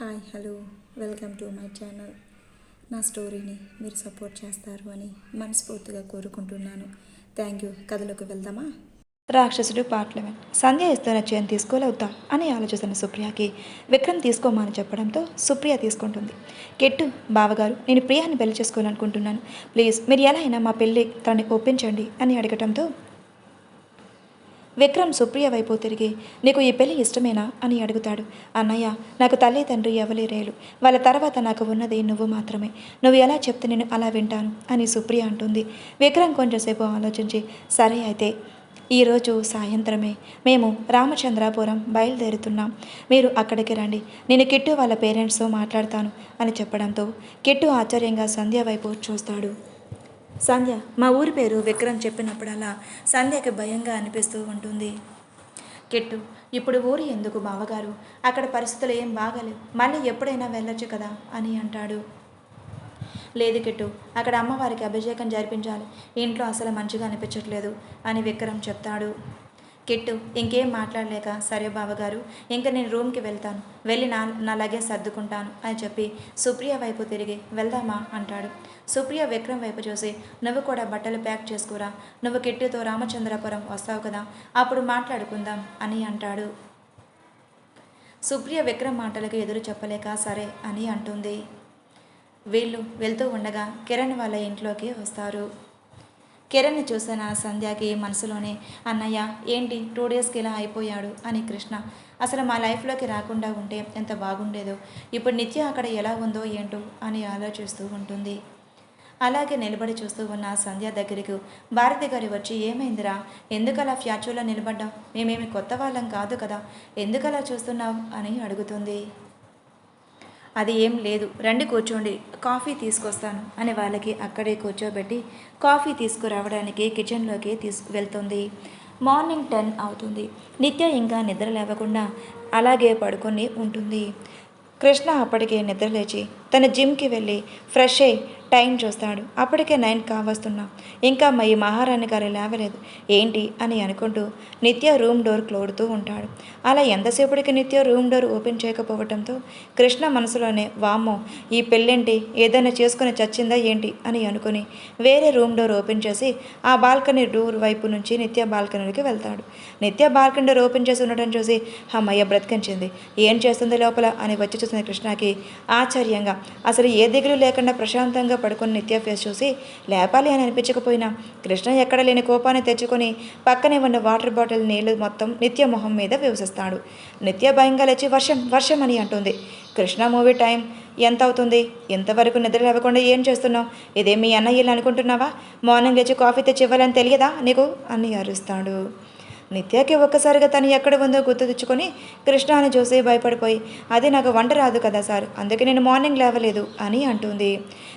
Hi hello welcome to my channel. నా స్టోరీని మీరు సపోర్ట్ చేస్తారు అని మనస్ఫూర్తిగా కోరుకుంటున్నాను. Thank you. కథలోకి వెళ్దామా? రాక్షసుడు పార్ట్ 11. సంధ్య ఇస్తున్న చైన్ తీసుకోలేవుతా అని ఆలోచిస్తున్న సుప్రియకి విక్రమ్ తీసుకోమని చెప్పడంతో సుప్రియ తీసుకుంటుంది. కెట్టు, బావగారు, నేను ప్రియాని పెళ్లి చేసుకోవాలనుకుంటున్నాను, ప్లీజ్ మీరు ఎలా అయినా మా పెళ్ళి తనని ఒప్పించండి అని అడగటంతో విక్రమ్ సుప్రియ వైపు తిరిగి, నీకు ఈ పెళ్లి ఇష్టమేనా అని అడుగుతాడు. అన్నయ్య, నాకు తల్లి తండ్రి ఎవరి రేలు, వాళ్ళ తర్వాత నాకు ఉన్నది నువ్వు మాత్రమే, నువ్వు ఎలా చెప్తే నేను అలా వింటాను అని సుప్రియ అంటుంది. విక్రమ్ కొంచెంసేపు ఆలోచించి, సరే అయితే ఈరోజు సాయంత్రమే మేము రామచంద్రాపురం బయలుదేరుతున్నాం, మీరు అక్కడికి రండి, నేను కిట్టు వాళ్ళ పేరెంట్స్తో మాట్లాడతాను అని చెప్పడంతో కిట్టు ఆశ్చర్యంగా సంధ్య వైపు చూస్తాడు. సంధ్య, మా ఊరి పేరు విక్రమ్ చెప్పినప్పుడల్లా సంధ్యకి భయంగా అనిపిస్తూ ఉంటుంది. కిట్టు, ఇప్పుడు ఊరు ఎందుకు బావగారు, అక్కడ పరిస్థితులు ఏం బాగాలేవు, మళ్ళీ ఎప్పుడైనా వెళ్ళొచ్చు కదా అని అంటాడు. లేదు కిట్టు, అక్కడ అమ్మవారికి అభిషేకం జరిపించాలి, ఇంట్లో అసలు మంచిగా అనిపించట్లేదు అని విక్రమ్ చెప్తాడు. కిట్టు ఇంకేం మాట్లాడలేక, సరే బావగారు, ఇంకా నేను రూమ్కి వెళ్తాను, వెళ్ళి నా లగేజ్ సర్దుకుంటాను అని చెప్పి సుప్రియ వైపు తిరిగి వెళ్దామా అంటాడు. సుప్రియ విక్రమ్ వైపు చూసి, నువ్వు కూడా బట్టలు ప్యాక్ చేసుకురా, నువ్వు కిట్టుతో రామచంద్రపురం వస్తావు కదా, అప్పుడు మాట్లాడుకుందాం అని అంటాడు. సుప్రియ విక్రమ్ మాటలకు ఎదురు చెప్పలేక సరే అని అంటుంది. వీళ్ళు వెళ్తూ ఉండగా కిరణ్ వాళ్ళ ఇంట్లోకి వస్తారు. కిరణ్ని చూసిన సంధ్యకి మనసులోనే, అన్నయ్య ఏంటి 2 డేస్కి ఇలా అయిపోయాడు అని కృష్ణ, అసలు మా లైఫ్లోకి రాకుండా ఉంటే ఎంత బాగుండేదో, ఇప్పుడు నిత్య అక్కడ ఎలా ఉందో ఏంటో అని ఆలోచిస్తూ ఉంటుంది. అలాగే నిలబడి చూస్తూ ఉన్న సంధ్య దగ్గరకు భారతి గారి వచ్చి, ఏమైందిరా, ఎందుకలా ఫ్యాచులో నిలబడ్డావు, మేమేమి కొత్త వాళ్ళం కాదు కదా, ఎందుకలా చూస్తున్నావు అని అడుగుతుంది. అది ఏం లేదు, రండి కూర్చోండి, కాఫీ తీసుకొస్తాను అని వాళ్ళకి అక్కడే కూర్చోబెట్టి కాఫీ తీసుకురావడానికి కిచెన్లోకి వెళ్తుంది. మార్నింగ్ 10 అవుతుంది. నిత్య ఇంకా నిద్ర లేవకుండా అలాగే పడుకొని ఉంటుంది. కృష్ణ అప్పటికే నిద్రలేచి తన జిమ్కి వెళ్ళి ఫ్రెష్ అయ్యి టైం చూస్తాడు. అప్పటికే 9 కావస్తున్నా, ఇంకా ఈ మహారాణి గారు లేవలేదు ఏంటి అని అనుకుంటూ నిత్య రూమ్ డోర్ క్లోడుతూ ఉంటాడు. అలా ఎంతసేపటికి నిత్య రూమ్ డోర్ ఓపెన్ చేయకపోవడంతో కృష్ణ మనసులోనే, వామ్మో ఈ పెళ్ళేంటి, ఏదైనా చేసుకుని చచ్చిందా ఏంటి అని అనుకుని వేరే రూమ్ డోర్ ఓపెన్ చేసి ఆ బాల్కనీ డోర్ వైపు నుంచి నిత్య బాల్కనీకి వెళ్తాడు. నిత్య బాల్కనీ డోర్ ఓపెన్ చేసి ఉండటం చూసి, అమ్మయ్య బ్రతికించింది, ఏం చేస్తుంది లోపల అని వచ్చి చూసిన కృష్ణకి ఆశ్చర్యంగా, అసలు ఏ దిగులు లేకుండా ప్రశాంతంగా పడుకుని నిత్య ఫేస్ చూసి లేపాలి అని అనిపించకపోయినా కృష్ణ ఎక్కడ లేని కోపాన్ని తెచ్చుకొని పక్కనే ఉన్న వాటర్ బాటిల్ నీళ్లు మొత్తం నిత్య మొహం మీద వివసిస్తాడు. నిత్య భయంగా లేచి వర్షం వర్షం అని అంటుంది. కృష్ణ మూవీ టైం ఎంత అవుతుంది, ఇంతవరకు నిద్ర లేవకుండా ఏం చేస్తున్నావు, ఇదే మీ అన్నయ్యలు అనుకుంటున్నావా, మార్నింగ్ లేచి కాఫీ తెచ్చి ఇవ్వాలని తెలియదా నీకు అని అరుస్తాడు. నిత్యకి ఒక్కసారిగా తను ఎక్కడ ఉందో గుర్తు తెచ్చుకొని కృష్ణ అని చూసి భయపడిపోయి, అది నాకు వంట రాదు కదా సార్, అందుకే నేను మార్నింగ్ లేవలేదు అని అంటుంది.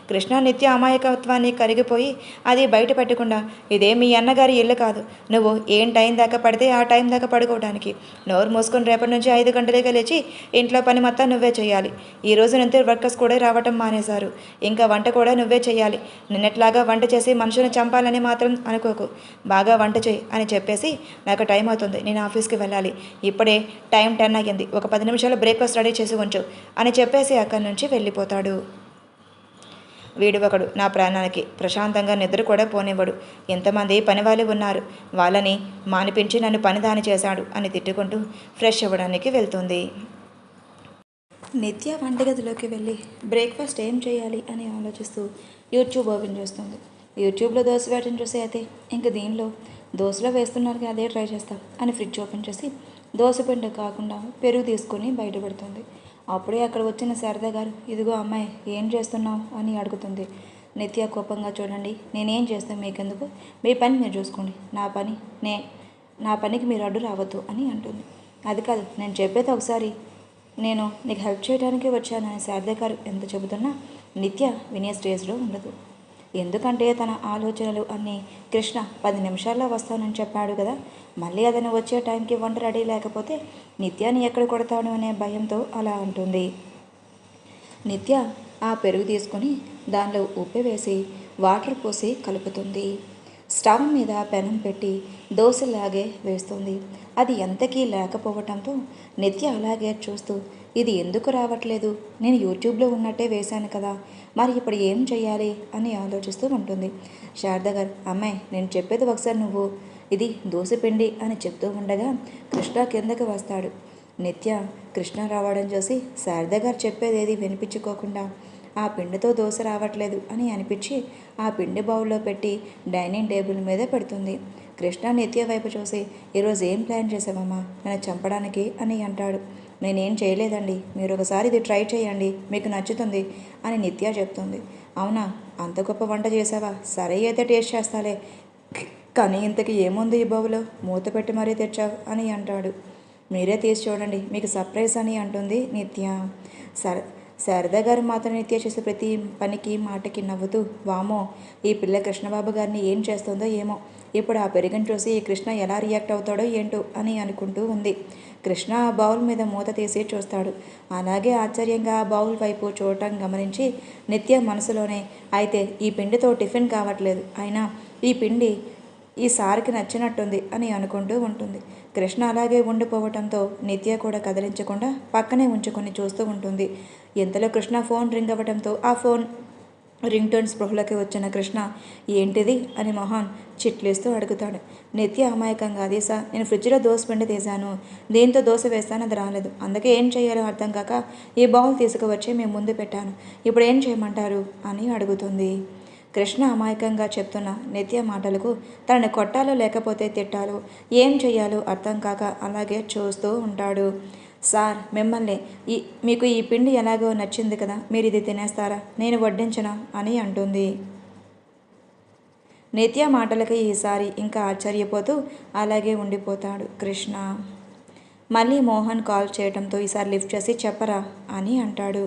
కృష్ణ నిత్య అమాయకత్వాన్ని కరిగిపోయి అది బయట పెట్టకుండా, ఇదే మీ అన్నగారి ఇల్లు కాదు, నువ్వు ఏం టైం దాకా పడితే ఆ టైం దాకా పడుకోవడానికి, నోరు మూసుకొని రేపటి నుంచి 5 గంటలకే లేచి ఇంట్లో పని మొత్తం నువ్వే చేయాలి, ఈరోజు నుంచి వర్కర్స్ కూడా రావటం మానేశారు, ఇంకా వంట కూడా నువ్వే చేయాలి, నిన్నట్లాగా వంట చేసి మనుషులను చంపాలని మాత్రం అనుకోకు, బాగా వంట చేయి అని చెప్పేసి, నాకు టైం అవుతుంది, నేను ఆఫీస్కి వెళ్ళాలి, ఇప్పుడే టైం 10 అయ్యింది, ఒక 10 నిమిషాలు బ్రేక్ఫాస్ట్ రెడీ చేసి ఉంచు అని చెప్పేసి అక్కడి నుంచి వెళ్ళిపోతాడు. వీడు ఒకడు నా ప్రాణానికి ప్రశాంతంగా నిద్ర కూడా పోనివ్వడు, ఎంతమంది పనివాళ్ళు ఉన్నారు, వాళ్ళని మానిపించి నన్ను పనిదాని చేశాడు అని తిట్టుకుంటూ ఫ్రెష్ అవ్వడానికి వెళ్తుంది. నిత్య వంటగదిలోకి వెళ్ళి బ్రేక్ఫాస్ట్ ఏం చేయాలి అని ఆలోచిస్తూ యూట్యూబ్ ఓపెన్ చేస్తుంది. యూట్యూబ్లో దోశ వేయడం చూసి అయితే ఇంక దీనిలో దోశలో వేస్తున్నారు అదే ట్రై చేస్తాం అని ఫ్రిడ్జ్ ఓపెన్ చేసి దోశ పిండి కాకుండా పెరుగు తీసుకొని బయట పెడుతుంది. అప్పుడే అక్కడ వచ్చిన శారద గారు, ఇదిగో అమ్మాయి ఏం చేస్తున్నావు అని అడుగుతుంది. నిత్య కోపంగా, చూడండి నేనేం చేస్తాను మీకెందుకు, మీ పని మీరు చూసుకోండి, నా పనికి మీరు అడ్డు రావద్దు అని అంటుంది. అది కాదు నేను చెప్పేది ఒకసారి, నేను నీకు హెల్ప్ చేయడానికి వచ్చానని శారద గారు ఎంత చెబుతున్నా నిత్య వినే స్టేజ్లో ఉండదు. ఎందుకంటే తన ఆలోచనలు అన్నీ కృష్ణ 10 నిమిషాల్లో వస్తానని చెప్పాడు కదా, మళ్ళీ అతను వచ్చే టైంకి వంట రెడీ లేకపోతే నిత్యాన్ని ఎక్కడ కొడతాడు అనే భయంతో అలా అంటుంది. నిత్య ఆ పెరుగు తీసుకొని దానిలో ఉప్పు వేసి వాటర్ పోసి కలుపుతుంది. స్టవ్ మీద పెనం పెట్టి దోశలాగే వేస్తుంది. అది ఎంతకీ లేకపోవటంతో నిత్య అలాగే చూస్తూ ఇది ఎందుకు రావట్లేదు? నేను యూట్యూబ్లో ఉన్నట్టే వేశాను కదా, మరి ఇప్పుడు ఏం చెయ్యాలి అని ఆలోచిస్తూ ఉంటుంది. శారద గారు, అమ్మాయి నేను చెప్పేది ఒకసారి నువ్వు, ఇది దోసపిండి అని చెప్తూ ఉండగా కృష్ణ కిందకి వస్తాడు. నిత్య కృష్ణ రావడం చూసి శారద గారు చెప్పేది ఏది వినిపించుకోకుండా ఆ పిండితో దోశ రావట్లేదు అని అనిపించి ఆ పిండి బౌల్లో పెట్టి డైనింగ్ టేబుల్ మీద పెడుతుంది. కృష్ణ నిత్య వైపు చూసి, ఈరోజు ఏం ప్లాన్ చేసావమ్మా నన్ను చంపడానికి అని అంటాడు. నేనేం చేయలేదండి, మీరు ఒకసారి ఇది ట్రై చేయండి, మీకు నచ్చుతుంది అని నిత్య చెప్తుంది. అవునా, అంత గొప్ప వంట చేసావా? సరే అయితే టేస్ట్ చేస్తాలే, కానీ ఇంతకీ ఏముంది ఈ బౌలో, మూత పెట్టి మరీ తెచ్చావు అని అంటాడు. మీరే తీసి చూడండి, మీకు సర్ప్రైజ్ అని అంటుంది నిత్య. శారద గారు మాత్రం నిత్య చేసే ప్రతి పనికి మాటకి నవ్వుతూ, వామో ఈ పిల్ల కృష్ణబాబు గారిని ఏం చేస్తుందో ఏమో, ఇప్పుడు ఆ పెరుగుని చూసి ఈ కృష్ణ ఎలా రియాక్ట్ అవుతాడో ఏంటో అని అనుకుంటూ ఉంది. కృష్ణ ఆ బౌల్ మీద మూత తీసి చూస్తాడు. అలాగే ఆశ్చర్యంగా ఆ బౌల్ వైపు చూడటం గమనించి నిత్య మనసులోనే, అయితే ఈ పిండితో టిఫిన్ కావట్లేదు, అయినా ఈ పిండి ఈ సార్కి నచ్చినట్టుంది అని అనుకుంటూ ఉంటుంది. కృష్ణ అలాగే ఉండిపోవటంతో నిత్య కూడా కదిలించకుండా పక్కనే ఉంచుకొని చూస్తూ ఉంటుంది. ఇంతలో కృష్ణ ఫోన్ రింగ్ అవ్వడంతో ఆ ఫోన్ రింగ్ టోన్ స్పృహలోకి వచ్చిన కృష్ణ, ఏంటిది అని మొహన్ చిట్లిస్తూ అడుగుతాడు. నిత్య అమాయకంగా, అది సార్ నేను ఫ్రిడ్జ్లో దోశ పిండి తీశాను, దీంతో దోశ వేస్తాను, అది రాలేదు, అందుకే ఏం చేయాలో అర్థం కాక ఈ బౌల్ తీసుకువచ్చి మేము ముందు పెట్టాను, ఇప్పుడు ఏం చేయమంటారు అని అడుగుతుంది. కృష్ణ అమాయకంగా చెప్తున్న నిత్య మాటలకు తనని కొట్టాలో లేకపోతే తిట్టాలో ఏం చెయ్యాలో అర్థం కాక అలాగే చూస్తూ ఉంటాడు. సార్ మిమ్మల్ని మీకు ఈ పిండి ఎలాగో నచ్చింది కదా, మీరు ఇది తినేస్తారా, నేను వడ్డించనా అని అంటుంది. నిత్య మాటలకి ఈసారి ఇంకా ఆశ్చర్యపోతూ అలాగే ఉండిపోతాడు కృష్ణ. మళ్ళీ మోహన్ కాల్ చేయడంతో ఈసారి లిఫ్ట్ చేసి, చెప్పరా అని అంటాడు.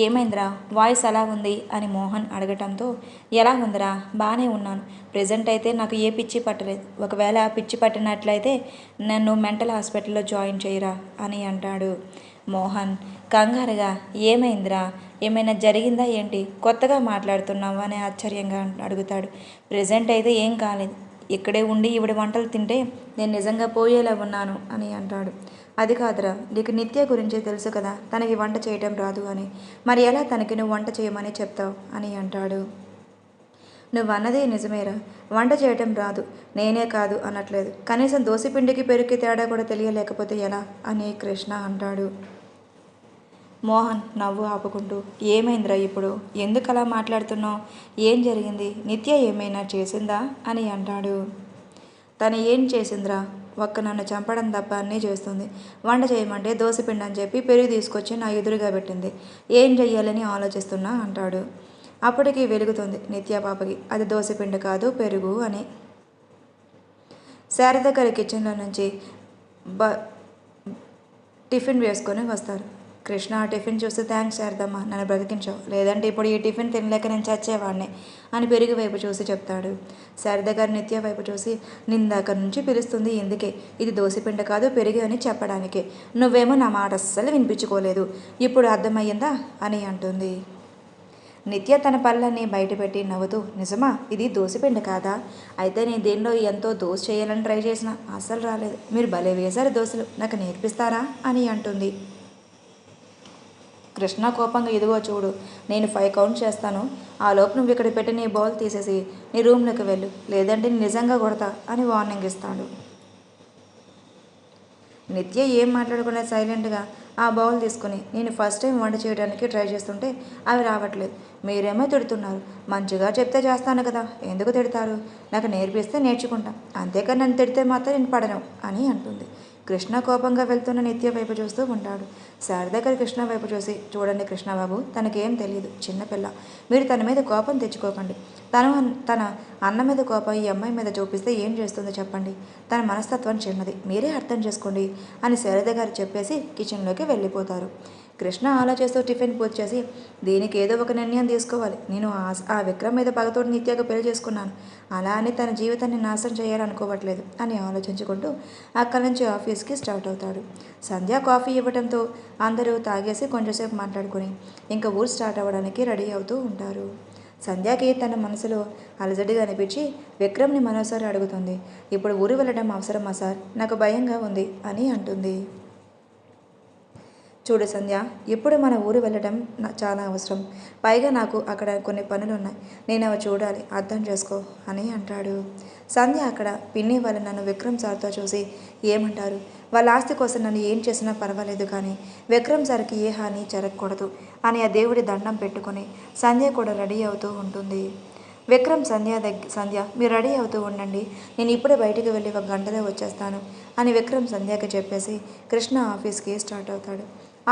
ఏమైందిరా, వాయిస్ ఎలా ఉంది అని మోహన్ అడగటంతో, ఎలా ఉందిరా, బాగానే ఉన్నాను, ప్రెజెంట్ అయితే నాకు ఏ పిచ్చి పట్టలేదు, ఒకవేళ పిచ్చి పట్టినట్లయితే నన్ను మెంటల్ హాస్పిటల్లో జాయిన్ చేయరా అని అంటాడు. మోహన్ కంగారుగా, ఏమైందిరా, ఏమైనా జరిగిందా ఏంటి, కొత్తగా మాట్లాడుతున్నావు అని ఆశ్చర్యంగా అడుగుతాడు. ప్రెజెంట్ అయితే ఏం కాలేదు, ఇక్కడే ఉండి ఈవిడ వంటలు తింటే నేను నిజంగా పోయేలా ఉన్నాను అని అంటాడు. అది కాదురా, నీకు నిత్య గురించి తెలుసు కదా, తనకి వంట చేయటం రాదు అని, మరి ఎలా తనకి నువ్వు వంట చేయమని చెప్తావు అని అంటాడు. నువ్వు అన్నదే నిజమేరా, వంట చేయటం రాదు, నేనే కాదు అనట్లేదు, కనీసం దోశపిండికి పెరుగుకి తేడా కూడా తెలియలేకపోతే ఎలా అని కృష్ణ అంటాడు. మోహన్ నవ్వు ఆపుకుంటూ, ఏమైందిరా ఇప్పుడు, ఎందుకు అలా మాట్లాడుతున్నావు, ఏం జరిగింది, నిత్య ఏమైనా చేసిందా అని అంటాడు. తను ఏం చేసిందిరా, ఒక్క నన్ను చంపడం తప్ప అన్నీ చేస్తుంది, వంట చేయమంటే దోశపిండి అని చెప్పి పెరుగు తీసుకొచ్చి నా ఎదురుగా పెట్టింది, ఏం చెయ్యాలని ఆలోచిస్తున్నా అంటాడు. అప్పటికి వెలుగుతుంది నిత్య పాపకి, అది దోశపిండి కాదు పెరుగు అని. శారద గారి కిచెన్లో నుంచి టిఫిన్ వేసుకొని వస్తారు. కృష్ణ ఆ టిఫిన్ చూస్తే, థ్యాంక్స్ శారదమ్మ, నన్ను బ్రతికించావు, లేదంటే ఇప్పుడు ఈ టిఫిన్ తినలేక నేను చచ్చేవాడిని అని పెరుగు వైపు చూసి చెప్తాడు. శారద గారు నిత్య వైపు చూసి, నిందాక నుంచి పిలుస్తుంది ఎందుకే, ఇది దోశపిండి కాదు పెరుగు అని చెప్పడానికి, నువ్వేమో నా మాట అస్సలు వినిపించుకోలేదు, ఇప్పుడు అర్థమయ్యిందా అని అంటుంది. నిత్య తన పళ్ళని బయటపెట్టి నవ్వుతూ, నిజమా, ఇది దోశపిండి కాదా, అయితే నేను దీనిలో ఎంతో దోశ చేయాలని ట్రై చేసిన అస్సలు రాలేదు, మీరు భలే వేశారు దోశలు, నాకు నేర్పిస్తారా అని అంటుంది. కృష్ణ కోపంగా, ఇదిగో చూడు, నేను 5 కౌంట్ చేస్తాను, ఆ లోపు నువ్వు ఇక్కడ పెట్టి నీ బౌల్ తీసేసి నీ రూమ్లోకి వెళ్ళు, లేదంటే నిజంగా కొడతా అని వార్నింగ్ ఇస్తాడు. నిత్య ఏం మాట్లాడకుండా సైలెంట్గా ఆ బౌల్ తీసుకుని, నేను ఫస్ట్ టైం వంట చేయడానికి ట్రై చేస్తుంటే అవి రావట్లేదు, మీరేమో తిడుతున్నారు, మంచిగా చెప్తే చేస్తాను కదా, ఎందుకు తిడతారు, నాకు నేర్పిస్తే నేర్చుకుంటా, అంతేకాని నన్ను తిడితే మాత్రం నేను పడను అని అంటుంది. కృష్ణ కోపంగా వెళ్తున్న నిత్య వైపు చూస్తూ ఉంటాడు. శారద గారు కృష్ణ వైపు చూసి, చూడండి కృష్ణబాబు, తనకేం తెలియదు, చిన్నపిల్ల, మీరు తన మీద కోపం తెచ్చుకోకండి, తన అన్న మీద కోపం ఈ అమ్మాయి మీద చూపిస్తే ఏం చేస్తుందో చెప్పండి, తన మనస్తత్వం చిన్నది, మీరే అర్థం చేసుకోండి అని శారద గారు చెప్పేసి కిచెన్లోకి వెళ్ళిపోతారు. కృష్ణ ఆలోచిస్తూ టిఫిన్ పూర్తి చేసి, దీనికి ఏదో ఒక నిర్ణయం తీసుకోవాలి, నేను ఆ విక్రమ్ మీద పగతోటి నిత్యగా పెళ్లి చేసుకున్నాను, అలా అని తన జీవితాన్ని నాశనం చేయాలనుకోవట్లేదు అని ఆలోచించుకుంటూ అక్కడి నుంచి ఆఫీస్కి స్టార్ట్ అవుతాడు. సంధ్య కాఫీ ఇవ్వడంతో అందరూ తాగేసి కొంచెంసేపు మాట్లాడుకొని ఇంకా ఊరు స్టార్ట్ అవ్వడానికి రెడీ అవుతూ ఉంటారు. సంధ్యకి తన మనసులో అలజడిగా అనిపించి విక్రమ్ని మరోసారి అడుగుతుంది, ఇప్పుడు ఊరు వెళ్ళడం అవసరమా సార్, నాకు భయంగా ఉంది అని అంటుంది. చూడు సంధ్య, ఇప్పుడు మన ఊరు వెళ్ళడం చాలా అవసరం. పైగా నాకు అక్కడ కొన్ని పనులు ఉన్నాయి. నేను అవి చూడాలి, అర్థం చేసుకో అని అంటాడు. సంధ్య అక్కడ పిన్ని వాళ్ళు నన్ను విక్రమ్ సార్తో చూసి ఏమంటారు? వాళ్ళ ఆస్తి కోసం నన్ను ఏం చేసినా పర్వాలేదు, కానీ విక్రమ్ సార్కి ఏ హాని జరగకూడదు అని ఆ దేవుడి దండం పెట్టుకొని సంధ్య కూడా రెడీ అవుతూ ఉంటుంది. విక్రమ్ సంధ్య మీరు రెడీ అవుతూ ఉండండి, నేను ఇప్పుడే బయటికి వెళ్ళి 1 గంటలో వచ్చేస్తాను అని విక్రమ్ సంధ్యకి చెప్పేసి కృష్ణ ఆఫీస్కి స్టార్ట్ అవుతాడు.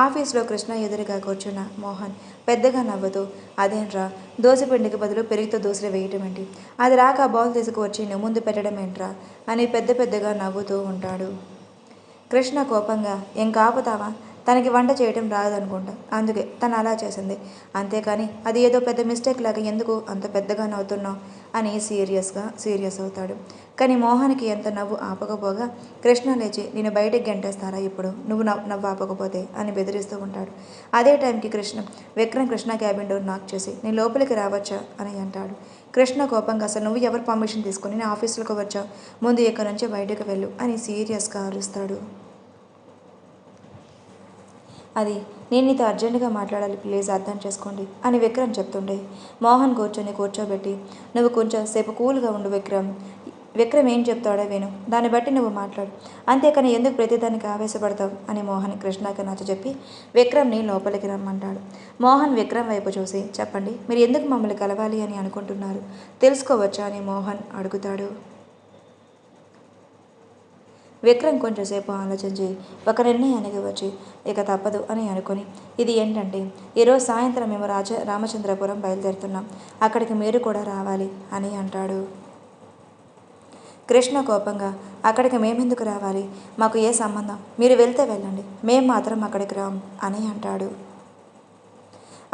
ఆఫీస్లో కృష్ణ ఎదురుగా కూర్చున్న మోహన్ పెద్దగా నవ్వుతూ, అదేంట్రా, దోశపిండికి బదులు పెరుగుతో దోశలు వేయటం ఏంటి? అది రాక బౌల్ తీసుకువచ్చి నువ్వు ముందు పెట్టడం ఏంట్రా అని పెద్దగా నవ్వుతూ ఉంటాడు. కృష్ణ కోపంగా, ఏం కాపుతావా? తనకి వంట చేయటం రాదనుకుంటా, అందుకే తను అలా చేసింది. అంతేకాని అది ఏదో పెద్ద మిస్టేక్ లాగా ఎందుకు అంత పెద్దగా నవ్వుతున్నావు అని సీరియస్ అవుతాడు. కానీ మోహన్కి ఎంత నవ్వు ఆపకపోగా కృష్ణ లేచి, నేను బయటికి గెంటేస్తారా ఇప్పుడు నువ్వు నవ్వు ఆపకపోతే అని బెదిరిస్తూ ఉంటాడు. అదే టైంకి Vikram Krishna cabin door knock చేసి, నేను లోపలికి రావచ్చా అని అంటాడు. కృష్ణ కోపంగా, అసలు నువ్వు ఎవరు పర్మిషన్ తీసుకుని నేను ఆఫీసులోకి వచ్చావు? ముందు ఇక్కడి నుంచి బయటకు వెళ్ళు అని సీరియస్గా అరుస్తాడు. అది నేను నీతో అర్జెంటుగా మాట్లాడాలి, ప్లీజ్ అర్థం చేసుకోండి అని విక్రమ్ చెప్తుండే మోహన్ కూర్చోబెట్టి, నువ్వు కొంచెం సేపు కూల్గా ఉండు విక్రమ్ ఏం చెప్తాడో విను, దాన్ని బట్టి నువ్వు మాట్లాడు, అంతేకాని ఎందుకు ప్రతిదానికి ఆవేశపడతావు అని మోహన్ కృష్ణకి నచ్చజెప్పి విక్రమ్ని లోపలికి రమ్మంటాడు. మోహన్ విక్రమ్ వైపు చూసి, చెప్పండి, మీరు ఎందుకు మమ్మల్ని కలవాలి అని అనుకుంటున్నారు, తెలుసుకోవచ్చా అని మోహన్ అడుగుతాడు. విక్రమ్ కొంచెంసేపు ఆలోచించి ఒక నిర్ణయానికి వచ్చి, ఇక తప్పదు అని అనుకుని, ఇది ఏంటంటే, ఈరోజు సాయంత్రం మేము రామచంద్రపురం బయలుదేరుతున్నాం, అక్కడికి మీరు కూడా రావాలి అని అంటాడు. కృష్ణ కోపంగా, అక్కడికి మేమెందుకు రావాలి? మాకు ఏ సంబంధం? మీరు వెళ్తే వెళ్ళండి, మేము మాత్రం అక్కడికి రాం అని అంటాడు.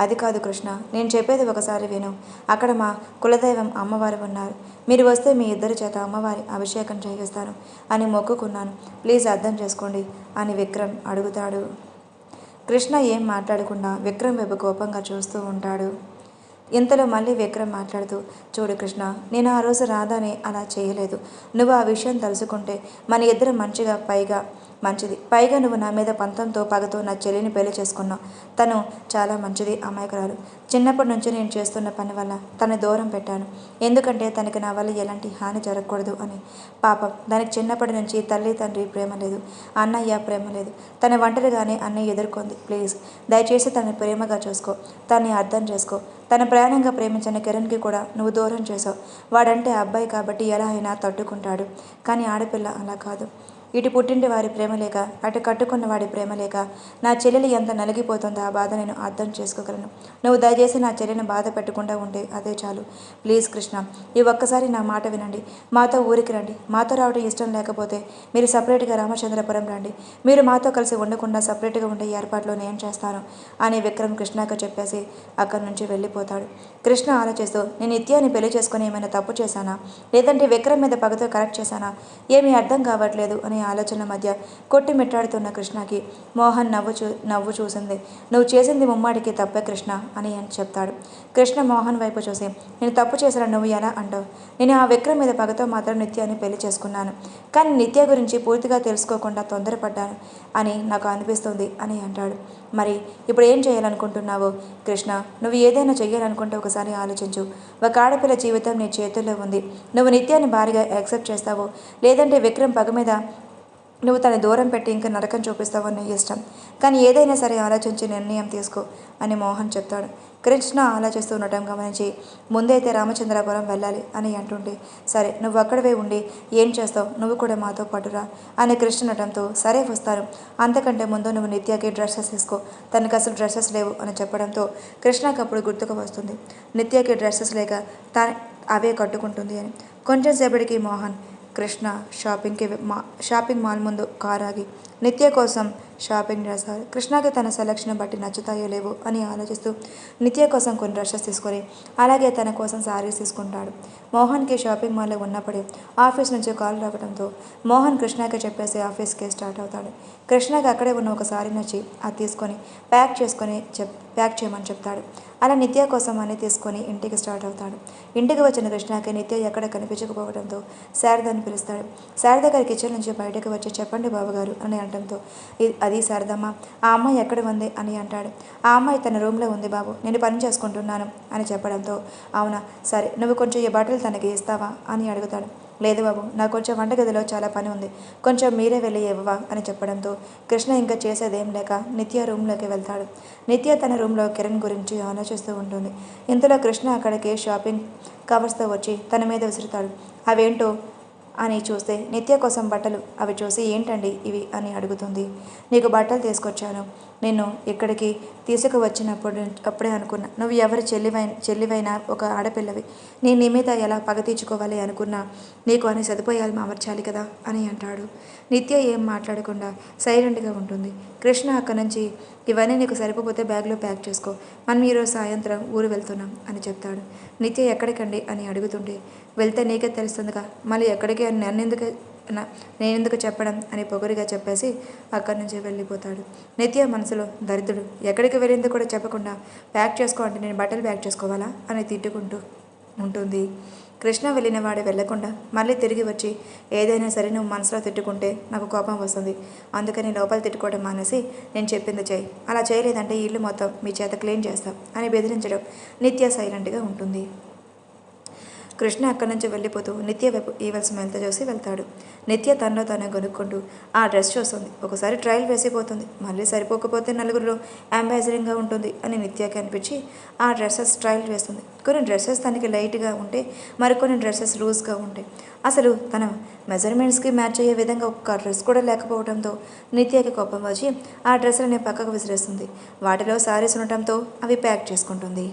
అది కాదు కృష్ణ, నేను చెప్పేది ఒకసారి విను. అక్కడ మా కులదైవం అమ్మవారు ఉన్నారు. మీరు వస్తే మీ ఇద్దరి చేత అమ్మవారి అభిషేకం చేయిస్తాను అని మొక్కుకున్నాను, ప్లీజ్ అర్థం చేసుకోండి అని విక్రమ్ అడుగుతాడు. కృష్ణ ఏం మాట్లాడకుండా విక్రమ్ వైపు కోపంగా చూస్తూ ఉంటాడు. ఇంతలో మళ్ళీ విక్రమ్ మాట్లాడుతూ, చూడు కృష్ణ, నేను ఆ రోజు రాధాని అలా చేయలేదు. నువ్వు ఆ విషయం తెలుసుకుంటే మన ఇద్దరం మంచిది. పైగా నువ్వు నా మీద పంతంతో పగతో నా చెల్లిని పెళ్లి చేసుకున్నావు. తను చాలా మంచిది, అమాయకురాలు. చిన్నప్పటి నుంచి నేను చేస్తున్న పని వల్ల తను దూరం పెట్టాను, ఎందుకంటే తనకి నా వల్ల ఎలాంటి హాని జరగకూడదు అని. పాపం, దానికి చిన్నప్పటి నుంచి తల్లి తండ్రి ప్రేమ లేదు, అన్నయ్య ప్రేమ లేదు. తన ఒంటరిగానే అన్నయ్య ఎదుర్కొంది. ప్లీజ్ దయచేసి తనని ప్రేమగా చూసుకో, తనని అర్థం చేసుకో. తన ప్రాణంగా ప్రేమించిన కిరణ్కి కూడా నువ్వు దూరం చేసావు. వాడంటే అబ్బాయి కాబట్టి ఎలా అయినా తట్టుకుంటాడు, కానీ ఆడపిల్ల అలా కాదు. ఇటు పుట్టింటి వారి ప్రేమ లేక, అటు కట్టుకున్న వాడి ప్రేమ లేక నా చెల్లెలు ఎంత నలిగిపోతుందో ఆ బాధ నేను అర్థం చేసుకోగలను. నువ్వు దయచేసి నా చెల్లెని బాధ పెట్టకుండా ఉంటే అదే చాలు. ప్లీజ్ కృష్ణ, ఈ ఒక్కసారి నా మాట వినండి. మాతో ఊరికి రండి. మాతో రావడం ఇష్టం లేకపోతే మీరు సపరేట్గా రామచంద్రపురం రండి. మీరు మాతో కలిసి ఉండకుండా సపరేట్గా ఉండే ఏర్పాట్లు నేను చేస్తాను అని విక్రమ్ కృష్ణకు చెప్పేసి అక్కడి నుంచి వెళ్ళిపోతాడు. కృష్ణ ఆలోచిస్తూ, నేను నిత్యాన్ని పెళ్లి చేసుకుని ఏమైనా తప్పు చేశానా, లేదంటే విక్రమ్ మీద పగతో కరెక్ట్ చేశానా, ఏమీ అర్థం కావట్లేదు అనే ఆలోచన మధ్య కొట్టిమిట్టాడుతున్న కృష్ణకి మోహన్ నవ్వు చూసింది. నువ్వు చేసింది ముమ్మాడికి తప్పే కృష్ణ అని చెప్తాడు. కృష్ణ మోహన్ వైపు చూసి, నేను తప్పు చేసిన నువ్వు ఎలా అంటావు? నేను ఆ విక్రమ్ మీద పగతో మాత్రం నిత్యాన్ని పెళ్లి చేసుకున్నాను, కానీ నిత్య గురించి పూర్తిగా తెలుసుకోకుండా తొందరపడ్డాను అని నాకు అనిపిస్తుంది అని అంటాడు. మరి ఇప్పుడు ఏం చేయాలనుకుంటున్నావు కృష్ణ? నువ్వు ఏదైనా చెయ్యాలనుకుంటే ఒకసారి ఆలోచించు. ఒక ఆడపిల్ల జీవితం నీ చేతుల్లో ఉంది. నువ్వు నిత్యాన్ని భారీగా యాక్సెప్ట్ చేస్తావు, లేదంటే విక్రమ్ పగ మీద నువ్వు తన దూరం పెట్టి ఇంకా నరకం చూపిస్తావు నీ ఇష్టం, కానీ ఏదైనా సరే ఆలోచించి నిర్ణయం తీసుకో అని మోహన్ చెప్తాడు. కృష్ణ ఆలోచిస్తూ ఉండటం గమనించి, ముందైతే రామచంద్రపురం వెళ్ళాలి అని అంటుంటే, సరే నువ్వు అక్కడవే ఉండి ఏం చేస్తావు, నువ్వు కూడా మాతో పాటురా అని కృష్ణ అనటంతో, సరే వస్తాను, అంతకంటే ముందు నువ్వు నిత్యకి డ్రెస్సెస్ తీసుకో, తనకు అసలు డ్రెస్సెస్ లేవు అని చెప్పడంతో కృష్ణకు అప్పుడు గుర్తుకు వస్తుంది, నిత్యకి డ్రెస్సెస్ లేక అవే కట్టుకుంటుంది అని. కొంచెం సేపటికి మోహన్ కృష్ణ షాపింగ్ మాల్ ముందు కారు ఆగి నిత్య కోసం షాపింగ్ చేస్తారు. కృష్ణకి తన సెలక్షన్ బట్టి నచ్చుతాయో లేవో అని ఆలోచిస్తూ నిత్య కోసం కొన్ని డ్రెస్సెస్ తీసుకొని అలాగే తన కోసం శారీస్ తీసుకుంటాడు. మోహన్కి షాపింగ్ మాల్లో ఉన్నప్పుడే ఆఫీస్ నుంచి కాల్ రావడంతో మోహన్ కృష్ణకి చెప్పేసి ఆఫీస్కి స్టార్ట్ అవుతాడు. కృష్ణకి అక్కడే ఉన్న ఒక శారీ నచ్చి అది తీసుకొని ప్యాక్ చేయమని చెప్తాడు. అలా నిత్య కోసం అన్ని తీసుకొని ఇంటికి స్టార్ట్ అవుతాడు. ఇంటికి వచ్చిన కృష్ణకి నిత్య ఎక్కడ కనిపించకపోవడంతో శారదని పిలుస్తాడు. శారద గారి కిచెన్ నుంచి బయటకు వచ్చి, చెప్పండి బాబుగారు అని అనటంతో అది శారదమ్మ, ఆ అమ్మాయి ఎక్కడ ఉంది అని అంటాడు. ఆ అమ్మాయి తన రూమ్లో ఉంది బాబు, నేను పని చేసుకుంటున్నాను అని చెప్పడంతో, అవునా సరే, నువ్వు కొంచెం ఈ బట్టలు తనకి ఇస్తావా అని అడుగుతాడు. లేదు బాబు, నాకు కొంచెం వంటగదిలో చాలా పని ఉంది, కొంచెం మీరే వెళ్ళి ఇవ్వవా అని చెప్పడంతో కృష్ణ ఇంకా చేసేదేం లేక నిత్య రూమ్లోకి వెళ్తాడు. నిత్య తన రూమ్లో కిరణ్ గురించి ఆలోచిస్తూ ఉంటుంది. ఇంతలో కృష్ణ అక్కడికి షాపింగ్ కవర్స్తో వచ్చి తన మీద విసురుతాడు. అవేంటో అని చూస్తే నిత్య కోసం బట్టలు. అవి చూసి ఏంటండి ఇవి అని అడుగుతుంది. నీకు బట్టలు తీసుకొచ్చాను, నిన్ను ఇక్కడికి అప్పుడే అనుకున్నా నువ్వు ఎవరి చెల్లివైనా ఒక ఆడపిల్లవి, నేను నీ మీద ఎలా పగ తీర్చుకోవాలి అనుకున్నా నీకు అని సదుపాయాలు అమర్చాలి కదా అని అంటాడు. నిత్య ఏం మాట్లాడకుండా సైలెంట్గా ఉంటుంది. కృష్ణ అక్కడి నుంచి, ఇవన్నీ నీకు సరిపోతే బ్యాగ్లో ప్యాక్ చేసుకో, మనం ఈరోజు సాయంత్రం ఊరు వెళ్తున్నాం అని చెప్తాడు. నిత్య ఎక్కడికండి అని అడుగుతుంటే, వెళ్తే నీకే తెలుస్తుందిగా, మళ్ళీ ఎక్కడికి అని నేనెందుకు చెప్పడం అని పొగరిగా చెప్పేసి అక్కడి నుంచి వెళ్ళిపోతాడు. నిత్య మనసులో, దరిద్రుడు ఎక్కడికి వెళ్ళింది కూడా చెప్పకుండా ప్యాక్ చేసుకో అంటే నేను బట్టలు ప్యాక్ చేసుకోవాలా అని తిట్టుకుంటూ ఉంటుంది. కృష్ణ వెళ్ళిన వాడు వెళ్లకుండా మళ్ళీ తిరిగి వచ్చి, ఏదైనా సరే నువ్వు మనసులో తిట్టుకుంటే నాకు కోపం వస్తుంది, అందుకని లోపల తిట్టుకోవడం మానేసి నేను చెప్పింది చేయి, అలా చేయలేదంటే ఈ ఇల్లు మొత్తం మీ చేత క్లీన్ చేస్తాం అని బెదిరించడం. నిత్య సైలెంట్గా ఉంటుంది. కృష్ణ అక్కడి నుంచి వెళ్ళిపోతూ నిత్య వైపు ఈవెల్ స్మైల్తో చూసి వెళ్తాడు. నిత్య తనలో తానే కొనుక్కుంటూ ఆ డ్రెస్ చూస్తుంది. ఒకసారి ట్రయల్ వేసిపోతుంది, మళ్ళీ సరిపోకపోతే నలుగురిలో అంబాసిడరింగ్గా ఉంటుంది అని నిత్యకి అనిపించి ఆ డ్రెస్సెస్ ట్రయల్ వేస్తుంది. కొన్ని డ్రెస్సెస్ తనకి లైట్గా ఉంటే, మరికొన్ని డ్రెస్సెస్ లూజ్గా ఉంటాయి. అసలు తన మెజర్మెంట్స్కి మ్యాచ్ అయ్యే విధంగా ఒక్క డ్రెస్ కూడా లేకపోవడంతో నిత్యకి కోపం వచ్చి ఆ డ్రెస్సులని పక్కకు విసిరేస్తుంది. వాటిలో సారీస్ ఉండటంతో అవి ప్యాక్ చేసుకుంటుంది.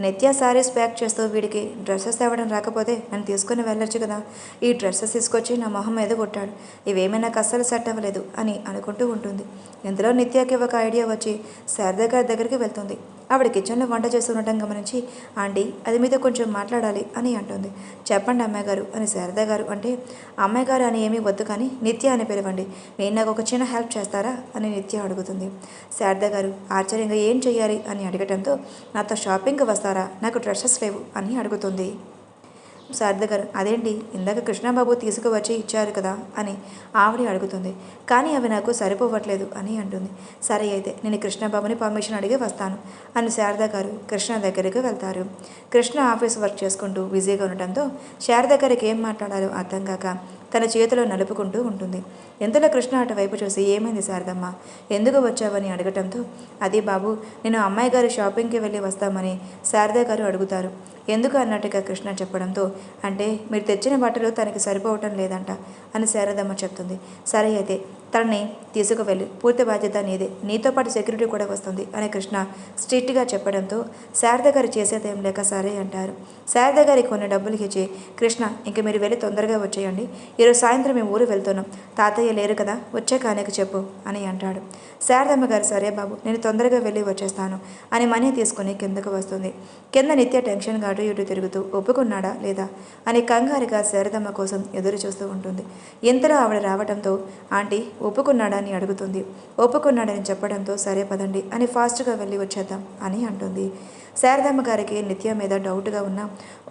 నిత్య శారీస్ ప్యాక్ చేస్తూ, వీడికి డ్రెస్సెస్ తేవడం రాకపోతే నన్ను తీసుకుని వెళ్ళొచ్చు కదా, ఈ డ్రెస్సెస్ తీసుకొచ్చి నా మొహం మీద కొట్టాడు, ఇవేమీ నాకు అస్సలు సెట్ అవ్వలేదు అని అనుకుంటూ ఉంటుంది. ఇందులో నిత్యకి ఒక ఐడియా వచ్చి శారద గారి దగ్గరికి వెళ్తుంది. ఆవిడ కిచెన్లో వంట చేస్తుండటం గమనించి, ఆంటీ అది మీతో కొంచెం మాట్లాడాలి అని అంటుంది. చెప్పండి అమ్మాయి గారు అని శారద గారు అంటే, అమ్మాయి గారు అని ఏమీ వద్దు కానీ నిత్య అని పిలవండి, నేను నాకు ఒక చిన్న హెల్ప్ చేస్తారా అని నిత్య అడుగుతుంది. శారద గారు ఆశ్చర్యంగా ఏం చెయ్యాలి అని అడగటంతో, నాతో షాపింగ్కి వస్తారా, నాకు డ్రెస్సెస్ లేవు అని అడుగుతుంది. శారద గారు, అదేంటి ఇందాక కృష్ణబాబు తీసుకువచ్చి ఇచ్చారు కదా అని ఆవిడ అడుగుతుంది. కానీ అవి నాకు సరిపోవట్లేదు అని అంటుంది. సరే అయితే నేను కృష్ణబాబుని పర్మిషన్ అడిగి వస్తాను అని శారద గారు కృష్ణ దగ్గరికి వెళ్తారు. కృష్ణ ఆఫీస్ వర్క్ చేసుకుంటూ బిజీగా ఉండటంతో శారద గారికి ఏం మాట్లాడాలో అర్థం కాక తన చేతిలో నలుపుకుంటూ ఉంటుంది. ఎంతలో కృష్ణ అటువైపు చూసి, ఏమైంది శారదమ్మ, ఎందుకు వచ్చావని అడగటంతో, అది బాబు, నేను అమ్మాయి గారు షాపింగ్కి వెళ్ళి వస్తామని శారద గారు అడుగుతారు, ఎందుకు అన్నట్టుగా కృష్ణ చెప్పడంతో, అంటే మీరు తెచ్చిన బట్టలు తనకి సరిపోవటం లేదంట అని శారదమ్మ చెప్తుంది. సరే అయితే తనని తీసుకువెళ్ళి, పూర్తి బాధ్యత నీదే, నీతో పాటు సెక్యూరిటీ కూడా వస్తుంది అని కృష్ణ స్ట్రిక్ట్గా చెప్పడంతో శారద గారు చేసేదేం లేక సరే అంటారు. శారద గారికి కొన్ని డబ్బులు ఇచ్చి, కృష్ణ ఇంక మీరు వెళ్ళి తొందరగా వచ్చేయండి, ఈరోజు సాయంత్రం మేము ఊరు వెళ్తున్నాం, తాతయ్య లేరు కదా, వచ్చే కానేకి చెప్పు అని అంటాడు. శారదమ్మ గారు సరే బాబు, నేను తొందరగా వెళ్ళి వచ్చేస్తాను అని మనీ తీసుకుని కిందకు వస్తుంది. కింద నిత్య టెన్షన్గా అటు ఇటు తిరుగుతూ ఒప్పుకున్నాడా లేదా అని కంగారుగా శారదమ్మ కోసం ఎదురు చూస్తూ ఉంటుంది. ఇంతలో ఆవిడ రావడంతో, ఆంటీ ఒప్పుకున్నాడా అని అడుగుతుంది. ఒప్పుకున్నాడని చెప్పడంతో, సరే పదండి అని ఫాస్ట్గా వెళ్ళి వచ్చేద్దాం అని అంటుంది. శారదమ్మ గారికి నిత్య మీద డౌట్గా ఉన్న,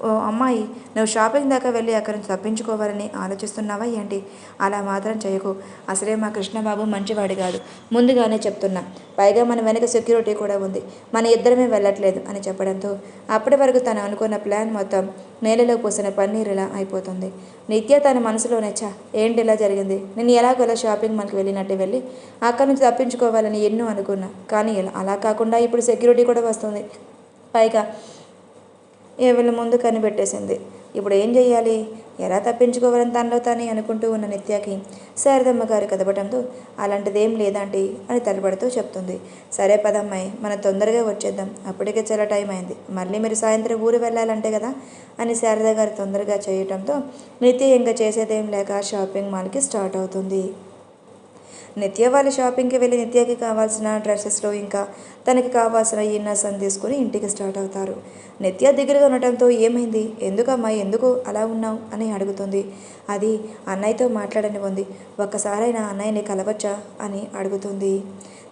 ఓ అమ్మాయి, నువ్వు షాపింగ్ దాకా వెళ్ళి అక్కడి నుంచి తప్పించుకోవాలని ఆలోచిస్తున్నావా ఏంటి, అలా మాత్రం చేయకు, అసలే మా కృష్ణబాబు మంచివాడి కాదు, ముందుగానే చెప్తున్నా, పైగా మన వెనక సెక్యూరిటీ కూడా ఉంది, మన ఇద్దరమే వెళ్ళట్లేదు అని చెప్పడంతో అప్పటి వరకు తను అనుకున్న ప్లాన్ మొత్తం నేలలో పూసిన పన్నీరులా అయిపోతుంది. నిత్య తన మనసులోనే, ఏంటి ఇలా జరిగింది, నేను ఎలాగోలా షాపింగ్ మాల్కి వెళ్ళినట్టు వెళ్ళి అక్కడి నుంచి తప్పించుకోవాలని ఎన్నో అనుకున్నా, కానీ అలా కాకుండా ఇప్పుడు సెక్యూరిటీ కూడా వస్తుంది, పైగా వీళ్ళ ముందు కనిపెట్టేసింది, ఇప్పుడు ఏం చెయ్యాలి, ఎలా తప్పించుకోవాలని తనలో తానే అనుకుంటూ ఉన్న నిత్యకి శారదమ్మ గారు కదపడంతో, అలాంటిదేం లేదంటీ అని తలపడుతూ చెప్తుంది. సరే పదమ్మాయి, మనం తొందరగా వచ్చేద్దాం, అప్పటికే చాలా టైం అయింది, మళ్ళీ మీరు సాయంత్రం ఊరు వెళ్ళాలంటే కదా అని శారద గారు తొందరగా చేయటంతో నిత్య ఇంకా చేసేదేం లేక షాపింగ్ మాల్కి స్టార్ట్ అవుతుంది. నిత్య వాళ్ళు షాపింగ్కి వెళ్ళి నిత్యకి కావాల్సిన డ్రెస్సెస్లో ఇంకా తనకి కావాల్సిన ఇన్నర్స్ అని తీసుకుని ఇంటికి స్టార్ట్ అవుతారు. నిత్య దగ్గరగా ఉండటంతో, ఏమైంది, ఎందుకు అలా ఉన్నావు అని అడుగుతుంది. అది అన్నయ్యతో మాట్లాడని ఉంది, ఒక్కసారైనా అన్నయ్యని కలవచ్చా అని అడుగుతుంది.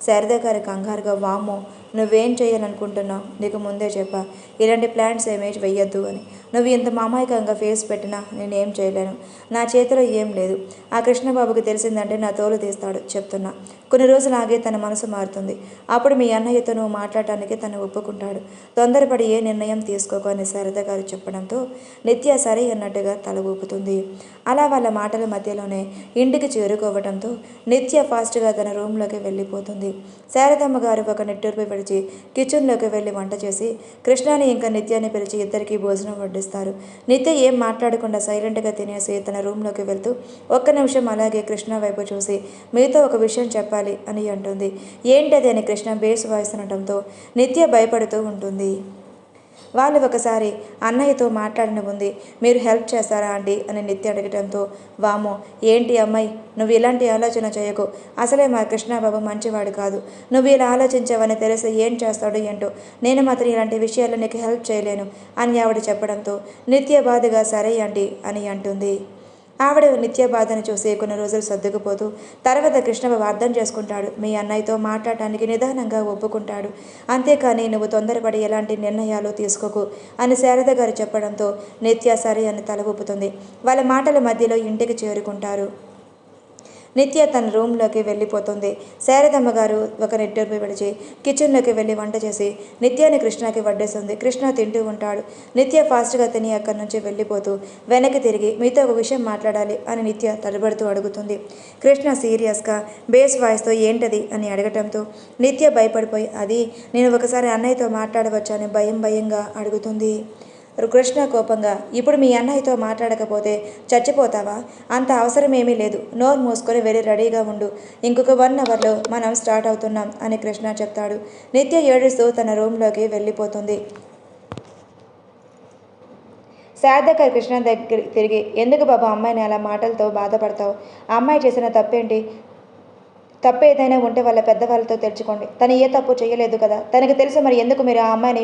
శారద గారి కంగారుగా, వామ్మో నువ్వేం చేయాలనుకుంటున్నావు? నీకు ముందే చెప్పా, ఇలాంటి ప్లాన్స్ ఏమీ వెయ్యొద్దు అని. నువ్వు ఇంత మామాయికంగా ఫేస్ పెట్టినా నేనేం చేయలేను. నా చేతిలో ఏం లేదు. ఆ కృష్ణబాబుకి తెలిసిందంటే నా తోలు తీస్తాడు, చెప్తున్నా. కొన్ని రోజులు ఆగే తన మనసు మారుతుంది. అప్పుడు మీ అన్నయ్యతో నువ్వు మాట్లాడటానికి తను ఒప్పుకుంటాడు. తొందరపడి ఏ నిర్ణయం తీసుకోకు అని శారద గారు చెప్పడంతో నిత్య సరే అన్నట్టుగా తల ఊపుతుంది. అలా వాళ్ళ మాటల మధ్యలోనే ఇంటికి చేరుకోవడంతో నిత్య ఫాస్ట్గా తన రూమ్లోకి వెళ్ళిపోతుంది. శారదమ్మ గారు ఒక నిట్టూర్పు విడిచి కిచెన్లోకి వెళ్ళి వంట చేసి కృష్ణాని ఇంకా నిత్యాన్ని పిలిచి ఇద్దరికి భోజనం వడ్డిస్తారు. నిత్య ఏం మాట్లాడకుండా సైలెంట్గా తినేసి తన రూమ్లోకి వెళ్తూ ఒక్క నిమిషం అలాగే కృష్ణ వైపు చూసి మీతో ఒక విషయం చెప్పాలి అని అంటుంది. ఏంటది అని కృష్ణ బేస్ వాయిస్ అనడంతో నిత్య భయపడుతూ ఉంటుంది. వాళ్ళు ఒకసారి అన్నయ్యతో మాట్లాడిన ఉంది, మీరు హెల్ప్ చేస్తారా అండి అని నిత్య అడగడంతో వామో ఏంటి అమ్మాయి, నువ్వు ఇలాంటి ఆలోచన చేయకు. అసలే మా కృష్ణబాబు మంచివాడు కాదు. నువ్వు ఇలా ఆలోచించావని తెలిసి ఏం చేస్తాడు ఏంటో. నేను మాత్రం ఇలాంటి విషయాల్లో నీకు హెల్ప్ చేయలేను అని ఆవిడ చెప్పడంతో నిత్య బాధగా సరే అండి అని అంటుంది. ఆవిడ నిత్య బాధను చూసి కొన్ని రోజులు సర్దుకుపోతూ తర్వాత కృష్ణబాబు అర్థం చేసుకుంటాడు. మీ అన్నయ్యతో మాట్లాడటానికి నిదానంగా ఒప్పుకుంటాడు. అంతేకాని నువ్వు తొందరపడి ఎలాంటి నిర్ణయాలు తీసుకోకు అని శారద గారు చెప్పడంతో నిత్య సరే అని తల ఊపుతుంది. వాళ్ళ మాటల మధ్యలో ఇంటికి చేరుకుంటారు. నిత్య తన రూమ్లోకి వెళ్ళిపోతుంది. శారదమ్మ గారు ఒక నిట్టూర్పు విడిచి కిచెన్లోకి వెళ్ళి వంట చేసి నిత్యాన్ని కృష్ణకి వడ్డేస్తుంది. కృష్ణ తింటూ ఉంటాడు. నిత్య ఫాస్ట్గా తిని అక్కడి నుంచి వెళ్ళిపోతూ వెనక్కి తిరిగి మీతో ఒక విషయం మాట్లాడాలి అని నిత్య తడబడుతూ అడుగుతుంది. కృష్ణ సీరియస్గా బేస్ వాయిస్తో ఏంటది అని అడగటంతో నిత్య భయపడిపోయి అది నేను ఒకసారి అన్నయ్యతో మాట్లాడవచ్చని భయంగా అడుగుతుంది. కృష్ణ కోపంగా ఇప్పుడు మీ అన్నయ్యతో మాట్లాడకపోతే చచ్చిపోతావా? అంత అవసరమేమీ లేదు. నోరు మూసుకొని వెరీ రెడీగా ఉండు. ఇంకొక 1 అవర్లో మనం స్టార్ట్ అవుతున్నాం అని కృష్ణ చెప్తాడు. నిత్య ఏడుస్తూ తన రూమ్లోకి వెళ్ళిపోతుంది. శారద గారు కృష్ణ దగ్గర తిరిగి ఎందుకు బాబు అమ్మాయిని అలా మాటలతో బాధపడతావు? ఆ అమ్మాయి చేసిన తప్పేంటి? తప్పు ఏదైనా ఉంటే వాళ్ళ పెద్దవాళ్ళతో తెచ్చుకోండి. తను ఏ తప్పు చేయలేదు కదా. తనకు తెలుసు, మరి ఎందుకు మీరు ఆ అమ్మాయిని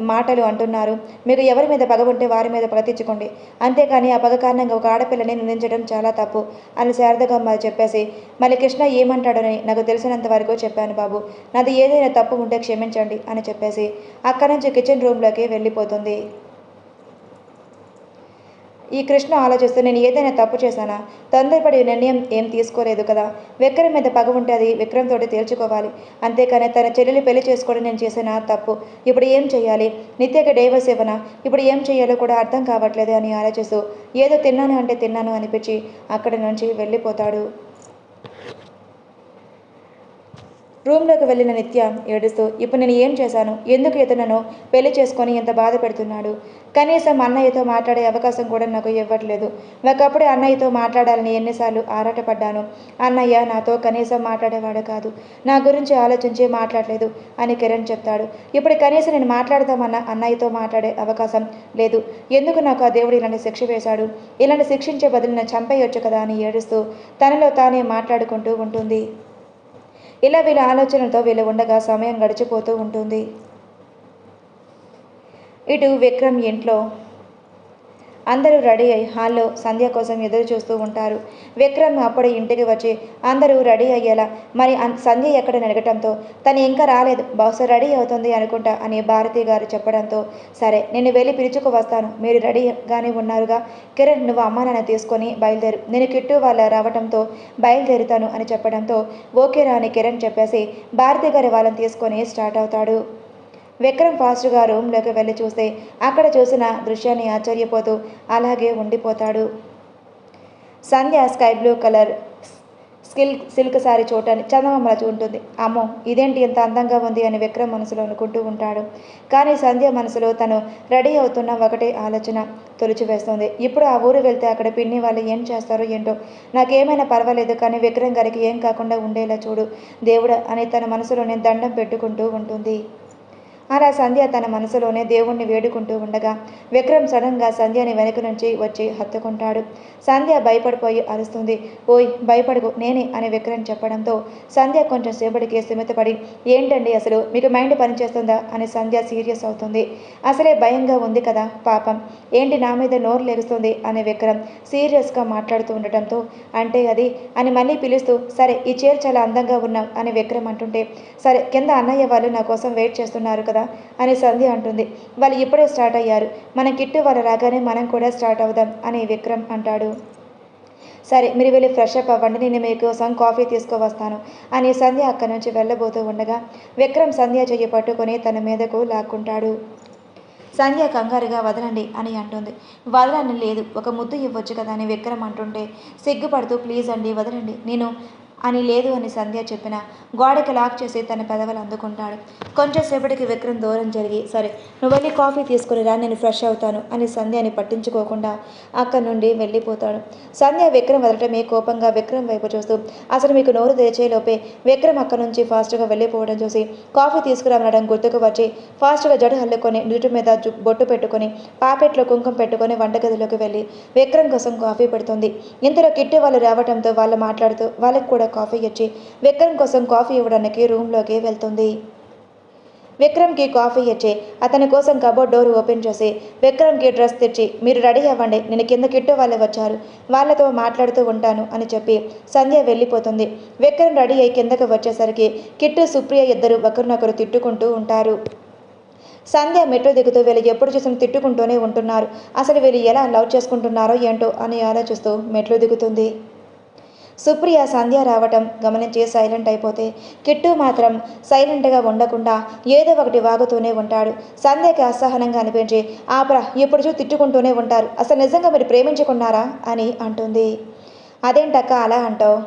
మాటలు అంటున్నారు? మీకు ఎవరి మీద పగ ఉంటే వారి మీద పగ తెచ్చుకోండి. అంతేకాని ఆ పగ కారణంగా ఒక ఆడపిల్లని నిందించడం చాలా తప్పు అని శారదగా చెప్పేసి మళ్ళీ కృష్ణ ఏమంటాడని నాకు తెలిసినంత వరకు చెప్పాను బాబు. నాది ఏదైనా తప్పు ఉంటే క్షమించండి అని చెప్పేసి అక్కడి నుంచి కిచెన్ రూమ్లోకి వెళ్ళిపోతుంది. ఈ కృష్ణ ఆలోచిస్తూ నేను ఏదైనా తప్పు చేశానా? తొందరపడి నిర్ణయం ఏం తీసుకోలేదు కదా. విక్రమ్ మీద పగ ఉంటే అది విక్రమ్ తోటి తేల్చుకోవాలి. అంతేకాని తన చెల్లెలు పెళ్లి చేసుకోవడం నేను చేసిన తప్పు. ఇప్పుడు ఏం చేయాలి? నిత్యకి డైవర్స్ ఇవ్వనా? ఇప్పుడు ఏం చేయాలో కూడా అర్థం కావట్లేదు అని ఆలోచిస్తూ ఏదో తిన్నాను అంటే తిన్నాను అనిపించి అక్కడి నుంచి వెళ్ళిపోతాడు. రూమ్లోకి వెళ్ళిన నిత్య ఏడుస్తూ ఇప్పుడు నేను ఏం చేశాను? ఎందుకు ఇతను పెళ్లి చేసుకొని ఎంత బాధ పెడుతున్నాడు? కనీసం అన్నయ్యతో మాట్లాడే అవకాశం కూడా నాకు ఇవ్వట్లేదు. ఒకప్పుడు అన్నయ్యతో మాట్లాడాలని ఎన్నిసార్లు ఆరాటపడ్డాను. అన్నయ్య నాతో కనీసం మాట్లాడేవాడు కాదు. నా గురించి ఆలోచించి మాట్లాడలేదు అని కిరణ్ చెప్తాడు. ఇప్పుడు కనీసం నేను మాట్లాడదామన్న అన్నయ్యతో మాట్లాడే అవకాశం లేదు. ఎందుకు నాకు ఆ దేవుడు ఇలాంటి శిక్ష వేశాడు? ఇలాంటి శిక్షించే బదులు నేను చంపేయొచ్చు కదా అని ఏడుస్తూ తనలో తానే మాట్లాడుకుంటూ ఉంటుంది. ఇలా వీళ్ళ ఆలోచనలతో వీళ్ళు ఉండగా సమయం గడిచిపోతూ ఉంటుంది. ఇటు విక్రమ్ ఇంట్లో అందరూ రెడీ అయ్యి హాల్లో సంధ్య కోసం ఎదురు చూస్తూ ఉంటారు. విక్రమ్ అప్పుడే ఇంటికి వచ్చి అందరూ రెడీ అయ్యేలా మరి సంధ్య ఎక్కడ అడగటంతో తను ఇంకా రాలేదు, బహుశా రెడీ అవుతుంది అనుకుంటా అని భారతి గారు చెప్పడంతో సరే నేను వెళ్ళి పిలుచుకు వస్తాను, మీరు రెడీగానే ఉన్నారుగా. కిరణ్ నువ్వు అమ్మా నాన్న తీసుకొని బయలుదేరు, నేను కిట్టు వాళ్ళ రావడంతో బయలుదేరుతాను అని చెప్పడంతో ఓకేరా అని కిరణ్ చెప్పేసి భారతి గారి వాళ్ళని తీసుకొని స్టార్ట్ అవుతాడు. విక్రమ్ ఫాస్ట్గా రూమ్లోకి వెళ్ళి చూస్తే అక్కడ చూసిన దృశ్యాన్ని ఆశ్చర్యపోతూ అలాగే ఉండిపోతాడు. Sandhya sky blue colour silk sari చూడటానికి చందమామలా ఉంటుంది. అమ్మో ఇదేంటి ఎంత అందంగా ఉంది అని విక్రమ్ మనసులో అనుకుంటూ ఉంటాడు. కానీ సంధ్య మనసులో తను రెడీ అవుతున్న ఒకటే ఆలోచన తొలిచివేస్తుంది. ఇప్పుడు ఆ ఊరు వెళ్తే అక్కడ పిన్ని వాళ్ళు ఏం చేస్తారో ఏంటో, నాకేమైనా పర్వాలేదు కానీ విక్రమ్ గారికి ఏం కాకుండా ఉండేలా చూడు దేవుడా అని తన మనసులోనే దండం పెట్టుకుంటూ ఉంటుంది. అలా సంధ్య తన మనసులోనే దేవుణ్ణి వేడుకుంటూ ఉండగా విక్రమ్ సడన్గా సంధ్యని వెనక నుంచి వచ్చి హత్తుకుంటాడు. సంధ్య భయపడిపోయి అరుస్తుంది. ఓయ్ భయపడకు, నేనే అని విక్రమ్ చెప్పడంతో సంధ్య కొంచెం సేపటికి స్థిమితపడి ఏంటండి అసలు మీకు మైండ్ పనిచేస్తుందా అని సంధ్య సీరియస్ అవుతుంది. అసలే భయంగా ఉంది కదా పాపం, ఏంటి నా మీద నోరు లేగుస్తుంది అని విక్రమ్ సీరియస్గా మాట్లాడుతూ ఉండటంతో అంటే అది అని మళ్ళీ పిలుస్తూ సరే ఈ చీర చాలా అందంగా ఉన్నాం అని విక్రమ్ అంటుంటే సరే కింద అన్నయ్య వాళ్ళు నా కోసం వెయిట్ చేస్తున్నారు కదా అని సంధ్య అంటుంది. వాళ్ళు ఇప్పుడే స్టార్ట్ అయ్యారు, మన కిట్టు వాళ్ళు రాగానే మనం కూడా స్టార్ట్ అవుదాం అని విక్రమ్ అంటాడు. సరే మీరు వెళ్ళి ఫ్రెష్ అప్ అవ్వండి, నేను మీకోసం కాఫీ తీసుకువస్తాను అని సంధ్య అక్కడి నుంచి వెళ్ళబోతూ ఉండగా విక్రమ్ సంధ్య చెయ్యి పట్టుకొని తన మీదకు లాక్కుంటాడు. సంధ్య కంగారుగా వదలండి అని అంటుంది. వదలని లేదు, ఒక ముద్దు ఇవ్వచ్చు కదా అని విక్రమ్ అంటుంటే సిగ్గుపడుతూ ప్లీజ్ అండి వదలండి నేను అని లేదు అని సంధ్య చెప్పిన గోడకి లాక్ చేసి తన పెదవులు అందుకుంటాడు. కొంచెం సేపటికి విక్రమ్ దూరం జరిగి సరే నువ్వు వెళ్ళి కాఫీ తీసుకుని రా, నేను ఫ్రెష్ అవుతాను అని సంధ్యని పట్టించుకోకుండా అక్కడి నుండి వెళ్ళిపోతాడు. సంధ్య విక్రమ్ వదలటమే కోపంగా విక్రమ్ వైపు చూస్తూ అసలు మీకు నోరు తెరిచేలోపే విక్రమ్ అక్కడి నుంచి ఫాస్ట్గా వెళ్ళిపోవడం చూసి కాఫీ తీసుకురామనడం గుర్తుకు వచ్చి ఫాస్ట్గా జడ హల్లుకొని నీటి మీద బొట్టు పెట్టుకొని పాపెట్లో కుంకుమ పెట్టుకొని వంటగదిలోకి వెళ్ళి విక్రమ్ కోసం కాఫీ పెడుతుంది. ఇంతలో కిట్టి వాళ్ళు రావడంతో వాళ్ళు మాట్లాడుతూ వాళ్ళకి కూడా కాఫీ ఇచ్చి విక్రమ్ కోసం కాఫీ ఇవ్వడానికి రూమ్లోకి వెళ్తుంది. విక్రమ్కి కాఫీ ఇచ్చి అతని కోసం కబోర్డ్ డోర్ ఓపెన్ చేసి విక్రమ్కి డ్రెస్ తెచ్చి మీరు రెడీ అవ్వండి, నేను కింద కిట్టు వాళ్ళు వచ్చారు వాళ్ళతో మాట్లాడుతూ ఉంటాను అని చెప్పి సంధ్య వెళ్ళిపోతుంది. విక్రమ్ రెడీ అయి కిందకు వచ్చేసరికి కిట్టు సుప్రియ ఇద్దరు ఒకరినొకరు తిట్టుకుంటూ ఉంటారు. సంధ్య మెట్లు దిగుతూ వీళ్ళు ఎప్పుడు చూసిన తిట్టుకుంటూనే ఉంటున్నారు, అసలు వీళ్ళు ఎలా లవ్ చేసుకుంటున్నారో ఏంటో అని ఆలోచిస్తూ మెట్లు దిగుతుంది. సుప్రియ సంధ్య రావటం గమనించి సైలెంట్ అయిపోతే కిట్టు మాత్రం సైలెంట్గా ఉండకుండా ఏదో ఒకటి వాగుతూనే ఉంటాడు. సంధ్యకి అసహనంగా అనిపించి ఆపరా ఎప్పుడు తిట్టుకుంటూనే ఉంటారు, అసలు నిజంగా మీరు ప్రేమించుకున్నారా అని అంటుంది. అదేంటక్క అలా అంటావు,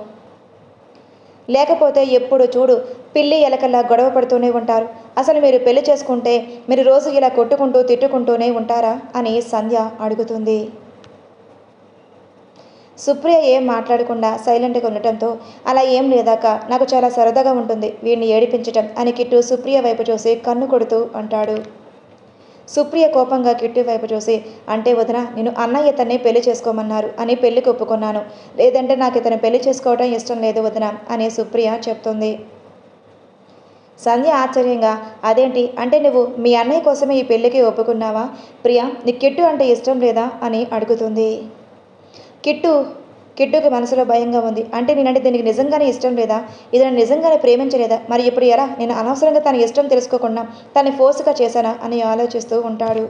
లేకపోతే ఎప్పుడు చూడు పిల్లి ఎలకల్లా గొడవ పడుతూనే ఉంటారు, అసలు మీరు పెళ్లి చేసుకుంటే మీరు రోజు ఇలా కొట్టుకుంటూ తిట్టుకుంటూనే ఉంటారా అని సంధ్య అడుగుతుంది. సుప్రియ ఏం మాట్లాడకుండా సైలెంట్గా ఉండటంతో అలా ఏం లేదాక నాకు చాలా సరదాగా ఉంటుంది వీడిని ఏడిపించటం అని కిట్టు సుప్రియ వైపు చూసి కన్ను కొడుతూ అంటాడు. సుప్రియ కోపంగా కిట్టు వైపు చూసి అంటే వదిన నేను అన్నయ్య ఇతన్ని పెళ్లి చేసుకోమన్నారు అని పెళ్లికి ఒప్పుకున్నాను, లేదంటే నాకు ఇతను పెళ్లి చేసుకోవడం ఇష్టం లేదు వదిన అని సుప్రియ చెప్తుంది. సంధ్య ఆశ్చర్యంగా అదేంటి అంటే నువ్వు మీ అన్నయ్య కోసమే ఈ పెళ్లికి ఒప్పుకున్నావా ప్రియా, నీకు కిట్టు అంటే ఇష్టం లేదా అని అడుగుతుంది. కిట్టుకి మనసులో భయంగా ఉంది. అంటే నేనంటే దీనికి నిజంగానే ఇష్టం లేదా, ఇది నన్ను నిజంగానే ప్రేమించలేదా, మరి ఇప్పుడు ఎలా నేను అనవసరంగా తన ఇష్టం తెలుసుకోకుండా తనని ఫోర్స్గా చేశానా అని ఆలోచిస్తూ ఉంటాడు.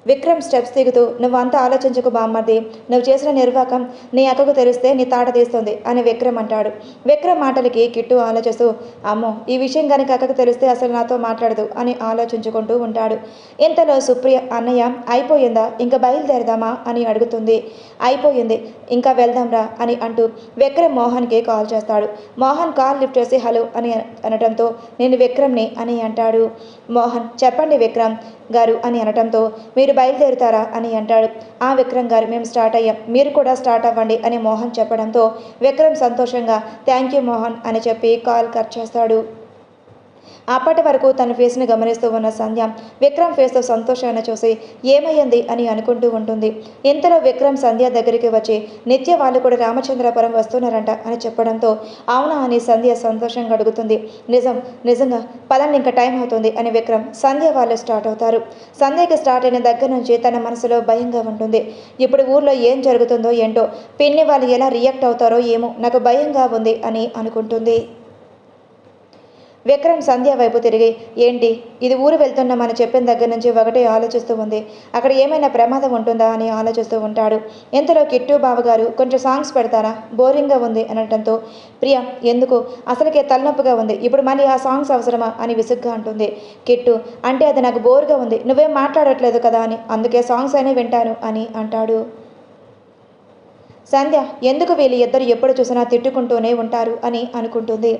విక్రమ్ స్టెప్స్ దిగుతూ నువ్వు అంతా ఆలోచించకు బామ్మర్ది, నువ్వు చేసిన నిర్వాకం నీ అక్కకు తెలిస్తే నీ తాట తీస్తుంది అని విక్రమ్ అంటాడు. విక్రమ్ మాటలకి కిట్టు ఆలోచిస్తూ అమ్మో ఈ విషయం కనుక అక్కకు తెలిస్తే అసలు నాతో మాట్లాడదు అని ఆలోచించుకుంటూ ఉంటాడు. ఇంతలో సుప్రియ అన్నయ్య అయిపోయిందా ఇంకా బయలుదేరదామా అని అడుగుతుంది. అయిపోయింది ఇంకా వెళ్దాంరా అని అంటూ విక్రమ్ మోహన్కి కాల్ చేస్తాడు. మోహన్ కాల్ లిఫ్ట్ చేసి హలో అని అనడంతో నేను విక్రమ్ని అని అంటాడు. మోహన్ చెప్పండి విక్రమ్ గారు అని అనడంతో మీరు బయలుదేరుతారా అని అంటాడు. ఆ విక్రమ్ గారు మేము స్టార్ట్ అయ్యాం, మీరు కూడా స్టార్ట్ అవ్వండి అని మోహన్ చెప్పడంతో విక్రమ్ సంతోషంగా థ్యాంక్ యూ మోహన్ అని చెప్పి కాల్ కట్ చేస్తాడు. అప్పటి వరకు తన ఫేస్ని గమనిస్తూ ఉన్న సంధ్య విక్రమ్ ఫేస్తో సంతోషాన్ని చూసి ఏమయ్యింది అని అనుకుంటూ ఉంటుంది. ఇంతలో విక్రమ్ సంధ్య దగ్గరికి వచ్చి నిత్య వాళ్ళు కూడా రామచంద్రపురం వస్తున్నారంట అని చెప్పడంతో అవునా అని సంధ్య సంతోషంగా అడుగుతుంది. నిజంగా పదండి ఇంకా టైం అవుతుంది అని విక్రమ్ సంధ్య వాళ్ళు స్టార్ట్ అవుతారు. సంధ్యకి స్టార్ట్ అయిన దగ్గర నుంచి తన మనసులో భయంగా ఉంటుంది. ఇప్పుడు ఊర్లో ఏం జరుగుతుందో ఏంటో, పిన్ని వాళ్ళు ఎలా రియాక్ట్ అవుతారో ఏమో నాకు భయంగా ఉంది అని అనుకుంటుంది. విక్రమ్ సంధ్య వైపు తిరిగి ఏంటి ఇది ఊరు వెళ్తున్నామని చెప్పిన దగ్గర నుంచి ఒకటే ఆలోచిస్తూ ఉంది, అక్కడ ఏమైనా ప్రమాదం ఉంటుందా అని ఆలోచిస్తూ ఉంటాడు. ఇంతలో కిట్టు బావగారు కొంచెం సాంగ్స్ పెడతారా, బోరింగ్గా ఉంది అనడంతో ప్రియా ఎందుకు అసలుకే తలనొప్పిగా ఉంది, ఇప్పుడు మళ్ళీ ఆ సాంగ్స్ అవసరమా అని విసుగ్గా అంటుంది. కిట్టు అంటే అది నాకు బోర్గా ఉంది, నువ్వేం మాట్లాడట్లేదు కదా అని, అందుకే సాంగ్స్ అయినా వింటాను అని అంటాడు. సంధ్య ఎందుకు వీళ్ళు ఇద్దరు ఎప్పుడు చూసినా తిట్టుకుంటూనే ఉంటారు అని అనుకుంటుంది.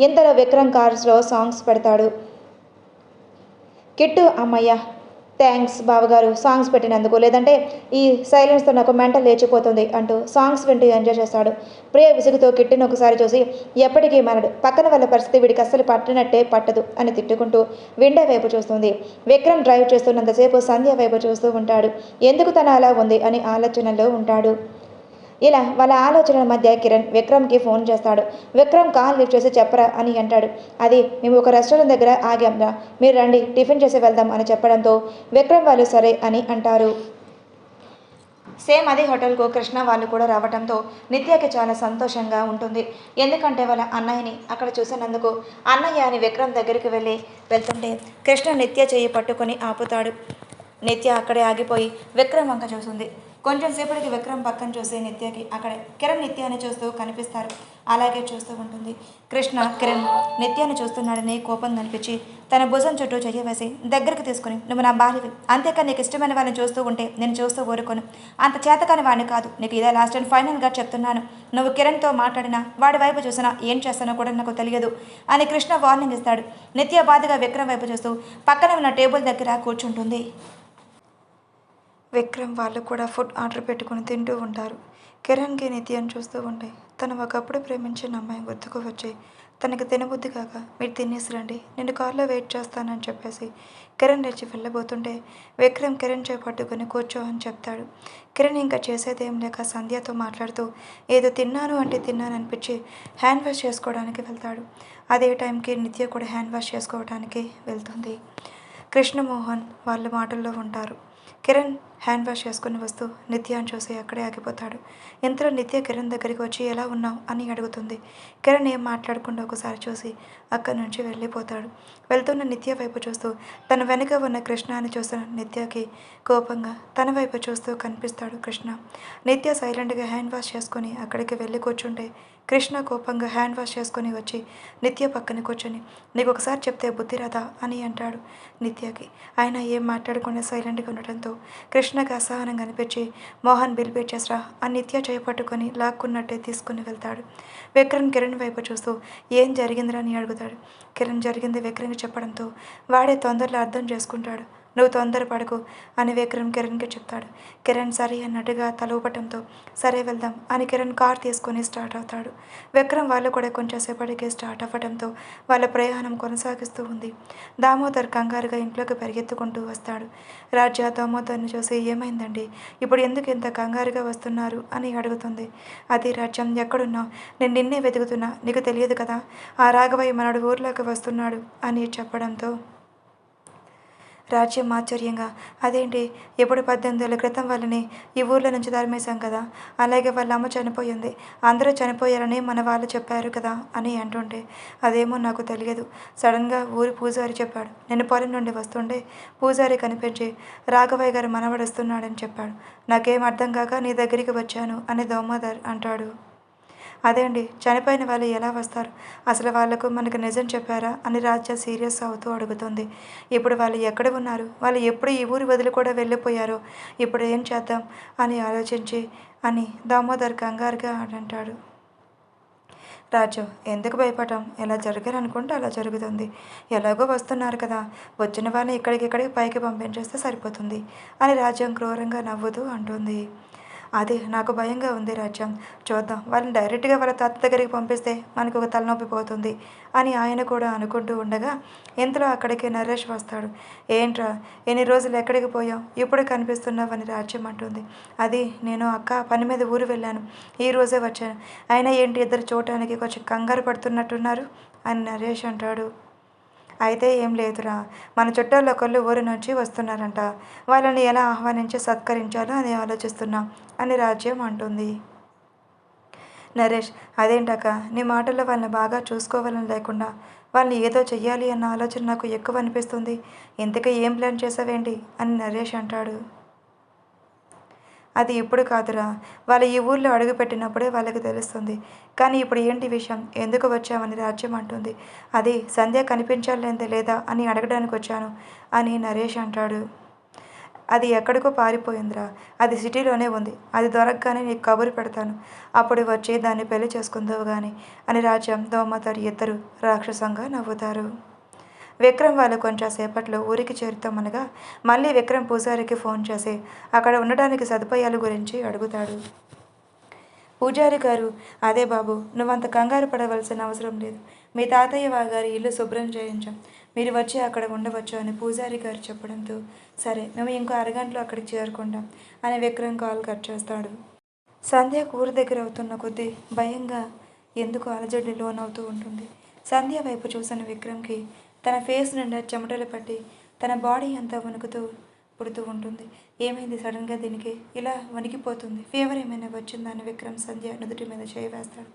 ఇంతలో విక్రమ్ కార్స్లో సాంగ్స్ పెడతాడు. కిట్టు అమ్మయ్య థ్యాంక్స్ బావగారు సాంగ్స్ పెట్టినందుకు, లేదంటే ఈ సైలెన్స్తో నాకు మెంటల్ లేచిపోతుంది అంటూ సాంగ్స్ వింటూ ఎంజాయ్ చేస్తాడు. ప్రియ విసుగుతో కిట్టిని ఒకసారి చూసి ఎప్పటికీ మారడు, పక్కన వాళ్ళ పరిస్థితి వీడికి అస్సలు పట్టినట్టే పట్టదు అని తిట్టుకుంటూ విండో వైపు చూస్తుంది. విక్రమ్ డ్రైవ్ చేస్తున్నంతసేపు సంధ్య వైపు చూస్తూ ఉంటాడు. ఎందుకు తన అలా ఉంది అని ఆలోచనలో ఉంటాడు. ఇలా వాళ్ళ ఆలోచనల మధ్య కిరణ్ విక్రమ్కి ఫోన్ చేస్తాడు. విక్రమ్ కాల్ లిఫ్ట్ చేసి చెప్పరా అని అంటాడు. అది మేము ఒక రెస్టారెంట్ దగ్గర ఆగాంరా, మీరు రండి టిఫిన్ చేసి వెళ్దాం అని చెప్పడంతో విక్రమ్ వాళ్ళు సరే అని అంటారు. సేమ్ అదే హోటల్కు కృష్ణ వాళ్ళు కూడా రావడంతో నిత్యకి చాలా సంతోషంగా ఉంటుంది. ఎందుకంటే వాళ్ళ అన్నయ్యని అక్కడ చూసినందుకు. అన్నయ్య అని విక్రమ్ దగ్గరికి వెళ్తుంటే కృష్ణ నిత్య చేయి పట్టుకొని ఆపుతాడు. నిత్య అక్కడే ఆగిపోయి విక్రమ్ వంక చూస్తుంది. కొంచెం సేపటికి విక్రమ్ పక్కన చూసి నిత్యకి అక్కడే కిరణ్ నిత్యాన్ని చూస్తూ కనిపిస్తారు. అలాగే చూస్తూ ఉంటుంది. కృష్ణ కిరణ్ నిత్యాన్ని చూస్తున్నాడని కోపం కనిపించి తన భుజం చుట్టూ చెయ్యి వేసి దగ్గరికి తీసుకుని, నువ్వు నా భార్యవి, అంతేకాని నీకు ఇష్టమైన వాళ్ళని చూస్తూ ఉంటే నేను చూస్తూ ఊరుకోను, అంత చేతకాని వాడిని కాదు, నీకు ఇదే లాస్ట్ అండ్ ఫైనల్గా చెప్తున్నాను, నువ్వు కిరణ్తో మాట్లాడినా వాడి వైపు చూసినా ఏం చేస్తానో కూడా నాకు తెలియదు అని కృష్ణ వార్నింగ్ ఇస్తాడు. నిత్య బాధగా విక్రమ్ వైపు చూస్తూ పక్కన ఉన్న టేబుల్ దగ్గర కూర్చుంటుంది. విక్రమ్ వాళ్ళు కూడా ఫుడ్ ఆర్డర్ పెట్టుకుని తింటూ ఉంటారు. కిరణ్కి నిత్యను చూస్తూ ఉంటే తను ఒకప్పుడు ప్రేమించిన అమ్మాయి గుర్తుకు వచ్చి తనకి తినబుద్ధి కాక మీరు తినేసి రండి, నేను కార్లో వెయిట్ చేస్తానని చెప్పేసి కిరణ్ లేచి వెళ్ళబోతుంటే విక్రమ్ కిరణ్ చేపట్టుకుని కూర్చో అని చెప్తాడు. కిరణ్ ఇంకా చేసేదేం లేక సంధ్యతో మాట్లాడుతూ ఏదో తిన్నాను అంటే తిన్నాను అనిపించి హ్యాండ్ వాష్ చేసుకోవడానికి వెళ్తాడు. అదే టైంకి నిత్య కూడా హ్యాండ్ వాష్ చేసుకోవడానికి వెళ్తుంది. కృష్ణమోహన్ వాళ్ళ మాటల్లో ఉంటారు. కిరణ్ హ్యాండ్ వాష్ చేసుకుని వస్తూ నిత్యాన్ని చూసి అక్కడే ఆగిపోతాడు. ఇంతలో నిత్య కిరణ్ దగ్గరికి వచ్చి ఎలా ఉన్నావు అని అడుగుతుంది. కిరణ్ ఏం మాట్లాడకుండా ఒకసారి చూసి అక్కడి నుంచి వెళ్ళిపోతాడు. వెళ్తున్న నిత్య వైపు చూస్తూ తన వెనుక ఉన్న కృష్ణ అని చూస్తున్న నిత్యకి కోపంగా తన వైపు చూస్తూ కనిపిస్తాడు కృష్ణ. నిత్య సైలెంట్గా హ్యాండ్ వాష్ చేసుకొని అక్కడికి వెళ్ళి కూర్చుంటే కృష్ణ కోపంగా హ్యాండ్ వాష్ చేసుకొని వచ్చి నిత్య పక్కన కూర్చొని నీకు ఒకసారి చెప్తే బుద్ధి రాదా అని అంటాడు నిత్యకి. ఆయన ఏం మాట్లాడకుండా సైలెంట్గా ఉండటంతో కృష్ణకి అసహనంగా అనిపించి మోహన్ బిల్ పే చేసరా అని నిత్య చేపట్టుకొని లాక్కున్నట్టే తీసుకుని వెళ్తాడు. విక్రమ్ కిరణ్ వైపు చూస్తూ ఏం జరిగిందిరా అని అడుగుతాడు. కిరణ్ జరిగింది విక్రమ్కి చెప్పడంతో వాడే తొందరలో అర్థం చేసుకుంటాడు. నువ్వు తొందరపడకు అని విక్రమ్ కిరణ్కి చెప్తాడు. కిరణ్ సరే అన్నట్టుగా తల ఊపటంతో సరే వెళ్దాం అని కిరణ్ కార్ తీసుకొని స్టార్ట్ అవుతాడు. విక్రమ్ వాళ్ళు కూడా కొంచెంసేపటికి స్టార్ట్ అవ్వడంతో వాళ్ళ ప్రయాణం కొనసాగిస్తూ ఉంది. దామోదర్ కంగారుగా ఇంట్లోకి పరిగెత్తుకుంటూ వస్తాడు. రాజ్య దామోదర్ని చూసి ఏమైందండి, ఇప్పుడు ఎందుకు ఇంత కంగారుగా వస్తున్నారు అని అడుగుతుంది. అది రాజ్యం ఎక్కడున్నావు, నేను నిన్నే వెతుకుతున్నా, నీకు తెలియదు కదా ఆ రాఘవయ్య మనడు ఊర్లోకి వస్తున్నాడు అని చెప్పడంతో రాజ్యం ఆశ్చర్యంగా అదేంటి, ఎప్పుడు 18 ఏళ్ళ క్రితం వాళ్ళని ఈ ఊర్లో నుంచి తరిమేశాం కదా, అలాగే వాళ్ళ అమ్మ చనిపోయింది, అందరూ చనిపోయారని మన వాళ్ళు చెప్పారు కదా అని అంటుంటే అదేమో నాకు తెలియదు, సడన్గా ఊరి పూజారి చెప్పాడు, నేను పొలం నుండి వస్తుండే పూజారి కనిపించి రాఘవయ్య గారు మనవడొస్తున్నాడని చెప్పాడు, నాకేం అర్థం కాక నీ దగ్గరికి వచ్చాను అని దామోదర్ అంటాడు. అదే అండి, చనిపోయిన వాళ్ళు ఎలా వస్తారు, అసలు వాళ్లకు మనకు నిజం చెప్పారా అని రాజ్య సీరియస్ అవుతూ అడుగుతుంది. ఇప్పుడు వాళ్ళు ఎక్కడ ఉన్నారు, వాళ్ళు ఎప్పుడు ఈ ఊరు వదిలి కూడా వెళ్ళిపోయారో, ఇప్పుడు ఏం చేద్దాం అని ఆలోచించి అని దామోదర్ కంగారుగా అంటాడు. రాజు ఎందుకు భయపడటం, ఎలా జరగాలనుకుంటే అలా జరుగుతుంది, ఎలాగో వస్తున్నారు కదా, వచ్చిన వాళ్ళని ఇక్కడికి పైకి పంపించేస్తే సరిపోతుంది అని రాజ్యం క్రూరంగా నవ్వుతూ అంటుంది. అదే నాకు భయంగా ఉంది రాజ్యం, చూద్దాం వాళ్ళని డైరెక్ట్గా వాళ్ళ తాత దగ్గరికి పంపిస్తే మనకు ఒక తలనొప్పి పోతుంది అని ఆయన కూడా అనుకుంటూ ఉండగా ఇంతలో అక్కడికి నరేష్ వస్తాడు. ఏంట్రా ఎన్ని రోజులు ఎక్కడికి పోయావు, ఇప్పుడు కనిపిస్తున్నావు అని రాజ్యం అంటుంది. అది నేను అక్క పని మీద ఊరు వెళ్ళాను, ఈరోజే వచ్చాను, అయినా ఏంటి ఇద్దరు చూడటానికి కొంచెం కంగారు పడుతున్నట్టున్నారు అని నరేష్ అంటాడు. అయితే ఏం లేదురా, మన చుట్టాలు ఒకళ్ళు ఊరి నుంచి వస్తున్నారంట, వాళ్ళని ఎలా ఆహ్వానించి సత్కరించాలో అని ఆలోచిస్తున్నా అని రాజ్యం అంటుంది. నరేష్ అదేంటక్క, నీ మాటల్లో వాళ్ళని బాగా చూసుకోవాలని లేకుండా వాళ్ళని ఏదో చెయ్యాలి అన్న ఆలోచన నాకు ఎక్కువ అనిపిస్తుంది, ఇంతకీ ఏం ప్లాన్ చేసావేంటి అని నరేష్ అంటాడు. అది ఇప్పుడు కాదురా, వాళ్ళు ఈ ఊర్లో అడుగుపెట్టినప్పుడే వాళ్ళకి తెలుస్తుంది, కానీ ఇప్పుడు ఏంటి విషయం, ఎందుకు వచ్చామని రాజ్యం అంటుంది. అది సంధ్య కనిపించాలంతే లేదా అని అడగడానికి వచ్చాను అని నరేష్ అంటాడు. అది ఎక్కడికో పారిపోయిందిరా, అది సిటీలోనే ఉంది, అది దొరకగానే నీకు కబురు పెడతాను, అప్పుడు వచ్చి దాన్ని పెళ్లి చేసుకుందావు కానీ అని రాజ్యం దోమతారు ఇద్దరు రాక్షసంగా నవ్వుతారు. విక్రమ్ వాళ్ళు కొంచెం సేపట్లో ఊరికి చేరుతామనగా మళ్ళీ విక్రమ్ పూజారికి ఫోన్ చేసి అక్కడ ఉండడానికి సదుపాయాల గురించి అడుగుతాడు. పూజారి గారు, అదే బాబు, నువ్వంత కంగారు పడవలసిన అవసరం లేదు. మీ తాతయ్య గారి ఇల్లు శుభ్రం చేయించాం, మీరు వచ్చి అక్కడ ఉండవచ్చు అని పూజారి గారు చెప్పడంతో సరే మేము ఇంకో అరగంటలో అక్కడికి చేరుకుంటాం అని విక్రమ్ కాల్ కట్ చేస్తాడు. సంధ్య ఊరి దగ్గర అవుతున్న కొద్దీ భయంగా ఎందుకు అలజడి లోనవుతూ ఉంటుంది. సంధ్య వైపు చూసిన విక్రమ్కి తన ఫేస్ నిండా చెమటలు పట్టి తన బాడీ అంతా వణుకుతూ పుడుతూ ఉంటుంది. ఏమైంది సడన్గా దీనికి ఇలా వణికిపోతుంది? ఫీవర్ ఏమైనా వచ్చిందని విక్రమ్ సంధ్య నుదుటి మీద చేయి వేస్తాడు.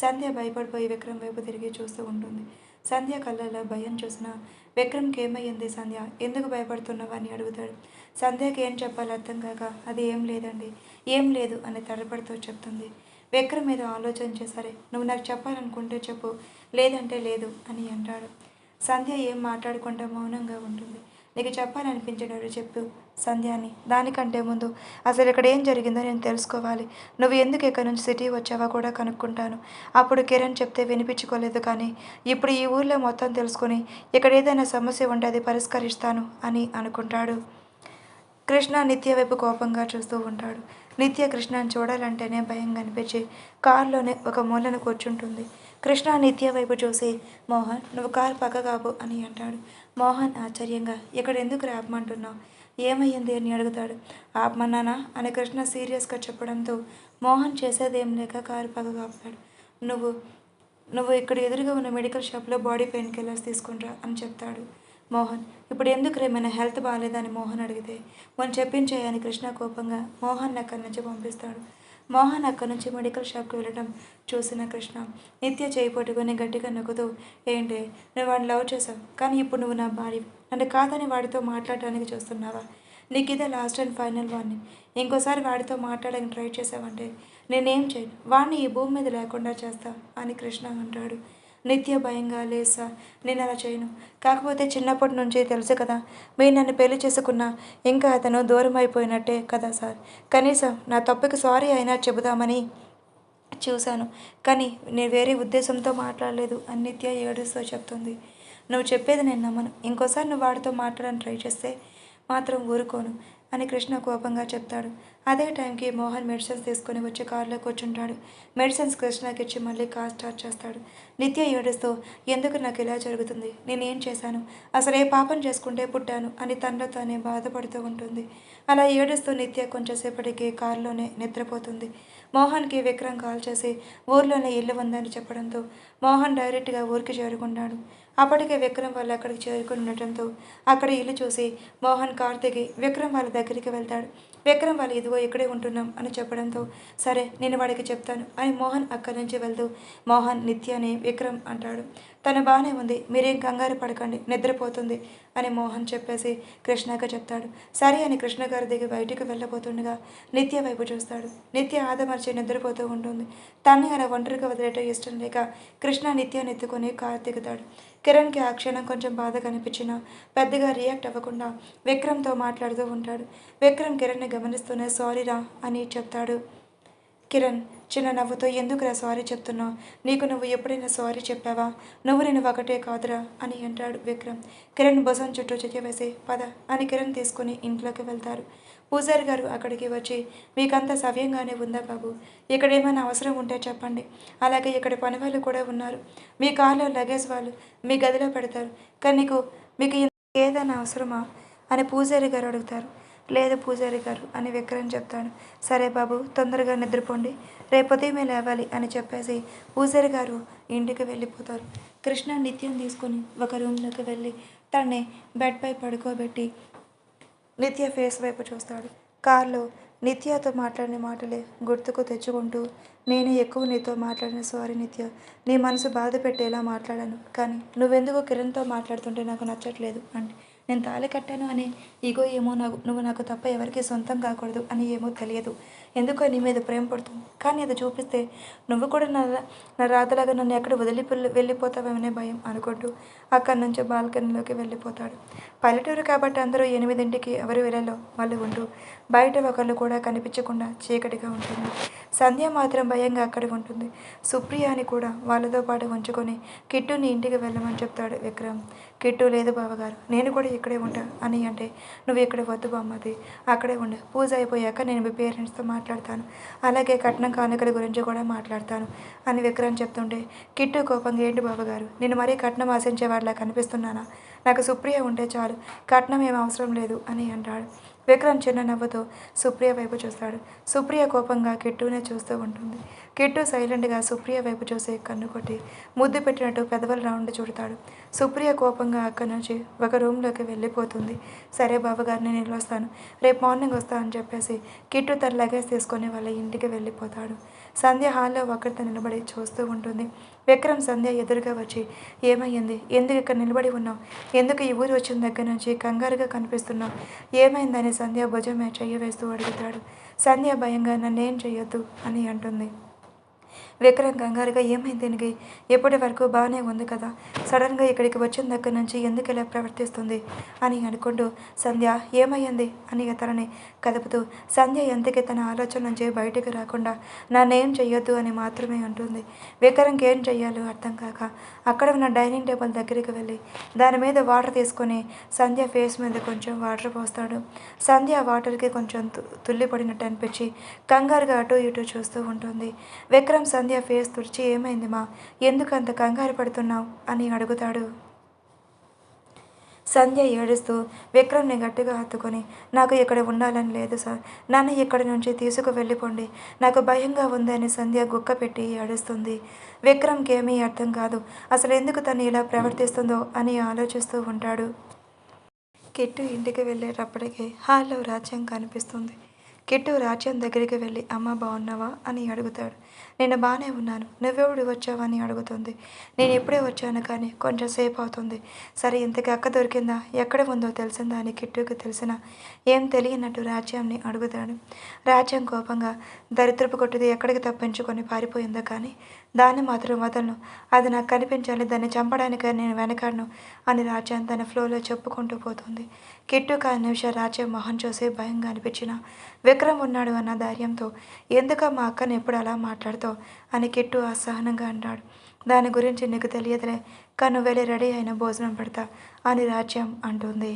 సంధ్య భయపడిపోయి విక్రమ్ వైపు తిరిగి చూస్తూ ఉంటుంది. సంధ్య కళ్ళల్లో భయం చూసిన విక్రమ్కి ఏమయ్యింది సంధ్య, ఎందుకు భయపడుతున్నావు అని అడుగుతాడు. సంధ్యకి ఏం చెప్పాలో అర్థం కాక అది ఏం లేదండి, ఏం లేదు అని తడపడుతూ చెప్తుంది. విక్రమ్ మీద ఆలోచించే సరే నువ్వు నాకు చెప్పాలనుకుంటే చెప్పు, లేదంటే లేదు అని అంటాడు. సంధ్య ఏం మాట్లాడకుండా మౌనంగా ఉంటుంది. నీకు చెప్పాలనిపించినట్టు చెప్పు సంధ్య అని. దానికంటే ముందు అసలు ఇక్కడ ఏం జరిగిందో నేను తెలుసుకోవాలి. నువ్వు ఎందుకు ఇక్కడ నుంచి సిటీ వచ్చావో కూడా కనుక్కుంటాను. అప్పుడు కిరణ్ చెప్తే వినిపించుకోలేదు, కానీ ఇప్పుడు ఈ ఊర్లో మొత్తం తెలుసుకొని ఇక్కడ ఏదైనా సమస్య ఉంటే అది పరిష్కరిస్తాను అని అనుకుంటాడు. కృష్ణ నిత్య వైపు కోపంగా చూస్తూ ఉంటాడు. నిత్య కృష్ణని చూడాలంటేనే భయంగా అనిపించి కారులోనే ఒక మూలను కూర్చుంటుంది. కృష్ణ నిత్య వైపు చూసి, మోహన్ నువ్వు కారు పక్కగాపు అని అంటాడు. మోహన్ ఆశ్చర్యంగా, ఇక్కడ ఎందుకు ఆపమంటున్నావు, ఏమయ్యింది అని అడుగుతాడు. ఆపమన్నానా అని కృష్ణ సీరియస్గా చెప్పడంతో మోహన్ చేసేదేం లేక కారు పక్కగా ఆపుతాడు. నువ్వు ఇక్కడ ఎదురుగా ఉన్న మెడికల్ షాప్లో బాడీ పెయిన్ కిల్లర్స్ తీసుకుంటా అని చెప్తాడు. మోహన్ ఇప్పుడు ఎందుకు ఏమైనా హెల్త్ బాగాలేదని మోహన్ అడిగితే మనం చెప్పించేయని కృష్ణ కోపంగా మోహన్ అక్కడి నుంచి పంపిస్తాడు. మోహన్ అక్కడి నుంచి మెడికల్ షాప్కి వెళ్ళడం చూసిన కృష్ణ నిత్య చేయి పట్టుకొని గట్టిగా నవ్వుతూ, ఏంటి నువ్వు వాడిని లవ్ చేసావు, కానీ ఇప్పుడు నువ్వు నా భార్య, నన్ను కాదని వాడితో మాట్లాడటానికి చూస్తున్నావా? నీకు ఇదే లాస్ట్ అండ్ ఫైనల్ వార్నింగ్. ఇంకోసారి వాడితో మాట్లాడడానికి ట్రై చేసావంటే నేనేం చేయను, వాడిని ఈ భూమి మీద లేకుండా చేస్తా అని కృష్ణ అంటాడు. నిత్య భయంగా, లేదు సార్ నేను అలా చేయను, కాకపోతే చిన్నప్పటి నుంచి తెలుసు కదా, మీరు నన్ను పెళ్లి చేసుకున్నా ఇంకా అతను దూరం అయిపోయినట్టే కదా సార్, కనీసం నా తప్పుకి సారీ అయినా చెబుదామని చూశాను, కానీ నేను వేరే ఉద్దేశంతో మాట్లాడలేదు అని నిత్య ఏడుస్తూ చెప్తుంది. నువ్వు చెప్పేది నేను నమ్మను, ఇంకోసారి నువ్వు వాడితో మాట్లాడడానికి ట్రై చేస్తే మాత్రం ఊరుకోను అని కృష్ణ కోపంగా చెప్తాడు. అదే టైంకి మోహన్ మెడిసిన్స్ తీసుకొని వచ్చి కారులో కూర్చుంటాడు. మెడిసిన్స్ కృష్ణకి ఇచ్చి మళ్ళీ కార్ స్టార్ట్ చేస్తాడు. నిత్య ఏడుస్తూ, ఎందుకు నాకు ఇలా జరుగుతుంది, నేనేం చేశాను, అసలు ఏ పాపం చేసుకుంటే పుట్టాను అని తనలో తానే బాధపడుతూ ఉంటుంది. అలా ఏడుస్తూ నిత్య కొంచెంసేపటికి కారులోనే నిద్రపోతుంది. మోహన్కి విక్రమ్ కాల్ చేసి ఊర్లోనే ఇల్లు ఉందని చెప్పడంతో మోహన్ డైరెక్ట్గా ఊరికి చేరుకుంటాడు. అప్పటికే విక్రమ్ వాళ్ళు అక్కడికి చేరుకుని ఉండటంతో అక్కడ ఇల్లు చూసి మోహన్ కార్ దిగి విక్రమ్ వాళ్ళ దగ్గరికి వెళ్తాడు. విక్రమ్ వాళ్ళు ఇదిగో ఇక్కడే ఉంటున్నాం అని చెప్పడంతో సరే నేను వాడికి చెప్తాను అని మోహన్ అక్కడి నుంచి వెళ్తూ, మోహన్ నిత్యని విక్రమ్ అంటాడు. తను బాగానే ఉంది, మీరేం కంగారు పడకండి, నిద్రపోతుంది అని మోహన్ చెప్పేసి కృష్ణగా చెప్తాడు. సరే అని కృష్ణ గారి దిగి బయటికి వెళ్ళబోతుండగా నిత్య వైపు చూస్తాడు. నిత్య ఆదమర్చి నిద్రపోతూ ఉంటుంది. తన్ని అలా ఒంటరిగా వదిలేయటం ఇష్టం లేక కృష్ణ నిత్యాన్ని ఎత్తుకొని కారు దిగుతాడు. కిరణ్కి ఆ క్షణం కొంచెం బాధగా అనిపించినా పెద్దగా రియాక్ట్ అవ్వకుండా విక్రమ్తో మాట్లాడుతూ ఉంటాడు. విక్రమ్ కిరణ్ని గమనిస్తూనే సారీరా అని చెప్తాడు. కిరణ్ చిన్న నవ్వుతో, ఎందుకురా సారీ చెప్తున్నావు, నీకు నువ్వు ఎప్పుడైనా సారీ చెప్పావా, నువ్వు నేను ఒకటే కాదురా అని అంటాడు విక్రమ్. కిరణ్ భుజం చుట్టూ చెయ్యి వేసి పద అని కిరణ్ తీసుకుని ఇంట్లోకి వెళ్తారు. పూజారి గారు అక్కడికి వచ్చి, మీకంతా సవ్యంగానే ఉందా బాబు, ఇక్కడ ఏమైనా అవసరం ఉంటే చెప్పండి, అలాగే ఇక్కడ పని వాళ్ళు కూడా ఉన్నారు, మీ కార్లో లగేజ్ వాళ్ళు మీ గదిలో పెడతారు, కానీ మీకు ఏదైనా అవసరమా అని పూజారి గారు అడుగుతారు. లేదు పూజారి గారు అని విక్రమ్ చెప్తాడు. సరే బాబు తొందరగా నిద్రపోండి, రేపు ఉదయమే లేవాలి అని చెప్పేసి పూజారి గారు ఇంటికి వెళ్ళిపోతారు. కృష్ణ నిత్యం తీసుకొని ఒక రూమ్లోకి వెళ్ళి తనని బెడ్పై పడుకోబెట్టి నిత్య ఫేస్ వైపు చూస్తాడు. కారులో నిత్యతో మాట్లాడిన మాటలే గుర్తుకు తెచ్చుకుంటూ, నేను ఎక్కువ నీతో మాట్లాడిన సారీ నిత్య, నీ మనసు బాధ పెట్టేలా మాట్లాడాను, కానీ నువ్వెందుకు కిరణ్తో మాట్లాడుతుంటే నాకు నచ్చట్లేదు అంటే నేను తాళి కట్టాను అని ఇగో ఏమో నువ్వు నాకు తప్ప ఎవరికి సొంతం కాకూడదు అని ఏమో తెలియదు. ఎందుకో నీ మీద ప్రేమ పడుతుంది. కానీ అది చూపిస్తే నువ్వు కూడా నా రాతలాగా నన్ను ఎక్కడ వెళ్ళిపోతావేమనే భయం అనుకుంటూ అక్కడి నుంచి బాల్కనీలోకి వెళ్ళిపోతాడు. పల్లెటూరు కాబట్టి అందరూ 8ంటికి ఎవరి వేళలో వాళ్ళు ఉంటూ బయట ఒకళ్ళు కూడా కనిపించకుండా చీకటిగా ఉంటుంది. సంధ్య మాత్రం భయంగా అక్కడ ఉంటుంది. సుప్రియాని కూడా వాళ్ళతో పాటు ఉంచుకొని కిట్టుని ఇంటికి వెళ్ళమని చెప్తాడు విక్రమ్. కిట్టు లేదు బావగారు, నేను కూడా ఇక్కడే ఉంటా అని అంటే, నువ్వు ఇక్కడ వద్దు బామ్మది, అక్కడే ఉండు. పూజ అయిపోయాక నేను మీ పేరెంట్స్తో మాట్లాడతాను, అలాగే కట్నం కానుకల గురించి కూడా మాట్లాడతాను అని విక్రమ్ చెప్తుంటే కిట్టు కోపంగా, ఏంటి బావగారు, నేను మరీ కట్నం ఆశించేవాడిలా కనిపిస్తున్నానా? నాకు సుప్రియ ఉంటే చాలు, కట్నం ఏం అవసరం లేదు అని అంటాడు. విక్రమ్ చిన్న నవ్వుతో సుప్రియ వైపు చూస్తాడు. సుప్రియ కోపంగా కిట్టునే చూస్తూ ఉంటుంది. కిట్టు సైలెంట్గా సుప్రియ వైపు చూసి కన్ను కొట్టి ముద్దు పెట్టినట్టు పెదవుల రౌండ్ చూడతాడు. సుప్రియ కోపంగా అక్కడి నుంచి ఒక రూమ్లోకి వెళ్ళిపోతుంది. సరే బావగారు, నేను వెళ్ళొస్తాను, రేపు మార్నింగ్ వస్తా అని చెప్పేసి కిట్టు తన లగేజ్ తీసుకొని వాళ్ళ ఇంటికి వెళ్ళిపోతాడు. సంధ్య హాల్లో ఒక్కరితో నిలబడి చూస్తూ ఉంటుంది. విక్రమ్ సంధ్య ఎదురుగా వచ్చి, ఏమయ్యింది, ఎందుకు ఇక్కడ నిలబడి ఉన్నావు, ఎందుకు ఈ ఊరు వచ్చిన దగ్గర నుంచి కంగారుగా కనిపిస్తున్నావు, ఏమైందని సంధ్య భుజమే చెయ్యి వేస్తూ అడుగుతాడు. సంధ్య భయంగా, నన్నేం చెయ్యొద్దు అని అంటుంది. విక్రమ్ కంగారుగా, ఏమైంది దీనికి, ఎప్పటి వరకు బాగానే ఉంది కదా, సడన్గా ఇక్కడికి వచ్చిన దగ్గర నుంచి ఎందుకు ఇలా ప్రవర్తిస్తుంది అని అనుకుంటూ, సంధ్య ఏమయ్యింది అని తనని కదుపుతూ, సంధ్య ఎంతకి తన ఆలోచన నుంచి బయటికి రాకుండా నన్నేం చెయ్యొద్దు అని మాత్రమే అంటుంది. విక్రమ్కి ఏం చెయ్యాలో అర్థం కాక అక్కడ ఉన్న డైనింగ్ టేబుల్ దగ్గరికి వెళ్ళి దాని మీద వాటర్ తీసుకొని సంధ్య ఫేస్ మీద కొంచెం వాటర్ పోస్తాడు. సంధ్య వాటర్కి కొంచెం తుల్లిపడినట్టు అనిపించి కంగారుగా అటు ఇటు చూస్తూ ఉంటుంది. విక్రమ్ సంధ్య ఫేస్ తుడిచి, ఏమైంది మా, ఎందుకు అంత కంగారు పడుతున్నావు అని అడుగుతాడు. సంధ్య ఏడుస్తూ విక్రమ్ని గట్టిగా హత్తుకొని, నాకు ఇక్కడ ఉండాలని లేదు సార్, నన్ను ఇక్కడి నుంచి తీసుకు వెళ్ళిపోండి, నాకు భయంగా ఉందని సంధ్య గుక్క పెట్టి ఏడుస్తుంది. విక్రమ్కి ఏమీ అర్థం కాదు, అసలు ఎందుకు తను ఇలా ప్రవర్తిస్తుందో అని ఆలోచిస్తూ ఉంటాడు. కిట్టు ఇంటికి వెళ్ళేటప్పటికి హాల్లో రాజ్యం కనిపిస్తుంది. కిట్టు రాజ్యం దగ్గరికి వెళ్ళి, అమ్మ బాగున్నావా అని అడుగుతాడు. నేను బాగానే ఉన్నాను, నువ్వెప్పుడు వచ్చావని అడుగుతుంది. నేను ఇప్పుడే వచ్చాను కానీ కొంచెం సేపు అవుతుంది. సరే ఇంతకీ అక్క దొరికిందా, ఎక్కడ ఉందో తెలిసిందా అని కిట్టుకి తెలిసినా ఏం తెలియనట్టు రాజ్యంని అడుగుతాడు. రాజ్యం కోపంగా, దరిద్రపు కొట్టుది ఎక్కడికి తప్పించుకొని పారిపోయిందో కానీ దాన్ని మాత్రం వదలను, అది నాకు కనిపించాలి, దాన్ని చంపడానికి నేను వెనకాడను అని రాజ్యం తన ఫ్లోలో చెప్పుకుంటూ పోతుంది. కిట్టు కాని నిమిషం రాజ్యం మొహం చూసి భయంగా అనిపించిన విక్రమ్ ఉన్నాడు అన్న ధైర్యంతో, ఎందుకమ్మా అక్కని ఎప్పుడు అలా మాట్లాడుతావు అని కిట్టు అసహనంగా అంటాడు. దాని గురించి నీకు తెలియదులే, కానీ వెళ్ళి రెడీ అయిన భోజనం పెడతా అని రాజ్యం అంటుంది.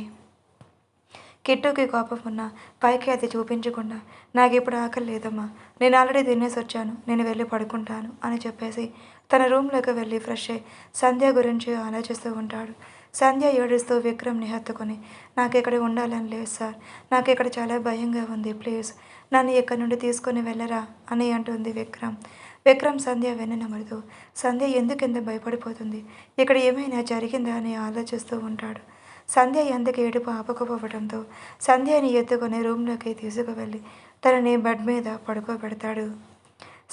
కిట్టుకి కోపం ఉన్నా పైకి అది చూపించకుండా, నాకు ఇప్పుడు ఆకలి లేదమ్మా, నేను ఆల్రెడీ తినేసి వచ్చాను, నేను వెళ్ళి పడుకుంటాను అని చెప్పేసి తన రూమ్లోకి వెళ్ళి ఫ్రెష్ అయ్యి సంధ్య గురించి ఆలోచిస్తూ ఉంటాడు. సంధ్య ఏడుస్తూ విక్రమ్ని హత్తుకొని, నాకు ఇక్కడ ఉండాలని లేదు సార్, నాకు ఇక్కడ చాలా భయంగా ఉంది, ప్లీజ్ నన్ను ఇక్కడ నుండి తీసుకొని వెళ్ళరా అని అంటుంది విక్రమ్. విక్రమ్ సంధ్య వెన్నెనమరుతూ, సంధ్య ఎందుకు ఎంత భయపడిపోతుంది, ఇక్కడ ఏమైనా జరిగిందా అని ఆలోచిస్తూ ఉంటాడు. సంధ్య ఎందుకు ఏడుపు ఆపకపోవడంతో సంధ్యని ఎత్తుకొని రూమ్లోకి తీసుకువెళ్ళి తనని బెడ్ మీద పడుకోబెడతాడు.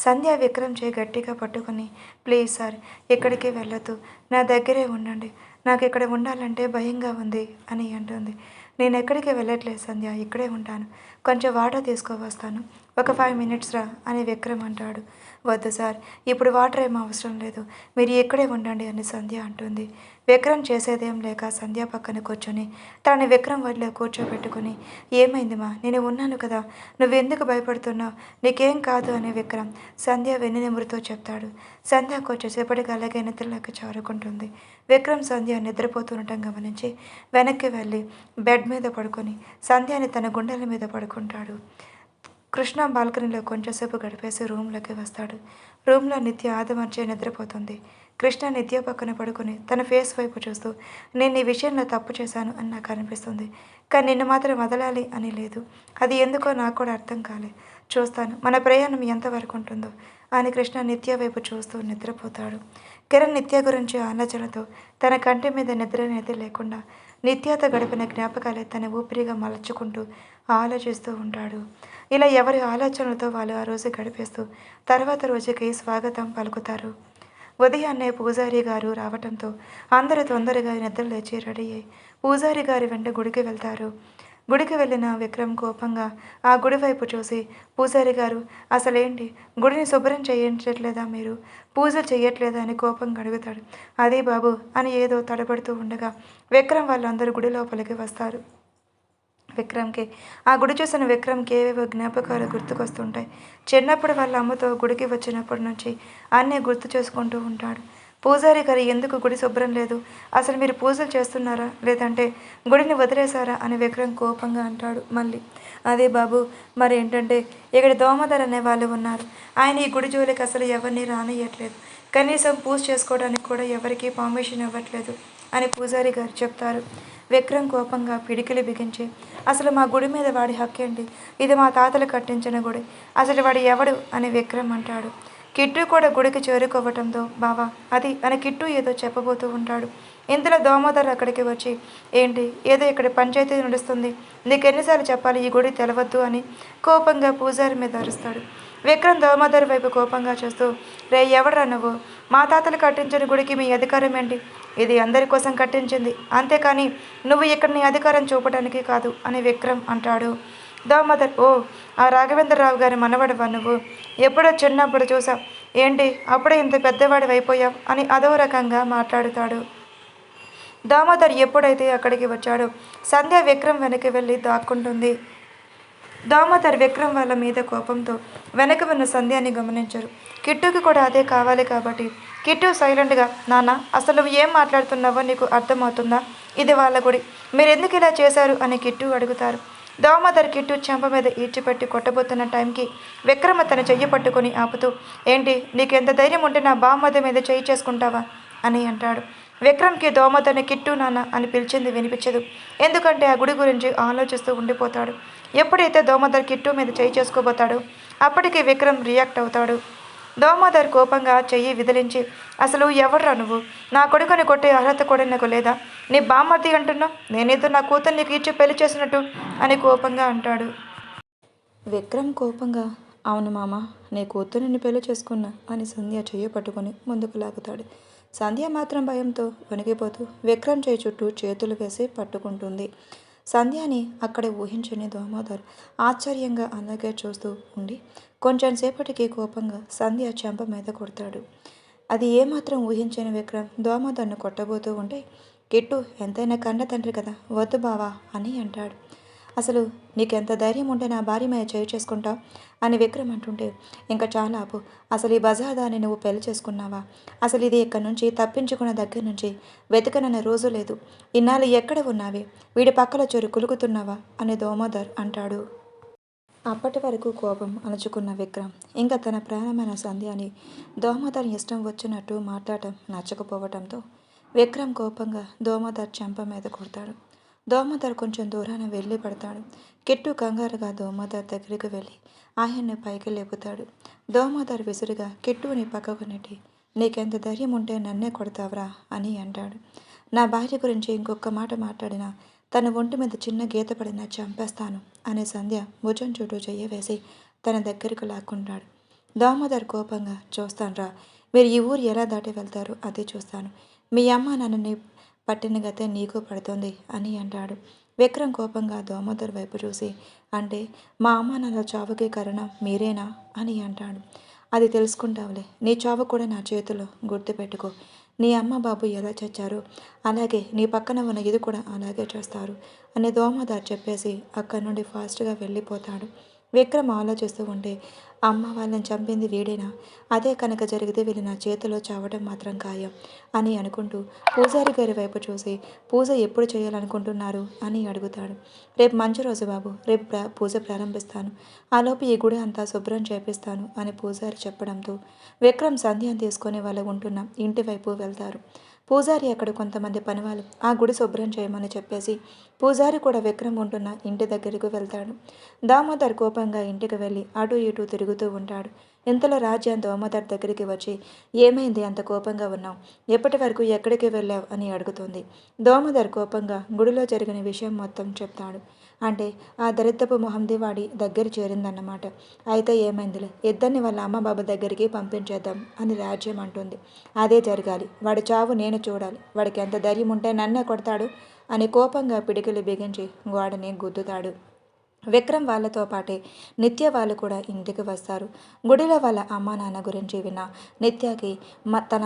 సంధ్య విక్రమ్ చేయి గట్టిగా పట్టుకొని, ప్లీజ్ సార్ ఎక్కడికి వెళ్ళొద్దు, నా దగ్గరే ఉండండి, నాకు ఇక్కడ ఉండాలంటే భయంగా ఉంది అని అంటుంది. నేను ఎక్కడికి వెళ్ళట్లేదు సంధ్య, ఇక్కడే ఉంటాను, కొంచెం వాటర్ తీసుకువస్తాను, ఒక 5 minutes రా అని విక్రమ్ అంటాడు. వద్దు సార్, ఇప్పుడు వాటర్ ఏమీ అవసరం లేదు, మీరు ఇక్కడే ఉండండి అని సంధ్య అంటుంది. విక్రమ్ చేసేదేం లేక సంధ్య పక్కన కూర్చొని తనని విక్రమ్ వడిలో కూర్చోబెట్టుకుని, ఏమైందిమా, నేను ఉన్నాను కదా, నువ్వెందుకు భయపడుతున్నావు, నీకేం కాదు అని విక్రమ్ సంధ్య వెన్నెమురితో చెప్తాడు. సంధ్య కొంచెంసేపటికి అలాగే నిద్రలోకి జారుకుంటుంది. విక్రమ్ సంధ్య నిద్రపోతుండటం గమనించి వెనక్కి వెళ్ళి బెడ్ మీద పడుకొని సంధ్యని తన గుండెల మీద పడుకుంటాడు. కృష్ణ బాల్కనీలో కొంచెంసేపు గడిపేసి రూమ్లోకి వస్తాడు. రూమ్లో నిత్య ఆదమర్చే నిద్రపోతుంది. కృష్ణ నిత్య పక్కన పడుకొని తన ఫేస్ వైపు చూస్తూ, నేను ఈ విషయంలో తప్పు చేశాను అని నాకు అనిపిస్తుంది, కానీ నిన్ను మాత్రం వదలాలి అని లేదు, అది ఎందుకో నాకు కూడా అర్థం కాలే, చూస్తాను మన ప్రయాణం ఎంతవరకు ఉంటుందో అని కృష్ణ నిత్య వైపు చూస్తూ నిద్రపోతాడు. కిరణ్ నిత్య గురించి ఆలోచనతో తన కంటి మీద నిద్ర అనేది లేకుండా నిత్యతో గడిపిన జ్ఞాపకాలే తన ఊపిరిగా మలచుకుంటూ ఆలోచిస్తూ ఉంటాడు. ఇలా ఎవరి ఆలోచనలతో వాళ్ళు ఆ రోజు గడిపేస్తూ తర్వాత రోజుకి స్వాగతం పలుకుతారు. ఉదయాన్నే పూజారి గారు రావటంతో అందరూ తొందరగా నిద్ర లేచి రెడీ అయ్యి పూజారి గారి వెంట గుడికి వెళ్తారు. గుడికి వెళ్ళిన విక్రమ్ కోపంగా ఆ గుడి వైపు చూసి, పూజారి గారు అసలేంటి, గుడిని శుభ్రం చేయించట్లేదా మీరు, పూజలు చేయట్లేదా అని కోపంగా అడుగుతాడు. అదే బాబు అని ఏదో తడబడుతూ ఉండగా విక్రమ్ వాళ్ళందరూ గుడి లోపలికి వస్తారు. విక్రమ్కి ఆ గుడి చూసిన విక్రమ్కి ఏవేవో జ్ఞాపకాలు గుర్తుకొస్తుంటాయి. చిన్నప్పుడు వాళ్ళ అమ్మతో గుడికి వచ్చినప్పటి నుంచి అన్నీ గుర్తు చేసుకుంటూ ఉంటాడు. పూజారి గారు ఎందుకు గుడి శుభ్రం లేదు, అసలు మీరు పూజలు చేస్తున్నారా లేదంటే గుడిని వదిలేశారా అని విక్రమ్ కోపంగా అంటాడు. మళ్ళీ అదే బాబు, మరి ఏంటంటే ఇక్కడ దోమదర్ అనే వాళ్ళు ఉన్నారు. ఆయన ఈ గుడి జోలికి అసలు ఎవరిని రానియట్లేదు, కనీసం పూజ చేసుకోవడానికి కూడా ఎవరికీ పర్మిషన్ ఇవ్వట్లేదు అని పూజారి గారు చెప్తారు. విక్రమ్ కోపంగా పిడికిలి బిగించి, అసలు మా గుడి మీద వాడి హక్కేంటి, ఇది మా తాతలు కట్టించిన గుడి, అసలు వాడు ఎవడు అని విక్రమ్ అంటాడు. కిట్టు కూడా గుడికి చేరుకోవటంతో బావా అది అని కిట్టు ఏదో చెప్పబోతూ ఉంటాడు. ఇంతలో దోమోదర్ అక్కడికి వచ్చి, ఏంటి ఏదో ఇక్కడ పంచాయతీ నడుస్తుంది, నీకెన్నిసార్లు చెప్పాలి ఈ గుడి తెలవద్దు అని కోపంగా పూజారి మీద అరుస్తాడు. విక్రమ్ దోమోదర్ వైపు కోపంగా చూస్తూ, రే ఎవడ్రా నువ్వు, మా తాతలు కట్టించిన గుడికి మీ అధికారం ఏంటి, ఇది అందరి కోసం కట్టించింది, అంతేకాని నువ్వు ఇక్కడ నీ అధికారం చూపడానికి కాదు అని విక్రమ్ అంటాడు. దోమోదర్, ఓ ఆ రాఘవేంద్రరావు గారి మనవడవా నువ్వు, ఎప్పుడో చిన్నప్పుడు చూసా, ఏంటి అప్పుడే ఇంత పెద్దవాడి అయిపోయావు అని అదో రకంగా మాట్లాడుతాడు. దామోదర్ ఎప్పుడైతే అక్కడికి వచ్చాడో సంధ్య విక్రమ్ వెనక్కి వెళ్ళి దాక్కుంటుంది. దామోదర్ విక్రమ్ వాళ్ళ మీద కోపంతో వెనక ఉన్న సంధ్యాని గమనించరు. కిట్టుకి కూడా అదే కావాలి కాబట్టి కిట్టు సైలెంట్గా, నాన్న అసలు నువ్వు ఏం మాట్లాడుతున్నావో నీకు అర్థమవుతుందా, ఇది వాళ్ళ గుడి, మీరు ఎందుకు ఇలా చేశారు అని కిట్టు అడుగుతారు. దామోదర్ కిట్టు చెంప మీద ఈడ్చిపెట్టి కొట్టబోతున్న టైంకి విక్రమ్ తన చెయ్యి పట్టుకొని ఆపుతూ, ఏంటి నీకెంత ధైర్యం ఉంటే నా బామ్మది మీద చెయ్యి చేసుకుంటావా అని అంటాడు. విక్రమ్కి దోమోదర్ని కిట్టు నాన్న అని పిలిచింది వినిపించదు. ఎందుకంటే ఆ గుడి గురించి ఆలోచిస్తూ ఉండిపోతాడు. ఎప్పుడైతే దోమోదర్ కిట్టు మీద చెయ్యి చేసుకోబోతాడో అప్పటికి విక్రమ్ రియాక్ట్ అవుతాడు. దోమోదర్ కోపంగా చెయ్యి విదిలించి, అసలు ఎవర్రా నువ్వు, నా కొడుకుని కొట్టే అర్హత కూడా నాకు లేదా, నీ బామ్మర్ది అంటున్నావు, నేనేదో నా కూతురు నీకు ఇచ్చి పెళ్లి చేసినట్టు అని కోపంగా అంటాడు. విక్రమ్ కోపంగా, అవును మామ, నీ కూతురిని పెళ్లి చేసుకున్నా అని సంధ్య చెయ్యి పట్టుకొని ముందుకు లాగుతాడు. సంధ్య మాత్రం భయంతో వణికిపోతూ విక్రమ్ చేయి చుట్టూ చేతులు వేసి పట్టుకుంటుంది. సంధ్యని అక్కడే ఊహించని దోమోదర్ ఆశ్చర్యంగా అలాగే చూస్తూ ఉండి కొంచెం సేపటికి కోపంగా సంధ్య చెంప మీద కొడతాడు. అది ఏమాత్రం ఊహించని విక్రమ్ దోమోదర్ను కొట్టబోతూ ఉంటే, కిట్టు ఎంతైనా కన్న తండ్రి కదా, వద్దు బావా అని అంటాడు. అసలు నీకెంత ధైర్యం ఉంటే నా భార్య మీద చేయి చేసుకుంటావు అని విక్రమ్ అంటుంటే, ఇంకా చాలా ఆపు, అసలు ఈ బజాదాన్ని నువ్వు పెళ్లి చేసుకున్నావా, అసలు ఇది ఇక్కడ నుంచి తప్పించుకున్న దగ్గర నుంచి వెతకనన్న రోజు లేదు, ఇన్నాళ్ళు ఎక్కడ ఉన్నావే, వీడి పక్కల చొరు కులుకుతున్నావా అని దోమోదర్ అంటాడు. అప్పటి వరకు కోపం అణచుకున్న విక్రమ్ ఇంకా తన ప్రాణమైన సంధ్యాని దోమోదర్ ఇష్టం వచ్చినట్టు మాట్లాడటం నచ్చకపోవటంతో విక్రమ్ కోపంగా దోమోదర్ చెంప మీద కొడతాడు. దోమోదర్ కొంచెం దూరాన వెళ్ళి పడతాడు. కిట్టు కంగారుగా దోమోదర్ దగ్గరికి వెళ్ళి ఆయన్ని పైకి లేపుతాడు. దోమోదర్ విసురుగా కిట్టుని పక్కకు నెట్టి, నీకెంత ధైర్యం ఉంటే నన్నే కొడతావరా అని అంటాడు. నా భార్య గురించి ఇంకొక మాట మాట్లాడినా, తన ఒంటి మీద చిన్న గీత పడినా చంపేస్తాను అని సంధ్య భుజం చుట్టూ చెయ్యి వేసి తన దగ్గరకు లాక్కుంటాడు. దామోదర్ కోపంగా, చూస్తానురా, మీరు ఈ ఊరు ఎలా దాటి వెళ్తారో అదే చూస్తాను, మీ అమ్మ నన్ను పట్టిన గతే నీకు పడుతుంది అని అంటాడు. విక్రమ్ కోపంగా దామోదర్ వైపు చూసి, అంటే మా అమ్మ నాన్న చావుకి కారణం మీరేనా అని అంటాడు. అది తెలుసుకుంటావులే, నీ చావు కూడా నా చేతిలో, గుర్తుపెట్టుకో, నీ అమ్మ బాబు ఎలా చచ్చారో అలాగే నీ పక్కన ఉన్న ఇది కూడా అలాగే చేస్తారు అని దోమోదర్ చెప్పేసి అక్కడి నుండి ఫాస్ట్గా వెళ్ళిపోతాడు. విక్రమ్ ఆలోచిస్తూ ఉంటే, అమ్మ వాళ్ళని చంపింది వీడేనా, అదే కనుక జరిగితే వీళ్ళు నా చేతిలో చావడం మాత్రం ఖాయం అని అనుకుంటూ పూజారి గారి వైపు చూసి, పూజ ఎప్పుడు చేయాలనుకుంటున్నారు అని అడుగుతాడు. రేపు మంచి రోజు బాబు, రేపు పూజ ప్రారంభిస్తాను, ఆలోపు ఈ గుడి అంతా శుభ్రం చేపిస్తాను అని పూజారి చెప్పడంతో విక్రమ్ సంధ్యాన్ని తీసుకొని వాళ్ళు ఉంటున్న ఇంటి వైపు వెళ్తారు. పూజారి అక్కడ కొంతమంది పనివాళ్ళు ఆ గుడి శుభ్రం చేయమని చెప్పేసి పూజారి కూడా విక్రమ్ ఉంటున్న ఇంటి దగ్గరకు వెళ్తాడు. దామోదర్ కోపంగా ఇంటికి వెళ్ళి అటు ఇటు తిరుగుతూ ఉంటాడు. ఇంతలో రాజ్యం దోమదర్ దగ్గరికి వచ్చి, ఏమైంది అంత కోపంగా ఉన్నావు? ఎప్పటి వరకు ఎక్కడికి వెళ్ళావు అని అడుగుతుంది. దోమదర్ కోపంగా గుడిలో జరిగిన విషయం మొత్తం చెప్తాడు. అంటే ఆ దరిద్రపు మొహంది వాడి దగ్గర చేరిందన్నమాట. అయితే ఏమైందిలే, ఇద్దరిని వాళ్ళ అమ్మ బాబు దగ్గరికి పంపించేద్దాం అని రాజ్యం అంటుంది. అదే జరగాలి. వాడి చావు నేను చూడాలి. వాడికి ఎంత ధైర్యం ఉంటే నన్నే కొడతాడు అని కోపంగా పిడికిలు బిగించి గోడని గుద్దుతాడు. విక్రమ్ వాళ్ళతో పాటే నిత్య వాళ్ళు కూడా ఇంటికి వస్తారు. గుడిలో వాళ్ళ అమ్మా నాన్న గురించి విన్న నిత్యకి తన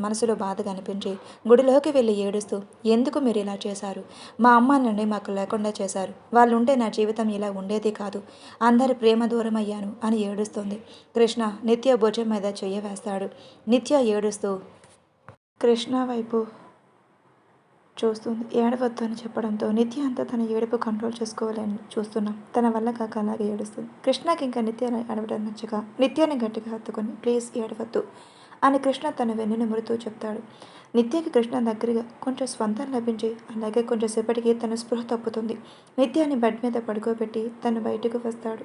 మనసులో బాధ కనిపించి గుడిలోకి వెళ్ళి ఏడుస్తూ, ఎందుకు మీరు ఇలా చేశారు? మా అమ్మ నుండి మాకు లేకుండా చేశారు. వాళ్ళు ఉంటే నా జీవితం ఇలా ఉండేది కాదు. అందరి ప్రేమ దూరం అయ్యాను అని ఏడుస్తుంది. కృష్ణ నిత్య భుజం మీద చెయ్యి వేస్తాడు. నిత్య ఏడుస్తూ కృష్ణ వైపు చూస్తుంది. ఏడవద్దు అని చెప్పడంతో నిత్య అంతా తన ఏడుపు కంట్రోల్ చేసుకోవాలని చూస్తున్నాం. తన వల్ల కాక అలాగే ఏడుస్తుంది. కృష్ణకి ఇంకా నిత్య ఏడవడం నచ్చక నిత్యాన్ని గట్టిగా హత్తుకొని, ప్లీజ్ ఏడవద్దు అని కృష్ణ తన వెన్నుని మురుతూ చెప్తాడు. నిత్యకి కృష్ణ దగ్గరగా కొంచెం స్వంతం లభించి అలాగే కొంచెంసేపటికి తన స్పృహ తప్పుతుంది. నిత్యాన్ని బెడ్ మీద పడుకోబెట్టి తను బయటకు వస్తాడు.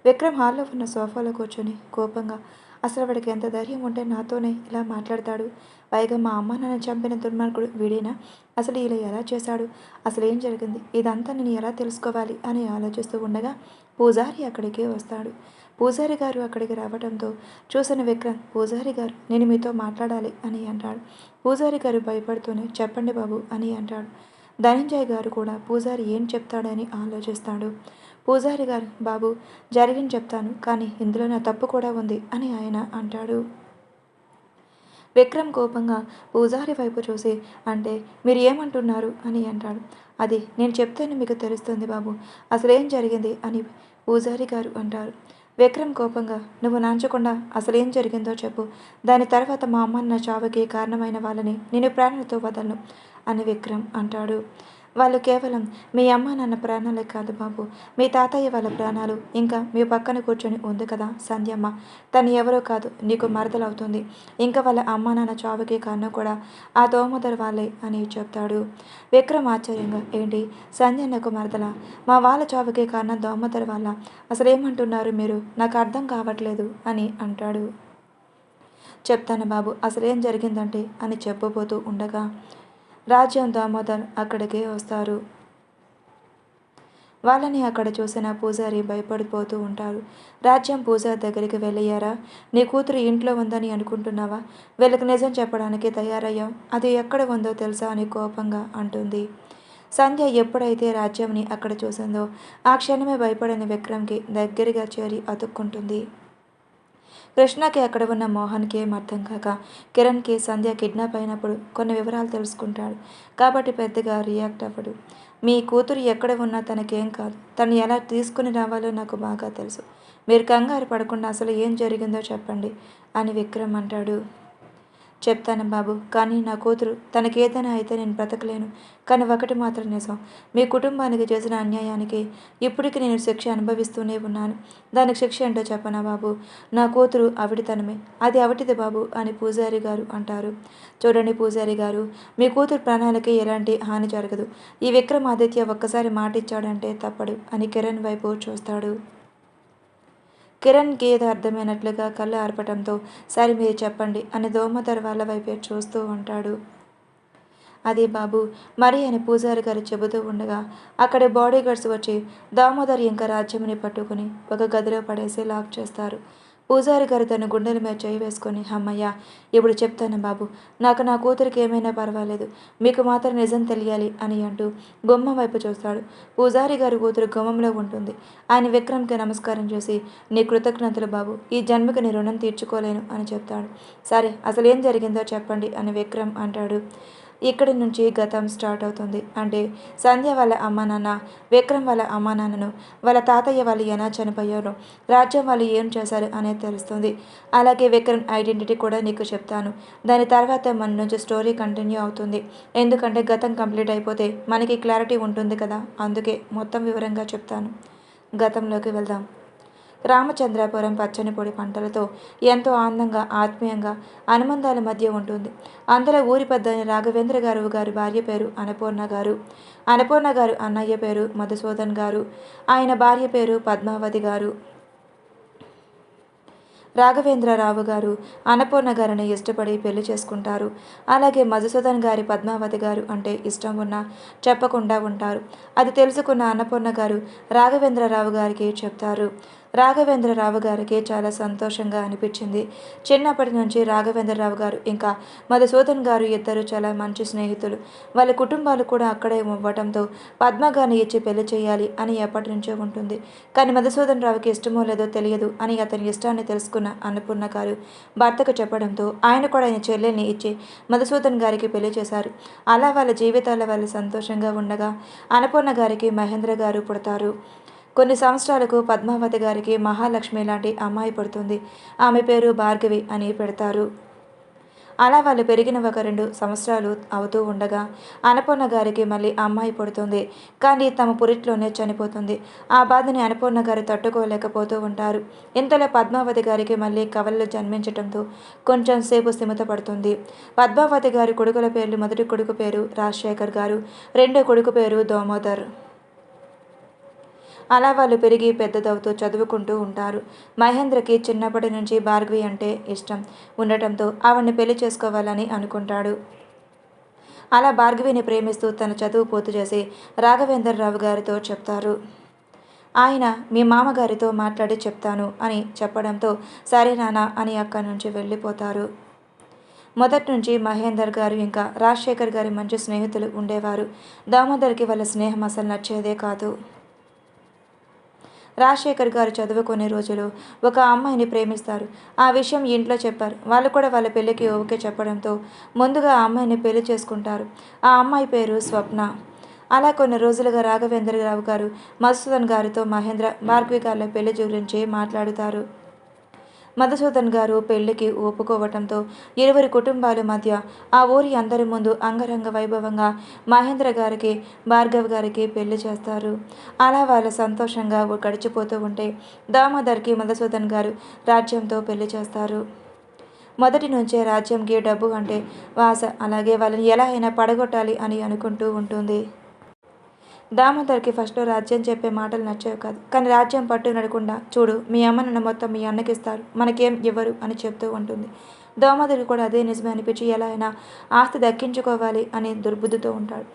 విక్రమ్ హాల్లో ఉన్న సోఫాలో కూర్చొని కోపంగా, అసలు వాడికి ఎంత ధైర్యం ఉంటే నాతోనే ఇలా మాట్లాడతాడు? పైగా మా అమ్మ నాన్న చంపిన దుర్మార్గుడు వీడేనా? అసలు ఇలా ఎలా చేశాడు? అసలు ఏం జరిగింది? ఇదంతా నేను ఎలా తెలుసుకోవాలి అని ఆలోచిస్తూ ఉండగా పూజారి అక్కడికి వస్తాడు. పూజారి గారు అక్కడికి రావడంతో చూసిన విక్రమ్, పూజారి గారు నేను మీతో మాట్లాడాలి అని అంటాడు. పూజారి గారు భయపడుతూనే, చెప్పండి బాబు అని అంటాడు. ధనంజయ్ గారు కూడా పూజారి ఏం చెప్తాడని ఆలోచిస్తాడు. పూజారి గారు, బాబు జరిగింది చెప్తాను, కానీ ఇందులో నా తప్పు కూడా ఉంది అని ఆయన అంటాడు. విక్రమ్ కోపంగా పూజారి వైపు చూసి, అంటే మీరు ఏమంటున్నారు అని అంటాడు. అది నేను చెప్తేనే మీకు తెలుస్తుంది బాబు, అసలేం జరిగింది అని పూజారి గారు అంటారు. విక్రమ్ కోపంగా, నువ్వు నాంచకుండా అసలేం జరిగిందో చెప్పు. దాని తర్వాత మా అమ్మ నా చావుకి కారణమైన వాళ్ళని నేను ప్రాణాలతో వదలను అని విక్రమ్ అంటాడు. వాళ్ళు కేవలం మీ అమ్మ నాన్న ప్రాణాలే కాదు బాబు, మీ తాతయ్య వాళ్ళ ప్రాణాలు, ఇంకా మీ పక్కన కూర్చొని ఉంది కదా సంధ్యమ్మ, తను ఎవరో కాదు నీకు మరదలవుతుంది. ఇంకా వాళ్ళ అమ్మ నాన్న చావుకి కారణం కూడా ఆ దోమదర్ వాళ్ళే అని చెప్తాడు. విక్రమ్ ఆశ్చర్యంగా, ఏంటి సంధ్య నాకు మరదల? మా వాళ్ళ చావుకి కారణం దోమదర్ వాళ్ళ? అసలేమంటున్నారు మీరు? నాకు అర్థం కావట్లేదు అని అంటాడు. చెప్తాను బాబు, అసలేం జరిగిందంటే అని చెప్పబోతూ ఉండగా రాజ్యం దామోదర్ అక్కడికి వస్తారు. వాళ్ళని అక్కడ చూసిన పూజారి భయపడిపోతూ ఉంటారు. రాజ్యం పూజారి దగ్గరికి వెళ్ళయ్యారా? నీ కూతురు ఇంట్లో ఉందని అనుకుంటున్నావా? వీళ్ళకి నిజం చెప్పడానికి తయారయ్యావు. అది ఎక్కడ ఉందో తెలుసా అని కోపంగా అంటుంది. సంధ్య ఎప్పుడైతే రాజ్యంని అక్కడ చూసిందో ఆ క్షణమే భయపడిన విక్రమ్కి దగ్గరగా చేరి అతుక్కుంటుంది. కృష్ణకి అక్కడ ఉన్న మోహన్కి ఏం అర్థం కాక కిరణ్కి సంధ్య కిడ్నాప్ అయినప్పుడు కొన్ని వివరాలు తెలుసుకుంటాడు. కాబట్టి పెద్దగా రియాక్ట్ అవ్వడు. మీ కూతురు ఎక్కడ ఉన్నా తనకేం కాదు. తను ఎలా తీసుకుని రావాలో నాకు బాగా తెలుసు. మీరు కంగారు పడకుండా అసలు ఏం జరిగిందో చెప్పండి అని విక్రమ్ అంటాడు. చెప్తాను బాబు, కానీ నా కూతురు తనకేదైనా అయితే నేను బ్రతకలేను. కానీ ఒకటి మాత్రం నిజం, మీ కుటుంబానికి చేసిన అన్యాయానికి ఇప్పటికి నేను శిక్ష అనుభవిస్తూనే ఉన్నాను. దానికి శిక్ష ఏంటో చెప్పనా బాబు? నా కూతురు అవిటితనమే, అది అవిటిది బాబు అని పూజారి గారు అంటారు. చూడండి పూజారి గారు, మీ కూతురు ప్రాణాలకి ఎలాంటి హాని జరగదు. ఈ విక్రమాదిత్య ఒక్కసారి మాటిచ్చాడంటే తప్పడు అని కిరణ్ వైపు చూస్తాడు. కిరణ్కి ఏదో అర్థమైనట్లుగా కళ్ళు ఆర్పటంతో, సరే మీరు చెప్పండి అని దోమదర్ వాళ్ళ వైపే చూస్తూ ఉంటాడు. అది బాబు మరి అని పూజారి గారు చెబుతూ ఉండగా అక్కడి బాడీగార్డ్స్ వచ్చి దామోదర్ ఇంకా రాజ్యంని పట్టుకుని ఒక గదిలో పడేసి లాక్ చేస్తారు. పూజారి గారు తన గుండెల మీద చేయి వేసుకొని, అమ్మయ్య ఇప్పుడు చెప్తాను బాబు, నాకు నా కూతురికి ఏమైనా పర్వాలేదు, మీకు మాత్రం నిజం తెలియాలి అని అంటూ గుమ్మం వైపు చూస్తాడు. పూజారి గారి కూతురు గుమ్మంలో ఉంటుంది. ఆయన విక్రమ్కి నమస్కారం చేసి, నీ కృతజ్ఞతలు బాబు, ఈ జన్మకి నీ రుణం తీర్చుకోలేను అని చెప్తాడు. సరే అసలు ఏం జరిగిందో చెప్పండి అని విక్రమ్ అంటాడు. ఇక్కడి నుంచి గతం స్టార్ట్ అవుతుంది. అంటే సంధ్య వాళ్ళ అమ్మ నాన్న, విక్రమ్ వాళ్ళ అమ్మ నాన్నను, వాళ్ళ తాతయ్య వాళ్ళు ఎలా చనిపోయారో, రాజ్యం వాళ్ళు ఏం చేశారు అనేది తెలుస్తుంది. అలాగే విక్రమ్ ఐడెంటిటీ కూడా నీకు చెప్తాను. దాని తర్వాత మన నుంచి స్టోరీ కంటిన్యూ అవుతుంది. ఎందుకంటే గతం కంప్లీట్ అయిపోతే మనకి క్లారిటీ ఉంటుంది కదా, అందుకే మొత్తం వివరంగా చెప్తాను. గతంలోకి వెళ్దాం. రామచంద్రాపురం పచ్చని పొడి పంటలతో ఎంతో ఆనందంగా ఆత్మీయంగా అనుబంధాల మధ్య ఉంటుంది. అందులో ఊరి పెద్దని రాఘవేంద్ర గారి భార్య పేరు అన్నపూర్ణ గారు. అన్నపూర్ణ గారు అన్నయ్య పేరు మధుసూదన్ గారు. ఆయన భార్య పేరు పద్మావతి గారు. రాఘవేంద్రరావు గారు అన్నపూర్ణ గారిని ఇష్టపడి పెళ్లి చేసుకుంటారు. అలాగే మధుసూదన్ గారి పద్మావతి గారు అంటే ఇష్టం ఉన్నా చెప్పకుండా ఉంటారు. అది తెలుసుకున్న అన్నపూర్ణ గారు రాఘవేంద్రరావు గారికి చెప్తారు. రాఘవేంద్రరావు గారికి చాలా సంతోషంగా అనిపించింది. చిన్నప్పటి నుంచి రాఘవేంద్రరావు గారు ఇంకా మధుసూదన్ గారు ఇద్దరు చాలా మంచి స్నేహితులు. వాళ్ళ కుటుంబాలు కూడా అక్కడే ఇవ్వటంతో పద్మగారిని ఇచ్చి పెళ్లి చేయాలి అని ఎప్పటి నుంచో ఉంటుంది. కానీ మధుసూదన్ రావుకి ఇష్టమో లేదో తెలియదు అని అతని ఇష్టాన్ని తెలుసుకున్న అన్నపూర్ణ గారు భర్తకు చెప్పడంతో ఆయన కూడా ఆయన చెల్లెల్ని ఇచ్చి మధుసూదన్ గారికి పెళ్లి చేశారు. అలా వాళ్ళ జీవితాల వాళ్ళు సంతోషంగా ఉండగా అన్నపూర్ణ గారికి మహేంద్ర గారు పుడతారు. కొన్ని సంవత్సరాలకు పద్మావతి గారికి మహాలక్ష్మి లాంటి అమ్మాయి పుడుతుంది. ఆమె పేరు భార్గవి అని పెడతారు. అలా వాళ్ళు పెరిగిన ఒక 2 సంవత్సరాలు అవుతూ ఉండగా అన్నపూర్ణ గారికి మళ్ళీ అమ్మాయి పుడుతుంది. కానీ తమ పురిట్లోనే చనిపోతుంది. ఆ బాధని అన్నపూర్ణ గారు తట్టుకోలేకపోతూ ఉంటారు. ఇంతలో పద్మావతి గారికి మళ్ళీ కవలలు జన్మించడంతో కొంచెం సేపు స్థిమిత పడుతుంది. పద్మావతి గారి కొడుకుల పేర్లు: మొదటి కొడుకు పేరు రాజశేఖర్ గారు, రెండో కొడుకు పేరు దామోదర్. అలా వాళ్ళు పెరిగి పెద్దదవుతూ చదువుకుంటూ ఉంటారు. మహేంద్రకి చిన్నప్పటి నుంచి భార్గవి అంటే ఇష్టం ఉండటంతో ఆవిడ్ని పెళ్లి చేసుకోవాలని అనుకుంటాడు. అలా భార్గవిని ప్రేమిస్తూ తన చదువు పూర్తి చేసి రాఘవేంద్రరావు గారితో చెప్తారు. ఆయన మీ మామగారితో మాట్లాడి చెప్తాను అని చెప్పడంతో సరే నాన్న అని అక్కడి నుంచి వెళ్ళిపోతారు. మొదటి నుంచి మహేందర్ గారు ఇంకా రాజశేఖర్ గారి మంచి స్నేహితులు ఉండేవారు. దామోదర్కి వాళ్ళ స్నేహం అసలు నచ్చేదే కాదు. రాజశేఖర్ గారు చదువుకునే రోజులు ఒక అమ్మాయిని ప్రేమిస్తారు. ఆ విషయం ఇంట్లో చెప్పారు. వాళ్ళు కూడా వాళ్ళ పెళ్ళికి ఓకే చెప్పడంతో ముందుగా ఆ అమ్మాయిని పెళ్లి చేసుకుంటారు. ఆ అమ్మాయి పేరు స్వప్న. అలా కొన్ని రోజులుగా రాఘవేంద్రరావు గారు మధుసూదన్ గారితో మహేంద్ర, భార్గవి గారి పెళ్లి గురించి మాట్లాడుతారు. మధుసూదన్ గారు పెళ్లికి ఒప్పుకోవటంతో ఇరువురి కుటుంబాల మధ్య ఆ ఊరి అందరి ముందు అంగరంగ వైభవంగా మహేంద్ర గారికి, భార్గవ్ గారికి పెళ్లి చేస్తారు. అలా వాళ్ళు సంతోషంగా గడిచిపోతూ ఉంటే దామోదర్కి మధుసూదన్ గారు రాజ్యంతో పెళ్లి చేస్తారు. మొదటి నుంచే రాజ్యంకి డబ్బు అంటే వాస. అలాగే వాళ్ళని ఎలా అయినా పడగొట్టాలి అని అనుకుంటూ ఉంటుంది. దామోదర్కి ఫస్ట్లో రాజ్యం చెప్పే మాటలు నచ్చేవి కాదు. కానీ రాజ్యం పట్టు నడకుండా చూడు మీ అమ్మ నాన్న మొత్తం మీ అన్నకిస్తారు, మనకేం ఇవ్వరు అని చెప్తూ ఉంటుంది. దామోదర్కి కూడా అదే నిజమే అనిపించి ఎలా అయినా ఆస్తి దక్కించుకోవాలి అని దుర్బుద్ధితో ఉంటాడు.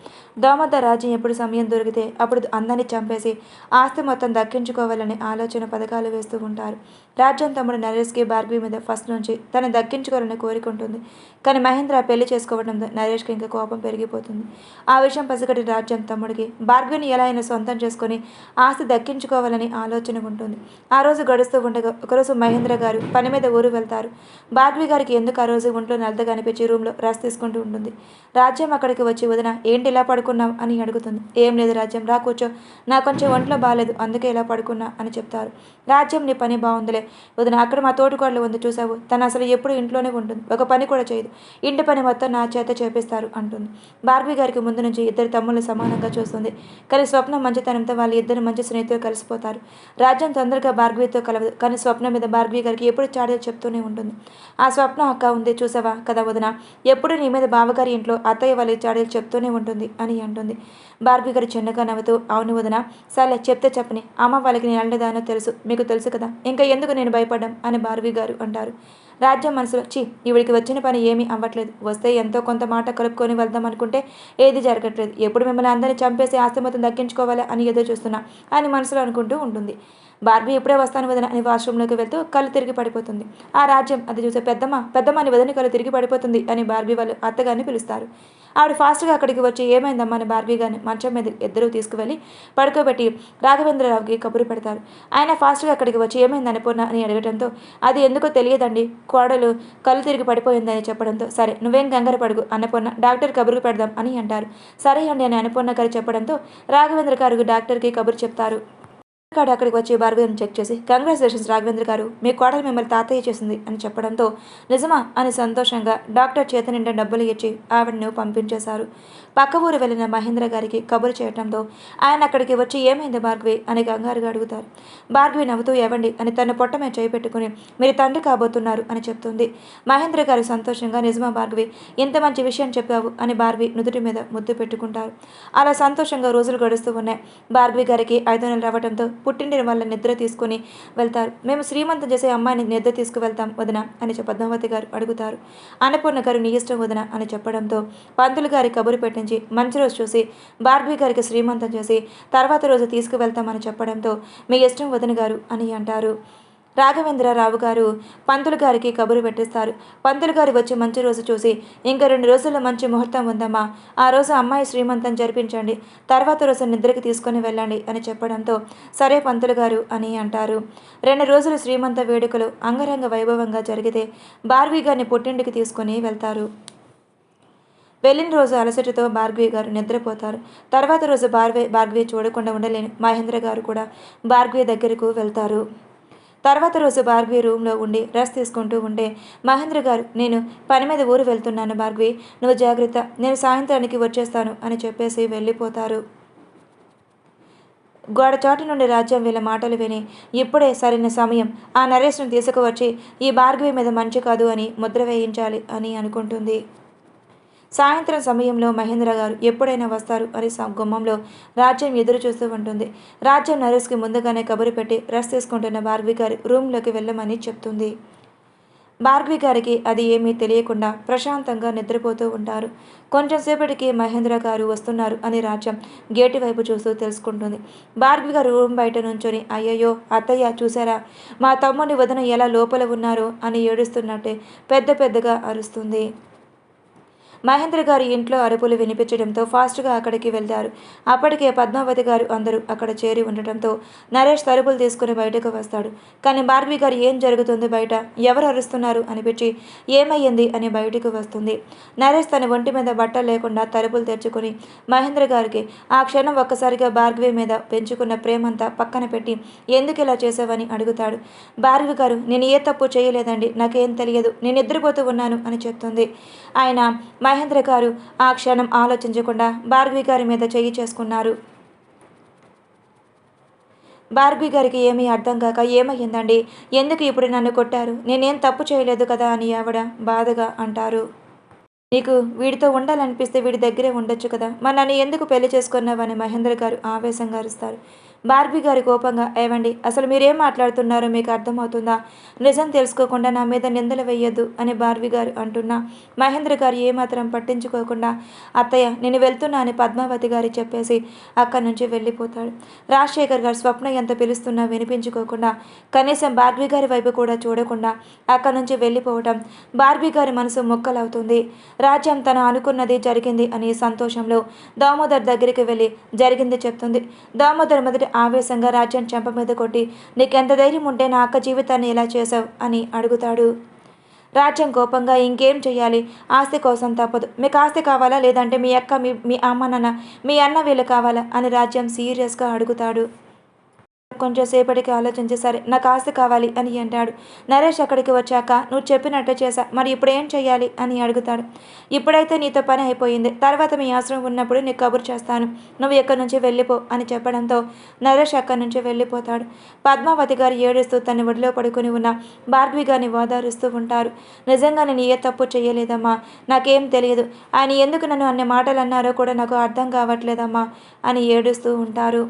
దామోదర్ రాజ్యం ఎప్పుడు సమయం దొరికితే అప్పుడు అందరినీ చంపేసి ఆస్తి మొత్తం దక్కించుకోవాలని ఆలోచన పథకాలు వేస్తూ ఉంటారు. రాజ్యం తమ్ముడు నరేష్కి భార్గవి మీద ఫస్ట్ నుంచి తను దక్కించుకోవాలని కోరుకుంటుంది. కానీ మహేంద్ర పెళ్లి చేసుకోవడంతో నరేష్కి ఇంకా కోపం పెరిగిపోతుంది. ఆ విషయం పసిగట్టి రాజ్యం తమ్ముడికి భార్గవిని ఎలా అయినా సొంతం చేసుకొని ఆస్తి దక్కించుకోవాలని ఆలోచన ఉంటుంది. ఆ రోజు గడుస్తూ ఉండగా ఒకరోజు మహేంద్ర గారు పని మీద ఊరు వెళ్తారు. భార్గవి గారికి ఎందుకు ఆ రోజు ఒంట్లో నలతగా అనిపించి రూమ్లో రెస్ట్ తీసుకుంటూ ఉంటుంది. రాజ్యం అక్కడికి వచ్చి వదిన ఏంటి ఇలా పడుకున్నావు అని అడుగుతుంది. ఏం లేదు రాజ్యం, రా కూర్చో, నాకు కొంచెం ఒంట్లో బాగాలేదు అందుకే ఇలా పడుకున్నా అని చెప్తారు. రాజ్యం నీ పని బాగుందిలే వదిన, అక్కడ మా తోటికోడలు ఉంది చూసావు, తను అసలు ఎప్పుడు ఇంట్లోనే ఉంటుంది, ఒక పని కూడా చేయదు, ఇంటి పని మొత్తం నా చేత చేపిస్తారు అంటుంది. భార్గవి గారికి ముందు నుంచి ఇద్దరు తమ్ముళ్ళు సమానంగా చూస్తుంది. కానీ స్వప్న మంచితనంతో వాళ్ళు ఇద్దరు మంచి స్నేహితులు కలిసిపోతారు. రాజ్యం తొందరగా భార్గవితో కలవదు. కానీ స్వప్న మీద భార్గవి గారికి ఎప్పుడు చాడీలు చెప్తూనే ఉంటుంది. ఆ స్వప్న అక్క ఉంది చూసావా కదా వదిన, ఎప్పుడు నీ మీద బావగారి ఇంట్లో అత్తయ్య వాళ్ళ చాడీలు చెప్తూనే ఉంటుంది అని అంటుంది. భార్గవి గారు చిన్నగా నవ్వుతూ అవును వదిన, సర్లే చెప్తే చెప్పని, అమ్మ వాళ్ళకి నేను అల్లదానో తెలుసు, మీకు తెలుసు కదా, ఇంకా ఎందుకు నేను భయపడ్డాం అని భార్గవి గారు అంటారు. రాజ్యం మనసులో ఈవిడికి వచ్చిన పని ఏమీ అవ్వట్లేదు, వస్తే ఎంతో కొంత మాట కలుపుకొని వెళ్దాం అనుకుంటే ఏది జరగట్లేదు, ఎప్పుడు మిమ్మల్ని అందరినీ చంపేసి ఆస్తి మొత్తం దక్కించుకోవాలా అని ఎదురు చూస్తున్నా అని మనసులో అనుకుంటూ ఉంటుంది. భార్గవి ఇప్పుడే వస్తాను వదిన అని వాష్రూమ్లోకి వెళ్తూ కళ్ళు తిరిగి పడిపోతుంది. ఆ రాజ్యం అది చూసే పెద్దమ్మ అని వదిన కళ్ళు తిరిగి పడిపోతుంది అని భార్గవి వాళ్ళు అత్తగారిని పిలుస్తారు. ఆవిడ ఫాస్ట్గా అక్కడికి వచ్చి ఏమైందమ్మా అని భార్గవి గారిని మంచం మీద ఇద్దరు తీసుకువెళ్ళి పడుకోబెట్టి రాఘవేంద్రరావుకి కబురు పెడతారు. ఆయన ఫాస్ట్గా అక్కడికి వచ్చి ఏమైంది అన్నపూర్ణ అని అడగడంతో అది ఎందుకో తెలియదండి, కోడలు కళ్ళు తిరిగి పడిపోయిందని చెప్పడంతో సరే నువ్వేం కంగారు పడుకు అన్నపూర్ణ, డాక్టర్ కబురు పెడదాం అని అంటారు. సరే అండి అని అన్నపూర్ణ గారు చెప్పడంతో రాఘవేంద్ర గారు డాక్టర్కి కబురు చెప్తారు. అక్కడికి వచ్చి భార్గవిని చెక్ చేసి కంగ్రాచులేషన్స్ రాఘవేంద్ర గారు, మీ కోడలు మిమ్మల్ని తాతయ్య చేసింది అని చెప్పడంతో నిజమా అని సంతోషంగా డాక్టర్ చేతి నిండా డబ్బులు ఇచ్చి ఆవిడను పంపించేశారు. పక్క ఊరు వెళ్ళిన మహేంద్ర గారికి కబురు చేయడంతో ఆయన అక్కడికి వచ్చి ఏమైంది భార్గవి అని కంగారుగా అడుగుతారు. భార్గవి నవ్వుతూ ఏవండి అని తన పొట్ట మీద చేయి పెట్టుకుని మీరు తండ్రి కాబోతున్నారు అని చెప్తుంది. మహేంద్ర గారు సంతోషంగా నిజమా భార్గవి, ఇంత మంచి విషయం చెప్పావు అని భార్గవి నుదుటి మీద ముద్దు పెట్టుకుంటారు. అలా సంతోషంగా రోజులు గడుస్తూ ఉన్నాయి. భార్గవి గారికి 5 నెలలు రావడంతో పుట్టింటి వాళ్ళ నిద్ర తీసుకుని వెళ్తారు. మేము శ్రీమంతం చేసే అమ్మాయిని నిద్ర తీసుకువెళ్తాం వదిన అని పద్మావతి గారు అడుగుతారు. అన్నపూర్ణ గారు నీ ఇష్టం వదిన అని చెప్పడంతో పంతులు గారి కబురు పెట్టించి మంచి రోజు చూసి భార్గవి గారికి శ్రీమంతం చేసి తర్వాత రోజు తీసుకువెళ్తామని చెప్పడంతో మీ ఇష్టం వదిన గారు అని అంటారు. రాఘవేంద్రరావు గారు పంతులు గారికి కబురు పెట్టిస్తారు. పంతులు గారు వచ్చి మంచి రోజు చూసి ఇంకా 2 రోజుల్లో మంచి ముహూర్తం ఉందమ్మా, ఆ రోజు అమ్మాయి శ్రీమంతం జరిపించండి, తర్వాత రోజు నిద్రకి తీసుకొని వెళ్ళండి అని చెప్పడంతో సరే పంతులు గారు అని అంటారు. 2 రోజులు శ్రీమంత వేడుకలు అంగరంగ వైభవంగా జరిగితే భార్గవి గారిని పుట్టింటికి తీసుకొని వెళ్తారు. వెళ్ళిన రోజు అలసటతో భార్గవి గారు నిద్రపోతారు. తర్వాత రోజు భార్గవి చూడకుండా ఉండలేని మహేంద్ర గారు కూడా భార్గవి దగ్గరకు వెళ్తారు. తర్వాత రోజు భార్గవి రూమ్లో ఉండి రెస్ట్ తీసుకుంటూ ఉంటే మహేంద్ర గారు నేను పని మీద ఊరు వెళ్తున్నాను భార్గవి, నువ్వు జాగ్రత్త, నేను సాయంత్రానికి వచ్చేస్తాను అని చెప్పేసి వెళ్ళిపోతారు. గోడచాటు నుండి రాజ్యం వీళ్ళ మాటలు విని ఇప్పుడే సరైన సమయం, ఆ నరేష్ను తీసుకువచ్చి ఈ భార్గవి మీద మంచి కాదు అని ముద్ర వేయించాలి అని అనుకుంటుంది. సాయంత్రం సమయంలో మహేంద్ర గారు ఎప్పుడైనా వస్తారు అని గుమ్మంలో రాజ్యం ఎదురు చూస్తూ ఉంటుంది. రాజ్యం నరేష్కి ముందుగానే కబురు పెట్టి రెస్ట్ తీసుకుంటున్న భార్గవి గారి రూమ్లోకి వెళ్ళమని చెప్తుంది. భార్గవి గారికి అది ఏమీ తెలియకుండా ప్రశాంతంగా నిద్రపోతూ ఉంటారు. కొంచెం సేపటికి మహేంద్ర గారు వస్తున్నారు అని రాజ్యం గేటు వైపు చూస్తూ తెలుసుకుంటుంది. భార్గవి గారు రూమ్ బయట నుంచొని అయ్యయ్యో అత్తయ్య చూసారా, మా తమ్ముని వదిన ఎలా లోపల ఉన్నారో అని ఏడుస్తున్నట్టే పెద్దగా అరుస్తుంది. మహేంద్ర గారు ఇంట్లో అరుపులు వినిపించడంతో ఫాస్ట్గా అక్కడికి వెళ్తారు. అప్పటికే పద్మావతి గారు అందరూ అక్కడ చేరి ఉండటంతో నరేష్ తలుపులు తీసుకుని బయటకు వస్తాడు. కానీ భార్గవి గారు ఏం జరుగుతుంది బయట, ఎవరు అరుస్తున్నారు అనిపించి ఏమయ్యింది అని బయటకు వస్తుంది. నరేష్ తన ఒంటి మీద బట్టలు లేకుండా తలుపులు తెరుచుకుని మహేంద్ర గారికి ఆ క్షణం ఒక్కసారిగా భార్గవి మీద పెంచుకున్న ప్రేమంతా పక్కన పెట్టి ఎందుకు ఇలా చేసావని అడుగుతాడు. భార్గవి గారు నేను ఏ తప్పు చేయలేదండి, నాకేం తెలియదు, నేను నిద్రపోతూ ఉన్నాను అని చెప్తుంది. ఆయన మహేంద్ర గారు ఆ క్షణం ఆలోచించకుండా భార్గవి గారి మీద చెయ్యి చేసుకున్నారు. భార్గవి గారికి ఏమీ అర్థం కాక ఏమయ్యిందండి, ఎందుకు ఇప్పుడు నన్ను కొట్టారు, నేనేం తప్పు చేయలేదు కదా అని ఆవిడ బాధగా అంటారు. నీకు వీడితో ఉండాలనిపిస్తే వీడి దగ్గరే ఉండొచ్చు కదా, మరి నన్ను ఎందుకు పెళ్లి చేసుకున్నావని మహేంద్ర గారు ఆవేశంగా అరుస్తారు. భార్గవి గారి కోపంగా ఏవండి అసలు మీరేం మాట్లాడుతున్నారో మీకు అర్థమవుతుందా, నిజం తెలుసుకోకుండా నా మీద నిందలు వేయొద్దు అని భార్గవి గారు అంటున్నా మహేంద్ర గారు ఏమాత్రం పట్టించుకోకుండా అత్తయ్య నేను వెళ్తున్నా అని పద్మావతి గారి చెప్పేసి అక్కడి నుంచి వెళ్ళిపోతాడు. రాజశేఖర్ గారు స్వప్న ఎంత పిలుస్తున్నా వినిపించుకోకుండా కనీసం భార్గవి గారి వైపు కూడా చూడకుండా అక్కడి నుంచి వెళ్ళిపోవటం భార్గవి గారి మనసు మొక్కలవుతుంది. రాజ్యం తను అనుకున్నది జరిగింది అని సంతోషంలో దామోదర్ దగ్గరికి వెళ్ళి జరిగింది చెప్తుంది. దామోదర్ మొదటి ఆవేశంగా రాజ్యం చెంప మీద కొట్టి నీకెంత ధైర్యం ఉంటే నా అక్క జీవితాన్ని ఇలా చేసావు అని అడుగుతాడు. రాజ్యం కోపంగా ఇంకేం చెయ్యాలి, ఆస్తి కోసం తప్పదు, మీకు ఆస్తి కావాలా లేదంటే మీ అక్క మీ అమ్మ నాన్న మీ అన్న వీళ్ళు కావాలా అని రాజ్యం సీరియస్గా అడుగుతాడు. కొంచెం సేపటికి ఆలోచించి సరే నాకు ఆస్తి కావాలి అని అంటాడు. నరేష్ అక్కడికి వచ్చాక నువ్వు చెప్పినట్టు చేశా, మరి ఇప్పుడు ఏం చెయ్యాలి అని అడుగుతాడు. ఇప్పుడైతే నీతో పని అయిపోయింది, తర్వాత మీ ఆశ్రమం ఉన్నప్పుడు నీకు కబురు చేస్తాను, నువ్వు ఎక్కడి నుంచి వెళ్ళిపో అని చెప్పడంతో నరేష్ అక్కడి నుంచి వెళ్ళిపోతాడు. పద్మావతి గారు ఏడుస్తూ తన ఒడిలో పడుకుని ఉన్న భార్గవి గారిని ఓదారుస్తూ ఉంటారు. నిజంగా నేను ఏ తప్పు చేయలేదమ్మా, నాకేం తెలియదు, ఆయన ఎందుకు నన్ను అన్ని మాటలు అన్నారో కూడా నాకు అర్థం కావట్లేదమ్మా అని ఏడుస్తూ ఉంటారు.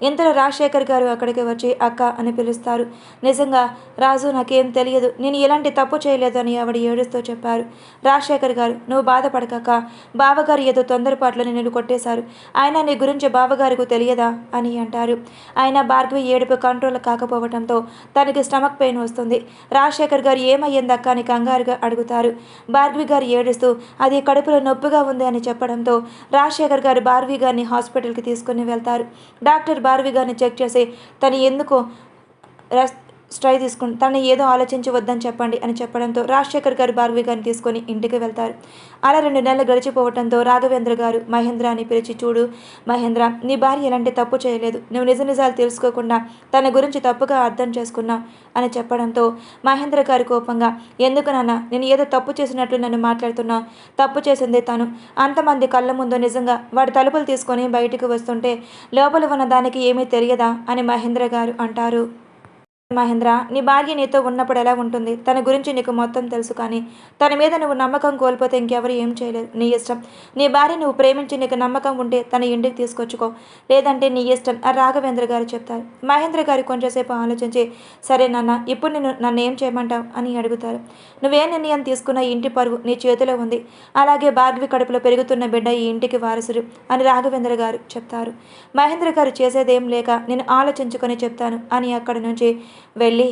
ఇంతలో రాజశేఖర్ గారు అక్కడికి వచ్చి అక్క అని పిలుస్తారు. నిజంగా రాజు నాకేం తెలియదు, నేను ఎలాంటి తప్పు చేయలేదు అని ఆవిడ ఏడుస్తూ చెప్పారు. రాజశేఖర్ గారు నువ్వు బాధపడకక్క, బావగారు ఏదో తొందరపాట్లో నిన్ను కొట్టేశారు, ఆయన నీ గురించి బావగారికి తెలియదా అని అంటారు. ఆయన భార్గవి ఏడుపు కంట్రోల్ కాకపోవడంతో తనకి స్టమక్ పెయిన్ వస్తుంది. రాజశేఖర్ గారు ఏమయ్యింది అక్క అని కంగారుగా అడుగుతారు. భార్గవి గారు ఏడుస్తూ అది కడుపులో నొప్పిగా ఉంది అని చెప్పడంతో రాజశేఖర్ గారు భార్గవి గారిని హాస్పిటల్కి తీసుకుని వెళ్తారు. డాక్టర్ భార్గవి గారిని చెక్ చేసి తను ఎందుకు స్ట్రై తీసుకుని తను ఏదో ఆలోచించి వద్దని చెప్పండి అని చెప్పడంతో రాజశేఖర్ గారు భార్గవి గారిని తీసుకొని ఇంటికి వెళ్తారు. అలా 2 నెలలు గడిచిపోవడంతో రాఘవేంద్ర గారు మహేంద్ర అని పిలిచి చూడు మహేంద్ర, నీ భార్య ఎలాంటి తప్పు చేయలేదు, నువ్వు నిజాలు తెలుసుకోకుండా తన గురించి తప్పుగా అర్థం చేసుకున్నావు అని చెప్పడంతో మహేంద్ర గారి కోపంగా ఎందుకు నాన్న నేను ఏదో తప్పు చేసినట్లు నన్ను మాట్లాడుతున్నావు, తప్పు చేసిందే తను, అంతమంది కళ్ళ ముందు నిజంగా వాడి తలుపులు తీసుకొని బయటకు వస్తుంటే లోపల ఉన్న దానికి ఏమీ తెలియదా అని మహేంద్ర గారు అంటారు. మహేంద్ర, నీ భార్య నీతో ఉన్నప్పుడు ఎలా ఉంటుంది? తన గురించి నీకు మొత్తం తెలుసు. కానీ తన మీద నువ్వు నమ్మకం కోల్పోతే ఇంకెవరు ఏం చేయలేరు. నీ ఇష్టం. నీ భార్య నువ్వు ప్రేమించి నీకు నమ్మకం ఉంటే తన ఇంటికి తీసుకొచ్చుకో, లేదంటే నీ ఇష్టం అని రాఘవేంద్ర గారు చెప్తారు. మహేంద్ర గారు కొంచెంసేపు ఆలోచించి, సరే నాన్న, ఇప్పుడు నన్ను ఏం చేయమంటావు అని అడుగుతారు. నువ్వే నిర్ణయం తీసుకున్న ఇంటి పరువు నీ చేతిలో ఉంది. అలాగే భార్గవి కడుపులో పెరుగుతున్న బిడ్డ ఈ ఇంటికి వారసుడు అని రాఘవేంద్ర గారు చెప్తారు. మహేంద్ర గారు చేసేదేం లేక నేను ఆలోచించుకొని చెప్తాను అని అక్కడి నుంచి వెళ్ళి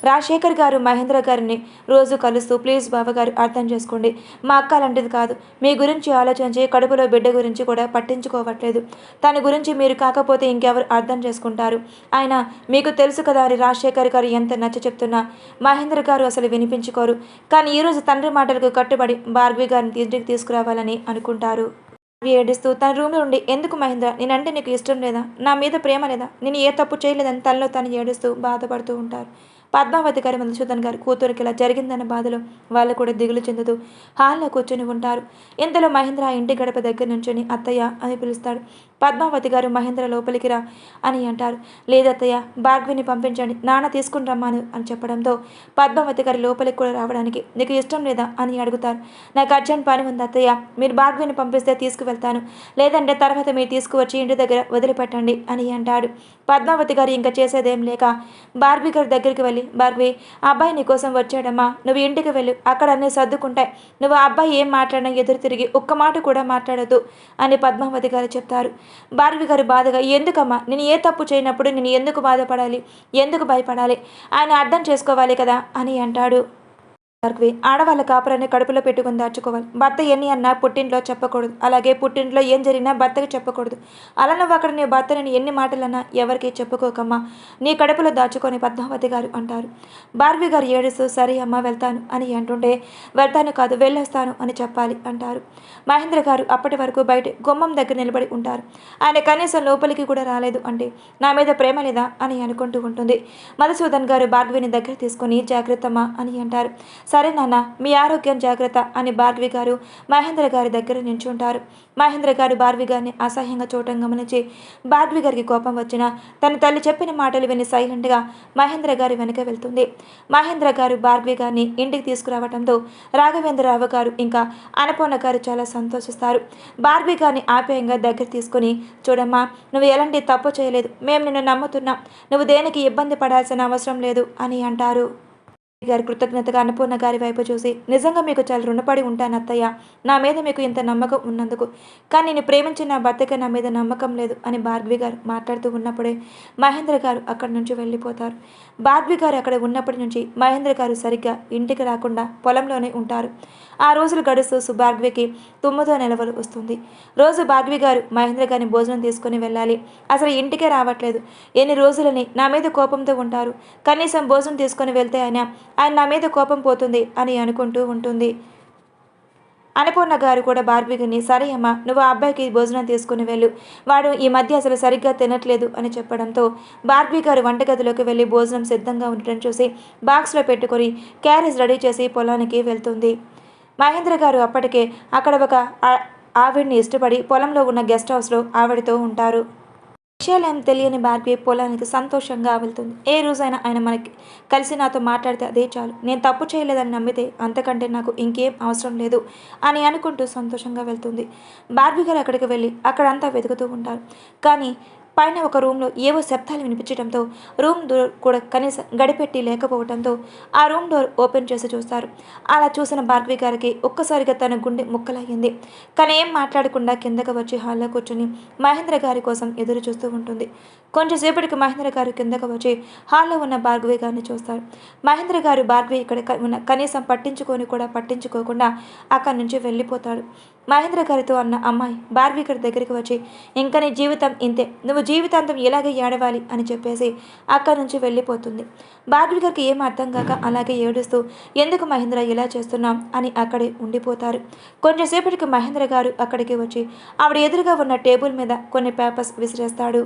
రాజశేఖర్ గారు మహేంద్ర గారిని రోజు కలుస్తూ, ప్లీజ్ బావగారు అర్థం చేసుకోండి, మా అక్క అలాంటిది కాదు. మీ గురించి ఆలోచించి కడుపులో బిడ్డ గురించి కూడా పట్టించుకోవట్లేదు. తన గురించి మీరు కాకపోతే ఇంకెవరు అర్థం చేసుకుంటారు? ఆయన మీకు తెలుసు కదా అని రాజశేఖర్ గారు ఎంత నచ్చ చెప్తున్నా మహేంద్ర గారు అసలు వినిపించుకోరు. కానీ ఈరోజు తండ్రి మాటలకు కట్టుబడి భార్గవి గారిని ఇంటికి తీసుకురావాలని అనుకుంటారు. ఏడుస్తూ తన రూమ్లో ఉండి, ఎందుకు మహేంద్ర, నేనంటే నీకు ఇష్టం లేదా? నా మీద ప్రేమ లేదా? నేను ఏ తప్పు చేయలేదని తనలో తను ఏడుస్తూ బాధపడుతూ ఉంటారు. పద్మావతి గారి మధుసూదన్ గారు కూతురికి ఇలా జరిగిందన్న బాధలో వాళ్ళు కూడా దిగులు చెందుతూ హాల్లో కూర్చొని ఉంటారు. ఇంతలో మహేంద్ర ఆ ఇంటి గడప దగ్గర నుంచొని అత్తయ్య అని పిలుస్తాడు. పద్మావతి గారు మహేంద్ర లోపలికి రా అని అంటారు. లేదత్తయ్య, భార్గవిని పంపించండి, నాన్న తీసుకుని రమ్మాను అని చెప్పడంతో పద్మావతి గారి లోపలికి కూడా రావడానికి నీకు ఇష్టం లేదా అని అడుగుతారు. నాకు అర్జెంట్ పని ఉంది అత్తయ్య, మీరు భార్గవిని పంపిస్తే తీసుకువెళ్తాను, లేదంటే తర్వాత మీరు తీసుకువచ్చి ఇంటి దగ్గర వదిలిపెట్టండి అని అంటాడు. పద్మావతి గారు ఇంకా చేసేదేం లేక భార్గవి గారి దగ్గరికి వెళ్ళి, భార్గవి, ఆ అబ్బాయి నీకోసం వచ్చాడమ్మా, నువ్వు ఇంటికి వెళ్ళు, అక్కడ అన్నీ సర్దుకుంటాయి, నువ్వు ఆ అబ్బాయి ఏం మాట్లాడినా ఎదురు తిరిగి ఒక్క మాట కూడా మాట్లాడద్దు అని పద్మావతి గారు చెప్తారు. భార్గవి గారు బాధగా, ఎందుకమ్మా, నేను ఏ తప్పు చేయనప్పుడు నేను ఎందుకు బాధపడాలి, ఎందుకు భయపడాలి, ఆయన అర్థం చేసుకోవాలి కదా అని అంటాడు. భార్గవి, ఆడవాళ్ళ కాపురాన్ని కడుపులో పెట్టుకుని దాచుకోవాలి. భర్త ఎన్ని అన్నా పుట్టింట్లో చెప్పకూడదు, అలాగే పుట్టింట్లో ఏం జరిగినా భర్తకి చెప్పకూడదు. అలా నువ్వు అక్కడ నీ భర్తని ఎన్ని మాటలన్నా ఎవరికి చెప్పుకోకమ్మా, నీ కడుపులో దాచుకొని పద్మావతి గారు అంటారు. భార్గవి గారు ఏడుస్తూ, సరే అమ్మ వెళ్తాను అని అంటుంటే, వెళ్తాను కాదు వెళ్ళొస్తాను అని చెప్పాలి అంటారు. మహేంద్ర గారు అప్పటి వరకు బయట గుమ్మం దగ్గర నిలబడి ఉంటారు. ఆయన కనీసం లోపలికి కూడా రాలేదు అంటే నా మీద ప్రేమ లేదా అని అనుకుంటూ ఉంటుంది. మధుసూదన్ గారు భార్గవిని దగ్గర తీసుకొని, జాగ్రత్తమ్మా అని అంటారు. సరే నాన్న, మీ ఆరోగ్యం జాగ్రత్త అని భార్గవి గారు మహేంద్ర గారి దగ్గర నించుంటారు. మహేంద్ర గారు భార్గవి గారిని అసహ్యంగా చూడటం గమనించి భార్గవి గారికి కోపం వచ్చినా తన తల్లి చెప్పిన మాటలు విని సైలెంట్గా మహేంద్ర గారి వెనక వెళ్తుంది. మహేంద్ర గారు భార్గవి గారిని ఇంటికి తీసుకురావడంతో రాఘవేంద్రరావు గారు ఇంకా అన్నపూర్ణ గారు చాలా సంతోషిస్తారు. భార్గవి గారిని ఆప్యాయంగా దగ్గర తీసుకుని, చూడమ్మా, నువ్వు ఎలాంటి తప్పు చేయలేదు, మేము నిన్ను నమ్ముతున్నాం, నువ్వు దేనికి ఇబ్బంది పడాల్సిన అవసరం లేదు అని అంటారు. గారు కృతజ్ఞతగా అన్నపూర్ణ గారి వైపు చూసి, నిజంగా మీకు చాలా రుణపడి ఉంటాను అత్తయ్య, నా మీద మీకు ఇంత నమ్మకం ఉన్నందుకు. కానీ నేను ప్రేమించిన నా భర్తకి నా మీద నమ్మకం లేదు అని భార్గవి గారు మాట్లాడుతూ ఉన్నప్పుడే మహేంద్ర గారు అక్కడి నుంచి వెళ్ళిపోతారు. భార్గవి గారు అక్కడ ఉన్నప్పటి నుంచి మహేంద్ర గారు సరిగ్గా ఇంటికి రాకుండా పొలంలోనే ఉంటారు. ఆ రోజులు గడుస్తూ భార్గవికి 9వ నెలవలు వస్తుంది. రోజు భార్గవి గారు మహేంద్ర గారిని భోజనం తీసుకుని వెళ్ళాలి, అసలు ఇంటికే రావట్లేదు, ఎన్ని రోజులని నా మీద కోపంతో ఉంటారు, కనీసం భోజనం తీసుకొని వెళ్తే ఆయన నా మీద కోపం పోతుంది అని అనుకుంటూ ఉంటుంది. అన్నపూర్ణ గారు కూడా భార్గవిని, సరే అమ్మ, నువ్వు ఆ అబ్బాయికి భోజనం తీసుకుని వెళ్ళు, వాడు ఈ మధ్య అసలు సరిగ్గా తినట్లేదు అని చెప్పడంతో భార్గవి గారు వంటగదిలోకి వెళ్ళి భోజనం సిద్ధంగా ఉండటం చూసి బాక్స్లో పెట్టుకొని క్యారేజ్ రెడీ చేసి పొలానికి వెళ్తుంది. మహేంద్ర గారు అప్పటికే అక్కడ ఒక ఆవిడ్ని ఇష్టపడి పొలంలో ఉన్న గెస్ట్ హౌస్లో ఆవిడతో ఉంటారు. విషయాలేం తెలియని భార్గవి పొలానికి సంతోషంగా వెళ్తుంది. ఏ రోజైనా ఆయన మనకి కలిసి నాతో మాట్లాడితే అదే చాలు, నేను తప్పు చేయలేదని నమ్మితే అంతకంటే నాకు ఇంకేం అవసరం లేదు అని అనుకుంటూ సంతోషంగా వెళ్తుంది. భార్గవి గారు అక్కడికి వెళ్ళి అక్కడంతా వెతుకుతూ ఉంటారు. కానీ పైన ఒక రూమ్లో ఏవో శబ్దాలు వినిపించడంతో రూమ్ డోర్ కూడా కనీసం గడిపెట్టి లేకపోవడంతో ఆ రూమ్ డోర్ ఓపెన్ చేసి చూస్తారు. అలా చూసిన భార్గవి గారికి ఒక్కసారిగా తన గుండె ముక్కలయ్యింది. కానీ ఏం మాట్లాడకుండా కిందకు వచ్చి హాల్లో కూర్చొని మహేంద్ర గారి కోసం ఎదురు చూస్తూ ఉంటుంది. కొంచెంసేపటికి మహేంద్ర గారు కిందకు వచ్చి హాల్లో ఉన్న భార్గవి గారిని చూస్తారు. మహేంద్ర గారు భార్గవి ఇక్కడ ఉన్న కనీసం పట్టించుకోకుండా అక్కడి నుంచి వెళ్ళిపోతాడు. మహేంద్ర గారితో అన్న అమ్మాయి భార్గవి గారి దగ్గరికి వచ్చి, ఇంకా నీ జీవితం ఇంతే, నువ్వు జీవితాంతం ఇలాగే ఏడవాలి అని చెప్పేసి అక్కడి నుంచి వెళ్ళిపోతుంది. భార్గవి గారికి ఏం అర్థం కాక అలాగే ఏడుస్తూ, ఎందుకు మహేంద్ర ఇలా చేస్తున్నాం అని అక్కడే ఉండిపోతారు. కొంచెంసేపటికి మహేంద్ర గారు అక్కడికి వచ్చి ఆవిడ ఎదురుగా ఉన్న టేబుల్ మీద కొన్ని పేపర్స్ విసిరేస్తాడు.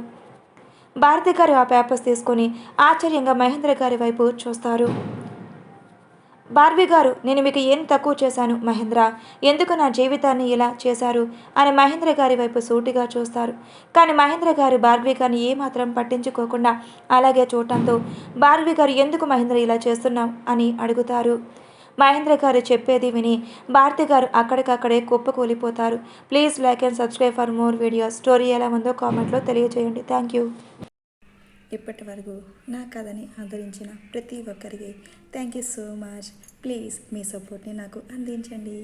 భారతి గారు ఆ పేపర్స్ తీసుకొని ఆశ్చర్యంగా మహేంద్ర గారి వైపు చూస్తారు. భార్గవి గారు, నేను మీకు ఏం తక్కువ చేశాను మహేంద్ర? ఎందుకు నా జీవితాన్ని ఇలా చేశారు అని మహేంద్ర గారి వైపు సూటిగా చూస్తారు. కానీ మహేంద్ర గారు భార్గవి గారిని ఏమాత్రం పట్టించుకోకుండా అలాగే చూడటంతో భార్గవి గారు, ఎందుకు మహేంద్ర ఇలా చేస్తున్నావు అని అడుగుతారు. మహేంద్ర గారు చెప్పేది విని భారతి గారు అక్కడికక్కడే కుప్పకూలిపోతారు. Please like and subscribe for more videos. Story ఎలా ఉందో కామెంట్లో తెలియజేయండి. Thank you. ఇప్పటి వరకు నా కథని ఆదరించిన ప్రతి ఒక్కరికి thank you so much. Please మీ సపోర్ట్ని నాకు అందించండి.